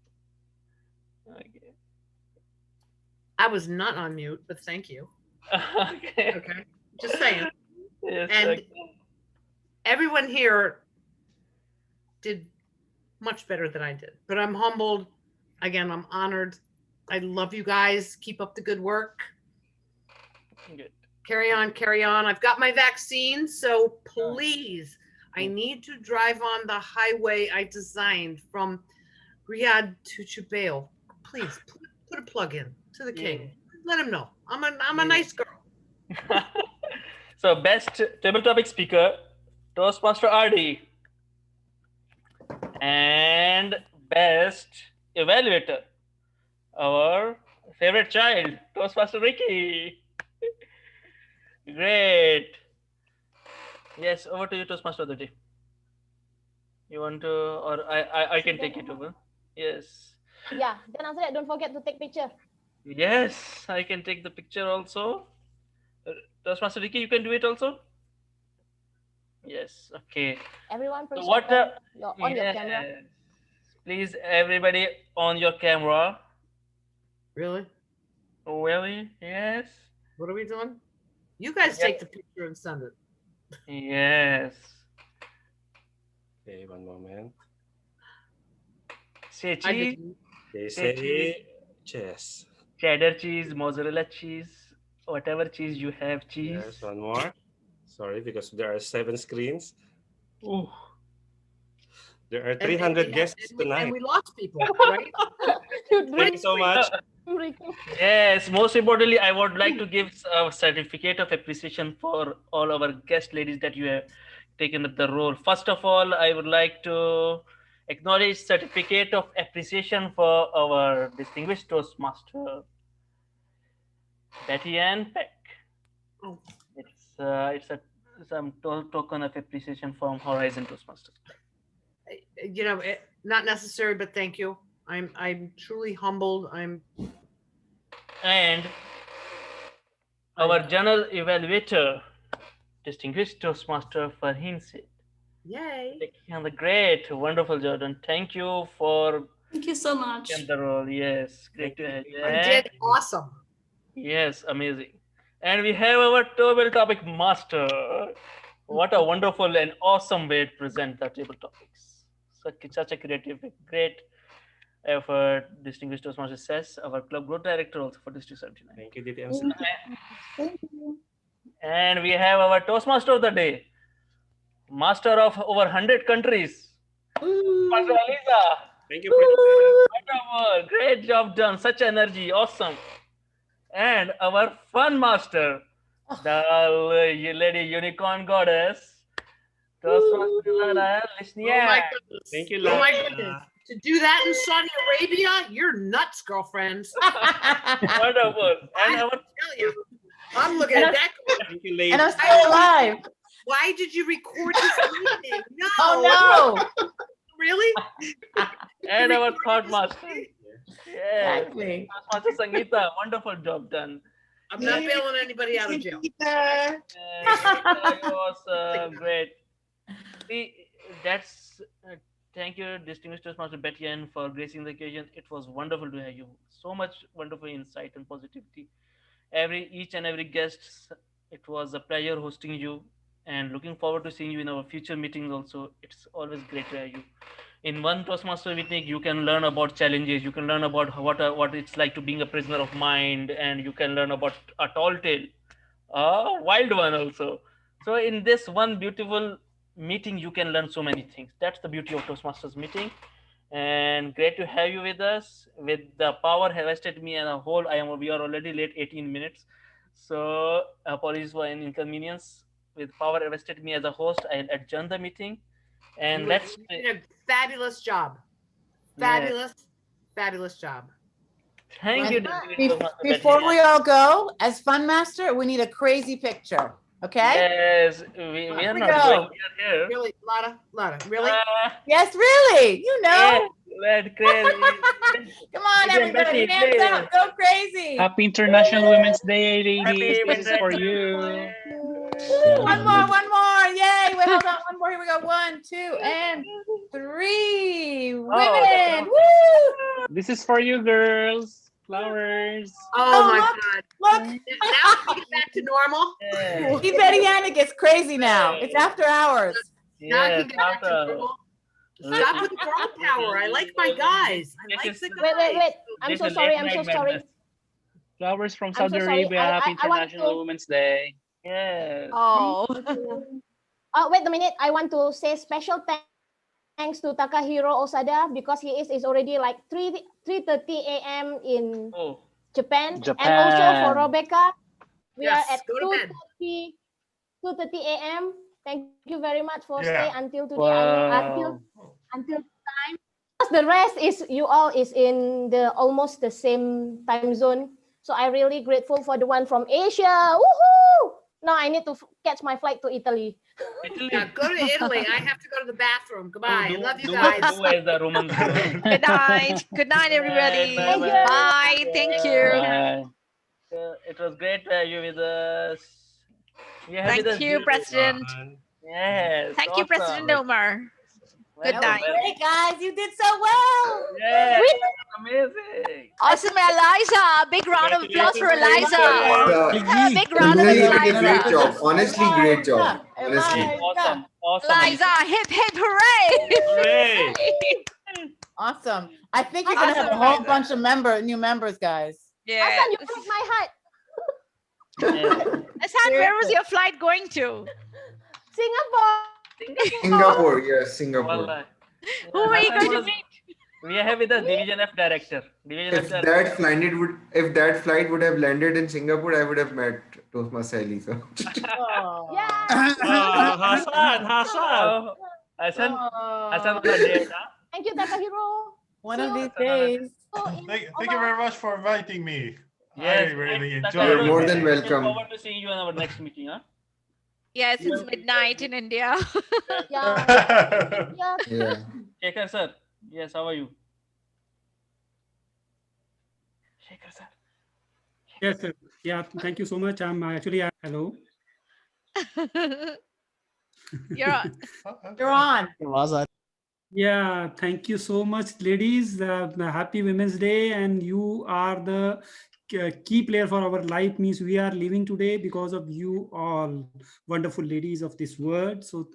Speaker 2: Okay.
Speaker 9: I was not on mute, but thank you. Okay. Just saying.
Speaker 2: Yes,
Speaker 9: and
Speaker 2: okay.
Speaker 9: Everyone here did much better than I did, but I'm humbled. Again, I'm honored. I love you guys. Keep up the good work.
Speaker 2: Good.
Speaker 9: Carry on. I've got my vaccine, so please, I need to drive on the highway I designed from Riyadh to Jubail. Please put a plug in to the king. Let him know I'm a nice girl.
Speaker 2: So best table topic speaker, Toastmaster RD, and best evaluator, our favorite child, Toastmaster Ricky. Great. Yes, over to you, Toastmaster of the day. You want to, or I can take it over. Yes.
Speaker 3: Yeah. Then after that, don't forget to take picture.
Speaker 2: Yes, I can take the picture also. Toastmaster Ricky, you can do it also. Yes. Okay.
Speaker 3: Everyone, please
Speaker 2: So what?
Speaker 3: on your camera.
Speaker 2: Please, everybody, on your camera.
Speaker 9: Really?
Speaker 2: Really? Yes.
Speaker 9: What are we doing? You guys take the picture and send it.
Speaker 2: Yes.
Speaker 1: Okay, one moment.
Speaker 2: Say cheese.
Speaker 1: They say cheese.
Speaker 2: Cheddar cheese, mozzarella cheese, whatever cheese you have, cheese.
Speaker 1: Yes, one more. Sorry, because there are 7 screens.
Speaker 2: Ooh.
Speaker 1: There are 300 guests tonight.
Speaker 9: And we lost people, right?
Speaker 1: Thank you so much.
Speaker 2: Yes, most importantly, I would like to give a certificate of appreciation for all our guest ladies that you have taken up the role. First of all, I would like to acknowledge certificate of appreciation for our distinguished Toastmaster, Bettyann Peck.
Speaker 9: Oh.
Speaker 2: It's some token of appreciation from Horizon Toastmaster.
Speaker 9: You know, not necessary, but thank you. I'm truly humbled.
Speaker 2: And our general evaluator, distinguished Toastmaster Farheen Sait.
Speaker 9: Yay.
Speaker 2: Taking on the great, wonderful Jordan. Thank you for
Speaker 6: Thank you so much.
Speaker 2: the role. Yes, great to have you.
Speaker 9: You did awesome.
Speaker 2: Yes, amazing. And we have our table topic master. What a wonderful and awesome way to present the table topics. Such a creative, great effort. Distinguished Toastmaster says, our club growth director also for District 79.
Speaker 1: Thank you, DTMC.
Speaker 3: Thank you.
Speaker 2: And we have our Toastmaster of the day, master of over 100 countries, Master Eliza.
Speaker 1: Thank you, President.
Speaker 2: Wonderful, great job done, such energy, awesome. And our fun master, the lady unicorn goddess, Toastmaster Llanos.
Speaker 9: Oh my goodness.
Speaker 1: Thank you,
Speaker 9: Oh my
Speaker 1: Llanos.
Speaker 9: goodness. To do that in Saudi Arabia, you're nuts, girlfriends.
Speaker 2: Wonderful. And our
Speaker 9: tell you, I'm looking at that.
Speaker 1: Thank you, lady.
Speaker 7: And I'm still alive.
Speaker 9: Why did you record this meeting? No.
Speaker 7: Oh no.
Speaker 9: Really?
Speaker 2: and our third master. Yes.
Speaker 7: Exactly.
Speaker 2: Master Sangeeta, wonderful job done.
Speaker 9: I'm not bailing anybody out of jail.
Speaker 2: It was great. See, that's thank you, distinguished Toastmaster Bettyann, for gracing the occasion. It was wonderful to have you. So much wonderful insight and positivity. Each and every guest, it was a pleasure hosting you, and looking forward to seeing you in our future meetings also. It's always great to have you. In one Toastmaster meeting, you can learn about challenges. You can learn about what it's like to being a prisoner of mind, and you can learn about a tall tale, a wild one also. So in this one beautiful meeting, you can learn so many things. That's the beauty of Toastmasters meeting. And great to have you with us. With the power vested me and a whole, we are already late 18 minutes. So apologies for an inconvenience. With power vested me as a host, I'll adjourn the meeting. And
Speaker 9: You
Speaker 2: let's
Speaker 9: did a fabulous job.
Speaker 2: Yes.
Speaker 9: Fabulous job.
Speaker 2: Thank you.
Speaker 7: Before we all go, as Fun Master, we need a crazy picture. Okay?
Speaker 2: Yes, we are
Speaker 7: Here we
Speaker 2: not
Speaker 7: go.
Speaker 2: going here.
Speaker 9: Really, Lotta, really?
Speaker 7: Yes, really. You know.
Speaker 2: Let crazy.
Speaker 7: Come on, everybody. Hands up. Go crazy.
Speaker 5: Happy International Women's Day, ladies.
Speaker 2: Happy
Speaker 5: This is for you.
Speaker 7: One more. Yay. Wait, hold on. One more. Here we go. 1, 2, and 3. Women. Woo!
Speaker 5: This is for you, girls. Flowers.
Speaker 9: Oh my
Speaker 7: look,
Speaker 9: God.
Speaker 7: Look.
Speaker 9: Now we get back to normal.
Speaker 7: See, Bettyann gets crazy now. It's after hours.
Speaker 9: Now I can get back to normal. Stop with the girl power. I like my guys. I like the guys.
Speaker 3: Wait. I'm so sorry.
Speaker 5: Flowers from
Speaker 3: I'm
Speaker 5: Saudi
Speaker 3: so sorry.
Speaker 5: Arabia. Happy
Speaker 3: I want
Speaker 5: International
Speaker 3: to-
Speaker 5: Women's Day.
Speaker 2: Yes.
Speaker 3: Oh, wait a minute. I want to say special thanks to Takahiro Osada because he is already like 3:30 a.m. in Japan. And also for Rebecca, we are at 2:30 a.m. Thank you very much for stay until today. Until time. Because the rest is you all is in the almost the same time zone. So I'm really grateful for the one from Asia. Woohoo! Now I need to catch my flight to Italy.
Speaker 9: Yeah, go to Italy. I have to go to the bathroom. Goodbye. I love you guys.
Speaker 4: Good night. Good night, everybody. Bye. Thank you.
Speaker 2: It was great to have you with us.
Speaker 4: Thank you, President.
Speaker 2: Yes.
Speaker 4: Thank you, President Omar. Good night.
Speaker 7: Great, guys. You did so well.
Speaker 2: Yeah. Amazing.
Speaker 4: Awesome, Eliza. Big round of applause for Eliza. Big round of
Speaker 21: Really did a great
Speaker 4: Eliza.
Speaker 21: job. Honestly, great job. Honestly.
Speaker 2: Awesome.
Speaker 4: Eliza, hip, hip, hooray.
Speaker 7: Awesome. I think you're gonna have a whole bunch of new members, guys.
Speaker 4: Yeah.
Speaker 3: Hasan, you broke my heart.
Speaker 4: Hasan, where was your flight going to?
Speaker 3: Singapore.
Speaker 21: Singapore, yes, Singapore.
Speaker 4: Who are you going to meet?
Speaker 2: We have with us Division F director.
Speaker 21: If that flight would have landed in Singapore, I would have met Toastmaster Eliza.
Speaker 2: Hasan.
Speaker 3: Thank you, Takahiro.
Speaker 7: One of these days.
Speaker 22: Thank you very much for inviting me.
Speaker 2: Yes,
Speaker 22: I really enjoyed
Speaker 21: You're
Speaker 22: it.
Speaker 21: more than welcome.
Speaker 2: Looking forward to seeing you in our next meeting. Huh?
Speaker 4: Yes, it's midnight in India.
Speaker 3: Yeah.
Speaker 2: Shekhar sir. Yes, how are you? Shekhar sir.
Speaker 10: Yes, sir. Yeah, thank you so much. Hello.
Speaker 4: You're on.
Speaker 7: You're on.
Speaker 10: Yeah, thank you so much, ladies. Happy Women's Day, and you are the key player for our life. Means we are living today because of you all, wonderful ladies of this world. So,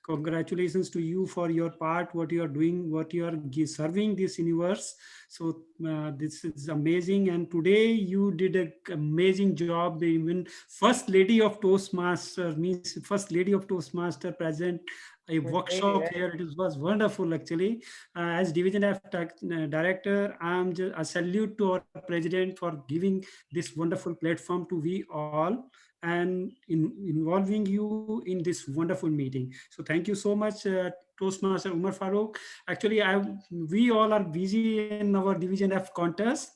Speaker 10: congratulations to you for your part, what you are doing, what you are serving this universe. So, this is amazing. And today you did an amazing job. Even first lady of Toastmaster means first lady of Toastmaster present a workshop here. It was wonderful actually. As Division F Director, I salute to our President for giving this wonderful platform to we all and involving you in this wonderful meeting. So thank you so much, Toastmaster Umar Farooq. Actually, we all are busy in our Division F contest.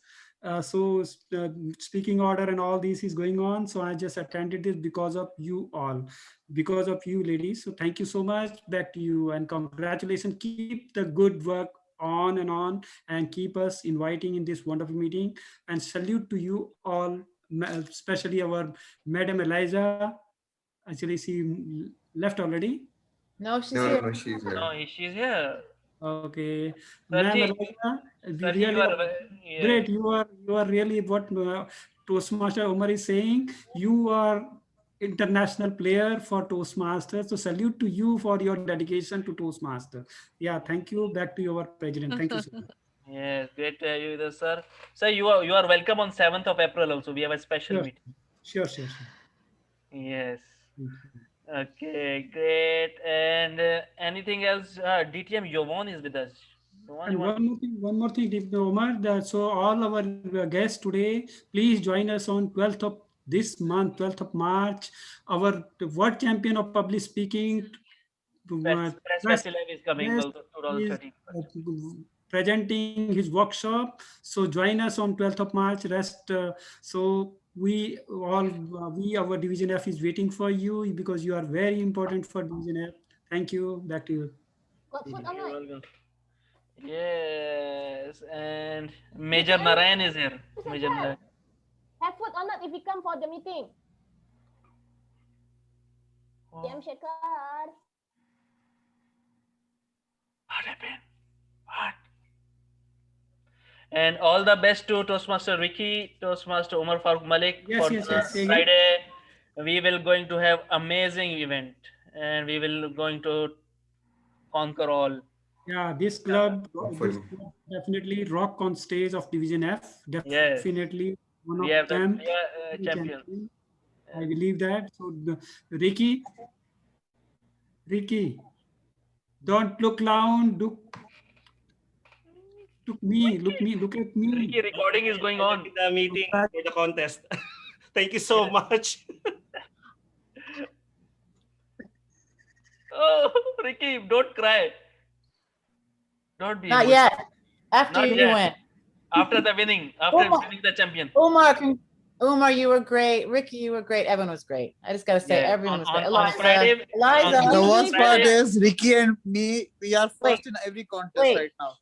Speaker 10: Speaking order and all this is going on. So I just attended this because of you all, because of you ladies. So thank you so much. Back to you and congratulations. Keep the good work on and keep us inviting in this wonderful meeting. And salute to you all, especially our Madam Eliza. Actually, she left already.
Speaker 7: No, she's
Speaker 21: No,
Speaker 7: here.
Speaker 21: no, she's here.
Speaker 2: No, she's here.
Speaker 10: Okay, Ma'am
Speaker 2: Sarji,
Speaker 10: Eliza,
Speaker 2: Sarji,
Speaker 10: really
Speaker 2: you are yes.
Speaker 10: great. You are really what Toastmaster Omar is saying. You are international player for Toastmasters. So salute to you for your dedication to Toastmaster. Yeah, thank you. Back to your president. Thank you so much.
Speaker 2: Yes, great to have you there, sir. Sir, you are welcome on 7th of April also. We have a special
Speaker 10: Sure.
Speaker 2: meeting.
Speaker 10: Sure.
Speaker 2: Yes. Okay, great. And anything else? DTM Awan is with us. Awan,
Speaker 10: And one more thing, Omar. So all our guests today, please join us on 12th of this month, 12th of March. Our world champion of public speaking,
Speaker 2: Press Festival is coming
Speaker 10: Yes,
Speaker 2: also
Speaker 10: is
Speaker 2: 2013.
Speaker 10: presenting his workshop. So join us on 12th of March. So we all, our Division F is waiting for you because you are very important for Division F. Thank you. Back to you.
Speaker 3: Got food
Speaker 2: You're
Speaker 3: online.
Speaker 2: welcome. Yes, and Major Narayan is here. Major Narayan.
Speaker 3: Have food or not if you come for the meeting? DM Shekhar.
Speaker 2: What happened? What? And all the best to Toastmaster Ricky, Toastmaster Umar Farooq Malik for
Speaker 10: Yes.
Speaker 2: Friday. We will going to have amazing event, and we will going to conquer all.
Speaker 10: Yeah, this club definitely rock on stage of Division F.
Speaker 2: Yes.
Speaker 10: Definitely one
Speaker 2: We
Speaker 10: of
Speaker 2: have
Speaker 10: them.
Speaker 2: the champions.
Speaker 10: I believe that. So, Ricky, don't look down. Look at me.
Speaker 2: Ricky, recording is going on.
Speaker 1: The meeting for the contest. Thank you so much.
Speaker 2: Oh, Ricky, don't cry. Don't be.
Speaker 7: Not
Speaker 2: emotional.
Speaker 7: yet. After
Speaker 2: Not
Speaker 7: you
Speaker 2: yet.
Speaker 7: win.
Speaker 2: After the winning. After winning the champion.
Speaker 7: Umar, you were great. Ricky, you were great. Everyone was great. I just gotta say,
Speaker 2: Yeah.
Speaker 7: everyone was great.
Speaker 2: On Friday,
Speaker 7: Eliza,
Speaker 13: The worst part is Ricky and me, we are first in every contest right now.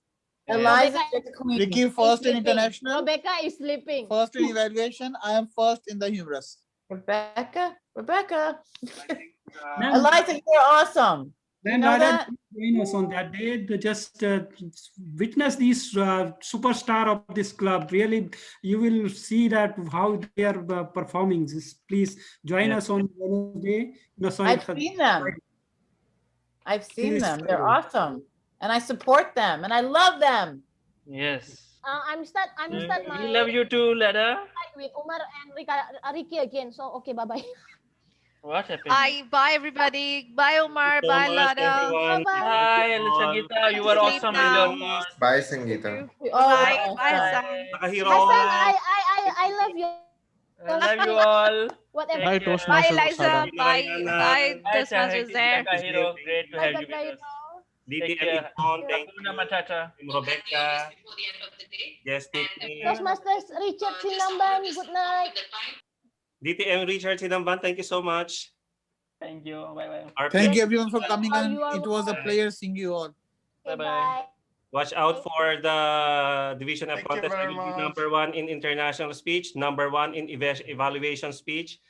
Speaker 7: Eliza, you're the queen.
Speaker 13: Ricky first in international,
Speaker 3: Rebecca is sleeping.
Speaker 13: first in evaluation. I am first in the humorous.
Speaker 7: Rebecca.
Speaker 10: Ma'am,
Speaker 7: Eliza, you're awesome. You
Speaker 10: Then
Speaker 7: know
Speaker 10: rather
Speaker 7: that?
Speaker 10: join us on that day, just witness these superstar of this club. Really, you will see that how they are performing. Please join us on Wednesday. No, sorry,
Speaker 7: I've seen them. I've seen them. They're awesome. And I support them and I love them.
Speaker 2: Yes.
Speaker 3: I'm start my
Speaker 2: We love you too, Lada.
Speaker 3: with Umar and Ricky again. So okay, bye.
Speaker 2: What happened?
Speaker 4: Bye everybody. Bye Omar. Bye Lada.
Speaker 2: Bye, Sangeeta. You were awesome.
Speaker 21: Bye, Sangeeta.
Speaker 4: Bye. Bye.
Speaker 3: Hassan, I love you.
Speaker 2: I love you all.
Speaker 3: Whatever.
Speaker 8: Bye,
Speaker 4: Bye
Speaker 8: Toastmasters.
Speaker 4: Eliza. Bye. Bye Toastmasters there.
Speaker 2: Hero. Great to have you with us. Take care. Hakuna Matata.
Speaker 1: Rebecca. Yes,
Speaker 3: Toastmasters Richard Sinamban, good night.
Speaker 1: DTM Richard Sinamban, thank you so much.
Speaker 2: Thank you. Bye.
Speaker 13: Thank you everyone for coming on. It was a pleasure seeing you all.
Speaker 2: Bye.
Speaker 1: Watch out for the division of
Speaker 22: Thank you
Speaker 1: contest. I
Speaker 22: very
Speaker 1: will be
Speaker 22: much.
Speaker 1: #1 in international speech, #1 in evaluation speech,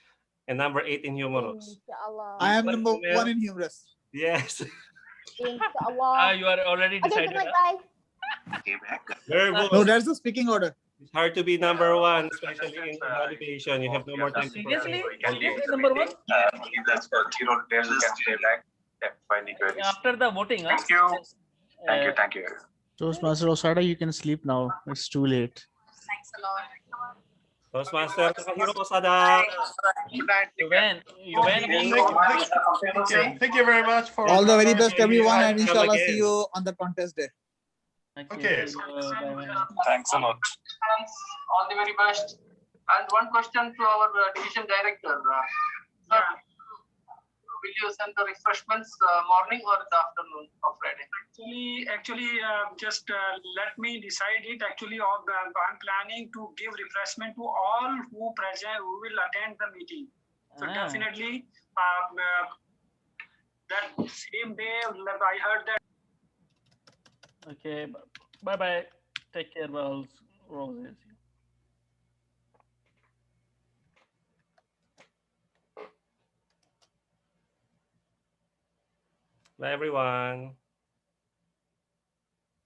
Speaker 1: and #8 in humorous.
Speaker 3: Inshallah.
Speaker 13: I am
Speaker 1: But,
Speaker 13: number
Speaker 1: Umar,
Speaker 13: 1 in humorous.
Speaker 1: Yes.
Speaker 3: Inshallah.
Speaker 2: You are already
Speaker 3: Okay,
Speaker 2: decided.
Speaker 3: good night, bye.
Speaker 1: Very
Speaker 13: No,
Speaker 1: good.
Speaker 13: that's the speaking order.
Speaker 1: It's hard to be #1, especially in evaluation. You have no more time to
Speaker 2: Seriously?
Speaker 1: perform.
Speaker 2: Seriously, #1?
Speaker 12: That's for Keynote players who can stay back. Yeah, find the queries.
Speaker 2: After the voting, huh?
Speaker 12: Thank you. Thank you. Thank you.
Speaker 8: Toastmaster Osada, you can sleep now. It's too late.
Speaker 12: Thanks a lot.
Speaker 1: Toastmaster Takahiro Osada.
Speaker 22: Thank you very much for
Speaker 13: All the very
Speaker 22: coming.
Speaker 13: best, everyone, and
Speaker 1: Come
Speaker 13: inshallah,
Speaker 1: again.
Speaker 13: see you on the contest day.
Speaker 22: Okay.
Speaker 12: Thanks a lot.
Speaker 17: Thanks. All the very best. And one question to our division director. Sir, will you send the refreshments morning or the afternoon of Friday?
Speaker 23: Actually, just let me decide it. Actually, I'm planning to give refreshment to all who will attend the meeting. So definitely, that same day, I heard that.
Speaker 2: Okay, bye-bye. Take care, Roses.
Speaker 1: Bye, everyone.